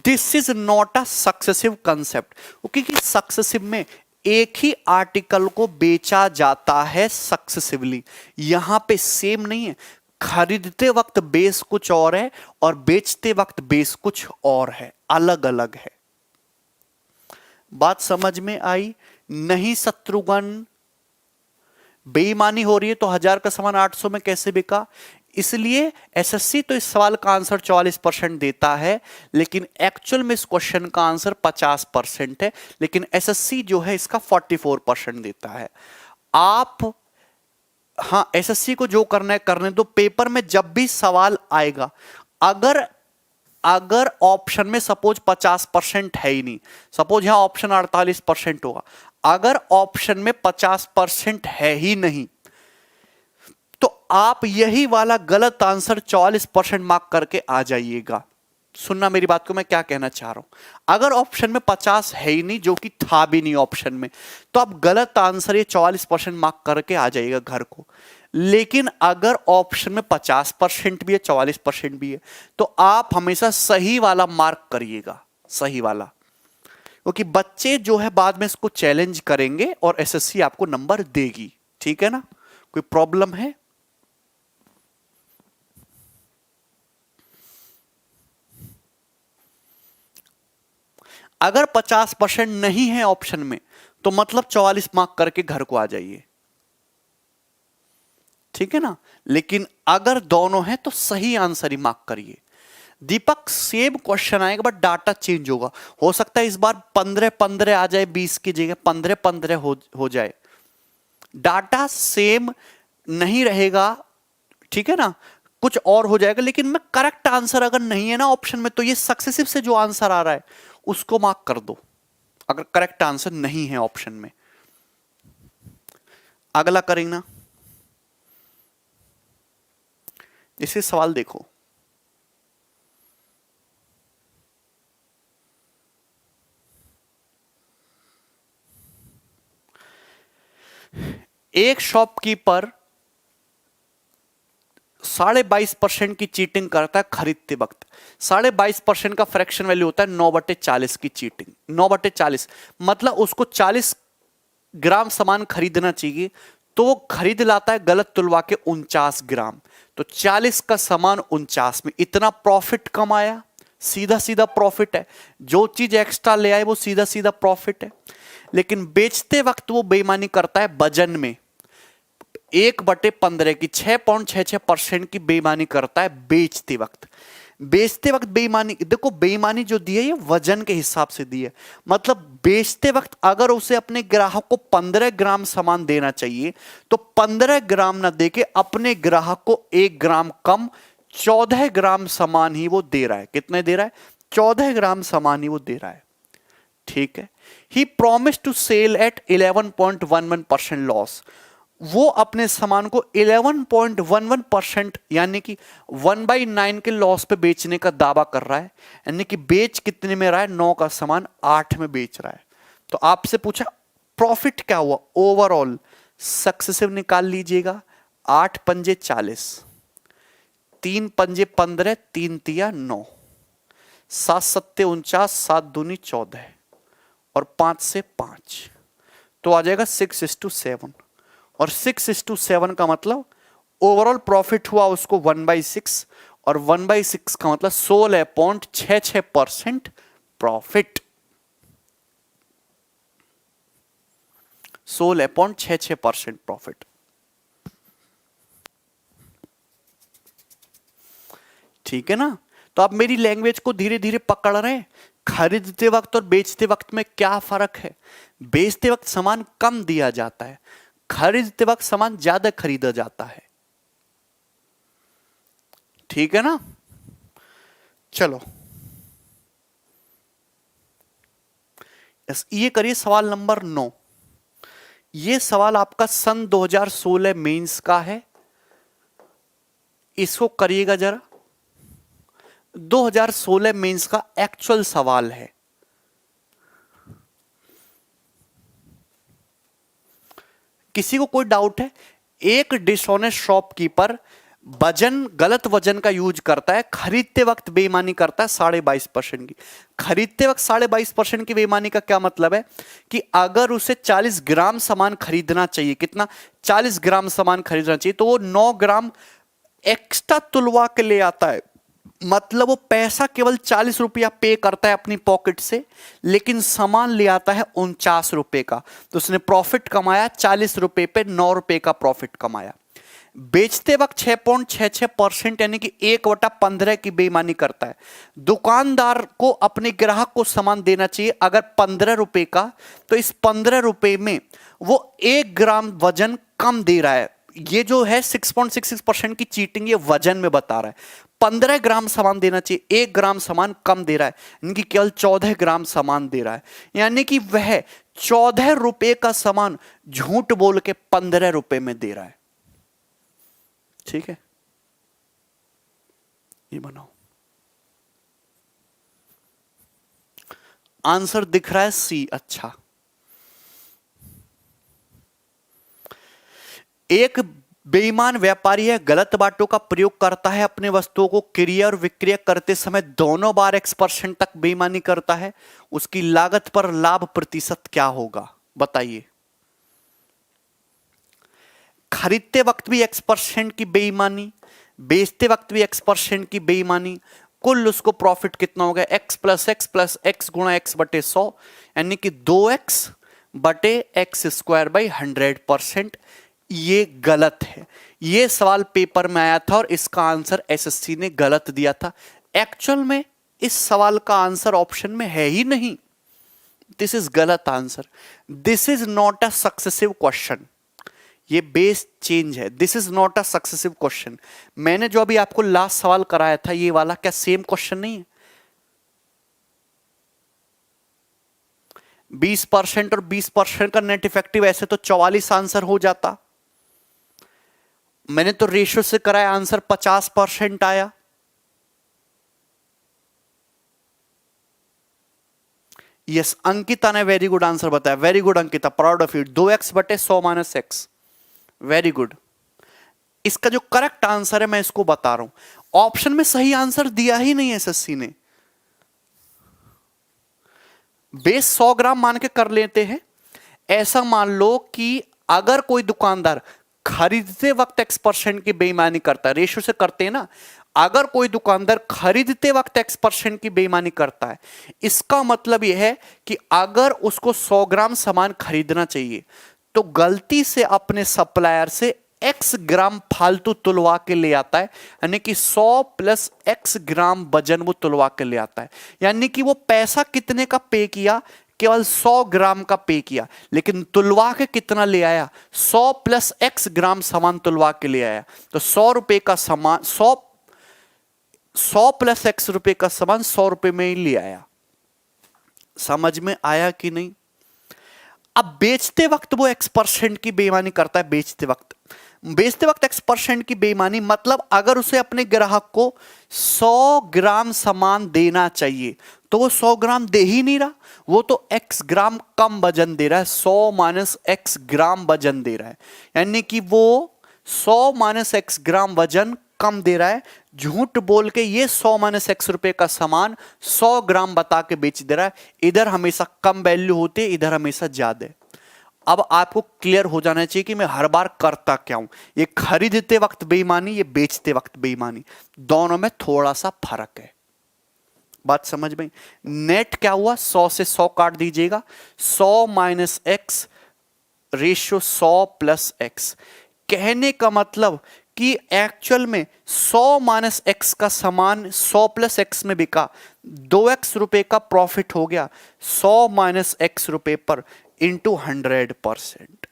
Speaker 1: This is not a successive concept, क्योंकि सक्सेसिव में एक ही आर्टिकल को बेचा जाता है सक्सेसिवली। यहां पे सेम नहीं है। खरीदते वक्त बेस कुछ और है और बेचते वक्त बेस कुछ और है, अलग अलग है। बात समझ में आई? नहीं शत्रुघ्न, बेईमानी हो रही है तो 1000 का सामान 800 में कैसे बिका? इसलिए एसएससी तो इस सवाल का आंसर 44% देता है, लेकिन एक्चुअल में इस क्वेश्चन का आंसर 50% है, लेकिन एसएससी जो है इसका 44% देता है। आप, हाँ, एसएससी को जो करना है करने दो। पेपर में जब भी सवाल आएगा, अगर ऑप्शन में सपोज 50% है ही नहीं, सपोज यहां ऑप्शन 48% होगा, अगर ऑप्शन में 50% है ही नहीं तो आप यही वाला गलत आंसर 44% मार्क करके आ जाइएगा। सुनना मेरी बात को, मैं क्या कहना चाह रहा हूं। अगर ऑप्शन में 50 है ही नहीं, जो कि था भी नहीं ऑप्शन में, तो आप गलत आंसर ये 44% मार्क करके आ जाइएगा घर को। लेकिन अगर ऑप्शन में 50% भी है, 44% भी है, तो आप हमेशा सही वाला मार्क करिएगा, सही वाला, क्योंकि बच्चे जो है बाद में इसको चैलेंज करेंगे और एसएससी आपको नंबर देगी। ठीक है ना? कोई प्रॉब्लम है? अगर 50% नहीं है ऑप्शन में तो मतलब 44 मार्क करके घर को आ जाइए। ठीक है ना? लेकिन अगर दोनों है तो सही आंसर ही मार्क करिए। दीपक सेम क्वेश्चन आएगा बट डाटा चेंज होगा। हो सकता है इस बार 15-15 आ जाए, 20 की जगह 15-15 हो जाए। डाटा सेम नहीं रहेगा, ठीक है ना, कुछ और हो जाएगा। लेकिन मैं करेक्ट आंसर अगर नहीं है ना ऑप्शन में, तो ये सक्सेसिव से जो आंसर आ रहा है उसको मार्क कर दो, अगर करेक्ट आंसर नहीं है ऑप्शन में। अगला करेंगे ना, इसे सवाल देखो। एक शॉपकीपर 22.5% की चीटिंग करता है खरीदते वक्त। 22.5% का फ्रैक्शन वैल्यू होता है 9/40 की चीटिंग। 9/40 मतलब उसको 40 ग्राम सामान खरीदना चाहिए, तो वो खरीद लाता है गलत तुलवा के 49 ग्राम। तो 40 का सामान 49 में, इतना प्रॉफिट कमाया। सीधा सीधा प्रॉफिट है, जो चीज एक्स्ट्रा ले आए वो सीधा सीधा प्रॉफिट है। लेकिन बेचते वक्त वो बेईमानी करता है वजन में। 1/15 की 6.66% की बेईमानी करता है बेचते वक्त। बेचते वक्त बेईमानी, देखो बेईमानी जो दी है ये वजन के हिसाब से दी है। मतलब बेचते वक्त अगर उसे अपने ग्राहक को 15 ग्राम सामान देना चाहिए तो 15 ग्राम ना देके अपने ग्राहक को 1 ग्राम कम 14 ग्राम सामान ही वो दे रहा है। कितने दे रहा है? 14 ग्राम सामान ही वो दे रहा है। ठीक है। He promise to sell at 11.11% loss. वो अपने सामान को 11.11% यानी कि 1/9 के लॉस पे बेचने का दावा कर रहा है। यानी कि बेच कितने में रहा है? 9 का सामान 8 में बेच रहा है। तो आपसे पूछा प्रॉफिट क्या हुआ ओवरऑल, सक्सेसिव निकाल लीजिएगा। 8 पंजे 40, 3 पंजे 15, 3 तिया 9, 7 सत्ते 49, 7 दूनी 14 और 5 से 5, तो आ जाएगा 6:7। और 6:7 का मतलब ओवरऑल प्रॉफिट हुआ उसको 1/6, और 1/6 का मतलब 16.66% प्रॉफिट। 16.66% प्रॉफिट। ठीक है ना? तो आप मेरी लैंग्वेज को धीरे धीरे पकड़ रहे हैं। खरीदते वक्त और बेचते वक्त में क्या फर्क है? बेचते वक्त सामान कम दिया जाता है, खरीदते वक्त सामान ज्यादा खरीदा जाता है। ठीक है ना? चलो ये करिए सवाल नंबर 9। ये सवाल आपका सन 2016 मेंस का है। इसको करिएगा जरा। 2016 मेंस का एक्चुअल सवाल है। किसी को कोई डाउट है? एक डिसऑनेस्ट शॉपकीपर वजन, गलत वजन का यूज करता है, खरीदते वक्त बेईमानी करता है 22.5% की। खरीदते वक्त 22.5% की बेईमानी का क्या मतलब है कि अगर उसे 40 ग्राम सामान खरीदना चाहिए, कितना? 40 ग्राम सामान खरीदना चाहिए, तो वो 9 ग्राम एक्स्ट्रा तुलवा के ले आता है। मतलब वो पैसा केवल 40 रुपया पे करता है अपनी पॉकेट से, लेकिन सामान ले आता है 49 रुपए का। तो उसने प्रॉफिट कमाया 40 रुपए पे, 9 रुपए का प्रॉफिट कमाया। बेचते वक्त 6.66% यानी कि 1/15 की बेईमानी करता है। दुकानदार को अपने ग्राहक को सामान देना चाहिए अगर 15 रुपए का, तो इस 15 रुपए में वो 1 ग्राम वजन कम दे रहा है। ये जो है 6.66% की चीटिंग ये वजन में बता रहा है। 15 ग्राम सामान देना चाहिए, 1 ग्राम सामान कम दे रहा है, यानी कि केवल 14 ग्राम सामान दे रहा है। यानी कि वह 14 रुपए का सामान झूठ बोल के 15 रुपए में दे रहा है। ठीक है, ये बनाओ। आंसर दिख रहा है सी। अच्छा, एक बेईमान व्यापारी है, गलत बातों का प्रयोग करता है, अपने वस्तुओं को क्रय और विक्रय करते समय दोनों बार X% तक बेईमानी करता है, उसकी लागत पर लाभ प्रतिशत क्या होगा बताइए। खरीदते वक्त भी X% की बेईमानी, बेचते वक्त भी X% की बेईमानी, कुल उसको प्रॉफिट कितना हो गया x+x+x गुणा x बटे 100, यानी कि 2x बटे एक्स स्क्वायर बाई 100%। ये गलत है। ये सवाल पेपर में आया था और इसका आंसर एसएससी ने गलत दिया था। एक्चुअल में इस सवाल का आंसर ऑप्शन में है ही नहीं। दिस इज गलत answer. This is not a successive question. ये बेस चेंज है। This is not a successive question. मैंने जो अभी आपको लास्ट सवाल कराया था ये वाला, क्या सेम क्वेश्चन नहीं है? 20% और 20% का नेट इफेक्टिव, ऐसे तो 44 आंसर हो जाता। मैंने तो रेशियो से कराया, आंसर 50% आया। यस, अंकिता ने वेरी गुड आंसर बताया। Very good Ankita, proud of you. 2x बटे 100 माइनस एक्स, वेरी गुड। इसका जो करेक्ट आंसर है मैं इसको बता रहा हूं। ऑप्शन में सही आंसर दिया ही नहीं एसएससी ने। बेस 100 ग्राम मान के कर लेते हैं। ऐसा मान लो कि अगर कोई दुकानदार खरीदते वक्त X% की बेईमानी करता है, रेशियो से करते हैं ना, अगर कोई दुकानदार खरीदते वक्त X% की बेईमानी करता है, इसका मतलब यह है कि अगर उसको 100 ग्राम सामान खरीदना चाहिए तो गलती से अपने सप्लायर से X ग्राम फालतू तुलवा के ले आता है, यानी कि 100 प्लस X ग्राम वजन वो तुलवा के ले आता है। यानी कि वो पैसा कितने का पे किया? केवल 100 ग्राम का पे किया, लेकिन तुलवा के कितना ले आया? 100 प्लस X ग्राम सामान तुलवा के ले आया। तो 100 रुपए का सामान, 100 प्लस X रुपए का सामान 100 रुपए में ही ले आया। समझ में आया कि नहीं? अब बेचते वक्त वो X% की बेईमानी करता है। बेचते वक्त X% की बेईमानी मतलब अगर उसे अपने ग्राहक को 100 ग्राम सामान देना चाहिए तो वो 100 ग्राम दे ही नहीं रहा, वो तो X ग्राम कम वजन दे रहा है। 100 माइनस X ग्राम वजन दे रहा है, यानी कि वो 100 माइनस X ग्राम वजन कम दे रहा है। झूठ बोल के ये 100 माइनस X रुपए का सामान 100 ग्राम बता के बेच दे रहा है। इधर हमेशा कम वैल्यू होती है, इधर हमेशा ज्यादा। अब आपको क्लियर हो जाना चाहिए कि मैं हर बार करता क्या हूं। ये खरीदते वक्त बेईमानी, ये बेचते वक्त बेईमानी, दोनों में थोड़ा सा फर्क है। बात समझ में? नेट क्या हुआ? 100 से 100 काट दीजिएगा। 100 minus x ratio 100 plus x. कहने का मतलब कि एक्चुअल में 100 माइनस एक्स का सामान 100 प्लस एक्स में बिका, 2x रुपए का प्रॉफिट हो गया 100 माइनस एक्स रुपए पर इंटू 100%।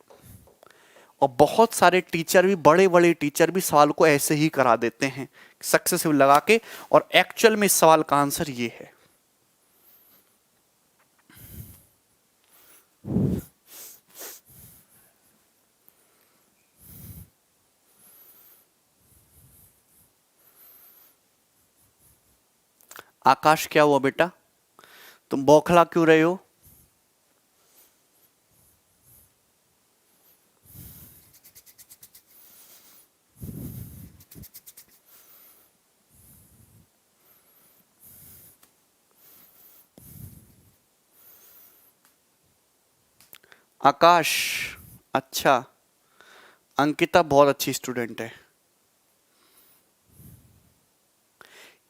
Speaker 1: और बहुत सारे टीचर भी, बड़े बड़े टीचर भी सवाल को ऐसे ही करा देते हैं सक्सेसिव लगा के, और एक्चुअल में इस सवाल का आंसर ये है। आकाश, क्या हुआ बेटा? तुम बौखला क्यों रहे हो? आकाश, अच्छा। अंकिता बहुत अच्छी स्टूडेंट है।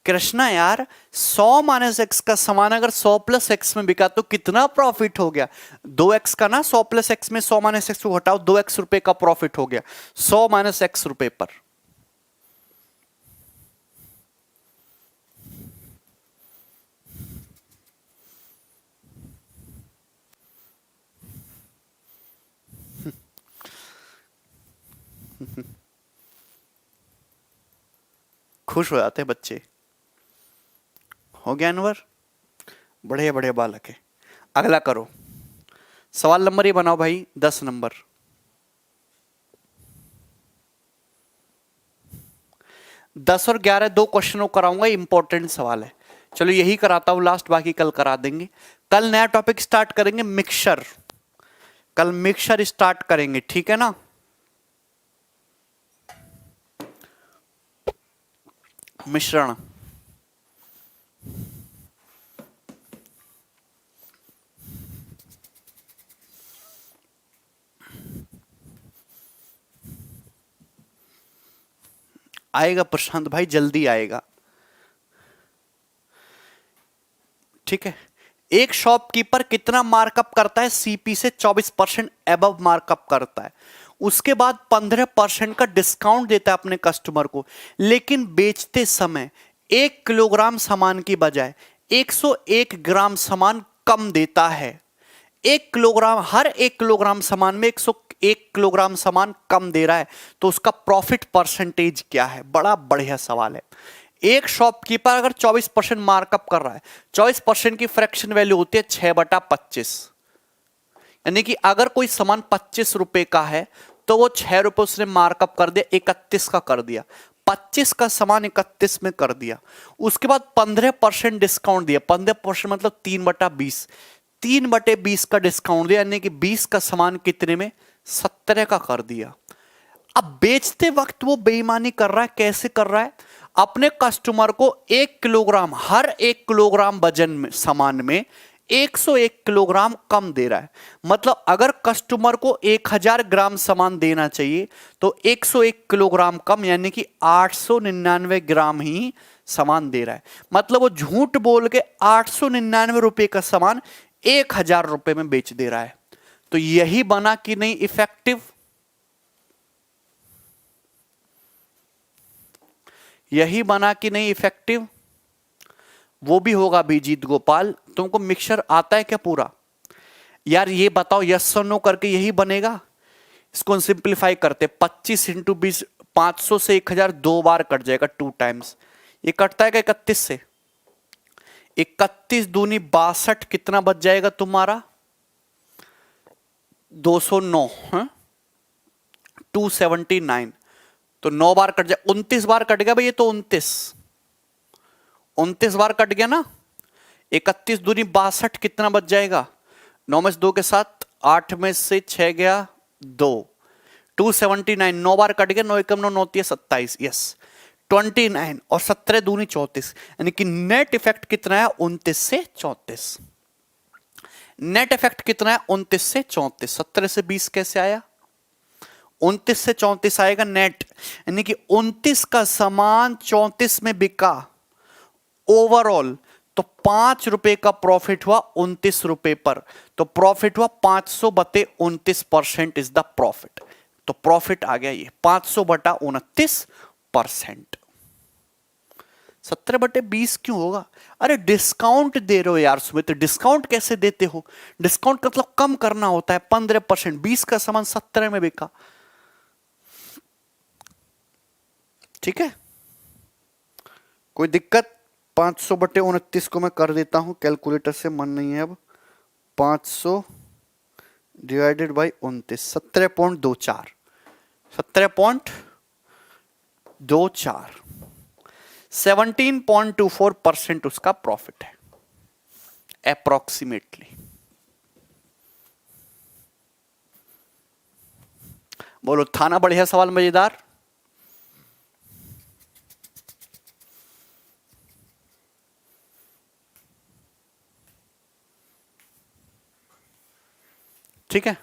Speaker 1: कृष्णा यार, 100 माइनस एक्स का सामान अगर 100 प्लस एक्स में बिका तो कितना प्रॉफिट हो गया? 2x का ना, 100 प्लस एक्स में 100 माइनस एक्स को हटाओ, 2x रुपए का प्रॉफिट हो गया 100 माइनस एक्स रुपए पर। खुश हो जाते हैं बच्चे। हो गया अनवर? बड़े बड़े बालक है। अगला करो। सवाल नंबर ये बनाओ भाई, 10 नंबर। 10 और 11 दो क्वेश्चनों कराऊंगा, इंपॉर्टेंट सवाल है। चलो यही कराता हूं लास्ट, बाकी कल करा देंगे। कल नया टॉपिक स्टार्ट करेंगे, मिक्सचर। कल मिक्सचर स्टार्ट करेंगे, ठीक है ना? मिश्रण, आएगा प्रशांत भाई, जल्दी आएगा। ठीक है, एक शॉपकीपर कितना मार्कअप करता है? सीपी से 24% एबव मार्कअप करता है, उसके बाद 15% का डिस्काउंट देता है अपने कस्टमर को, लेकिन बेचते समय 1 किलोग्राम सामान की बजाय 101 ग्राम सामान कम देता है। 1 किलोग्राम, हर 1 किलोग्राम सामान में 101 किलोग्राम सामान कम दे रहा है, तो उसका प्रॉफिट परसेंटेज क्या है? बड़ा बढ़िया सवाल है। एक शॉपकीपर अगर 24% मार्कअप कर रहा है, 24% की फ्रैक्शन वैल्यू होती है 6/25, यानी कि अगर कोई सामान 25 रुपए का है तो वो 6 रुपए उसने मार्कअप कर दिया, 31 का कर दिया, 25 का सामान 31 में कर दिया, उसके बाद 15% डिस्काउंट दिया। 15% मतलब 3/20, 3/20 का डिस्काउंट दिया, यानी कि 20 का सामान कितने में? 17 का कर दिया। अब बेचते वक्त वो बेईमानी कर रहा है, कैसे कर रहा है? अपने कस्टमर को 1 किलोग्राम, हर 1 किलोग्राम वजन में सामान में 101 किलोग्राम कम दे रहा है। मतलब अगर कस्टमर को 1000 ग्राम सामान देना चाहिए तो 101 किलोग्राम कम, यानी कि 899 ग्राम ही सामान दे रहा है। मतलब वो झूठ बोल के 899 रुपए का सामान 1000 रुपए में बेच दे रहा है। तो यही बना कि नहीं इफेक्टिव? यही बना कि नहीं इफेक्टिव? वो भी होगा अभिजीत गोपाल। तुमको मिक्सचर आता है क्या पूरा? यार ये बताओ, यस और नो करके यही बनेगा। इसको सिंप्लीफाई करते, 25 × 20, 500 से 1000 2 बार कट जाएगा, 2 टाइम्स। ये कटता है क्या 31 से? 31 दूनी 62, कितना बच जाएगा तुम्हारा? 209, 279। तो 9 बार कट जाए, 29 बार कट गया भाई, ये तो 29 बार कट गया ना। 31 दूनी 62, कितना बच जाएगा? 9 में से 2 के साथ, 8 में से 6 गया 2, 279। 9 बार कट गया, 9 एकम 9, 9 3 27, यस 29, और 17 दूनी 34, यानी कि नेट इफेक्ट कितना है? 29 से 34। नेट इफेक्ट कितना है? 29 से 34। 17 से 20 कैसे आया? 29 से 34 आएगा नेट, यानी कि 29 का सामान 34 में बिका ओवरऑल, तो 5 रुपए का प्रॉफिट हुआ 29 रुपए पर। तो प्रॉफिट हुआ 500/29% इज द प्रॉफिट। तो प्रॉफिट आ गया ये 500/29%। 17/20 क्यों होगा? अरे डिस्काउंट दे रहे हो यार सुमित, तो डिस्काउंट कैसे देते हो? डिस्काउंट मतलब कम करना होता है 15%। 20 का सामान 17 में बिका, ठीक है, कोई दिक्कत? 500/29 को मैं कर देता हूं कैलकुलेटर से, मन नहीं है अब। 500 डिवाइडेड बाई 29, 17.24, 17.24, 17.24% उसका प्रॉफिट है अप्रोक्सीमेटली। बोलो, था ना बढ़िया सवाल, मजेदार? ठीक है,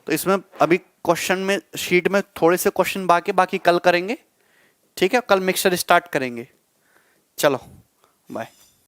Speaker 1: तो इसमें अभी क्वेश्चन में, शीट में थोड़े से क्वेश्चन बाकी कल करेंगे। ठीक है, कल मिक्सचर स्टार्ट करेंगे। चलो बाय।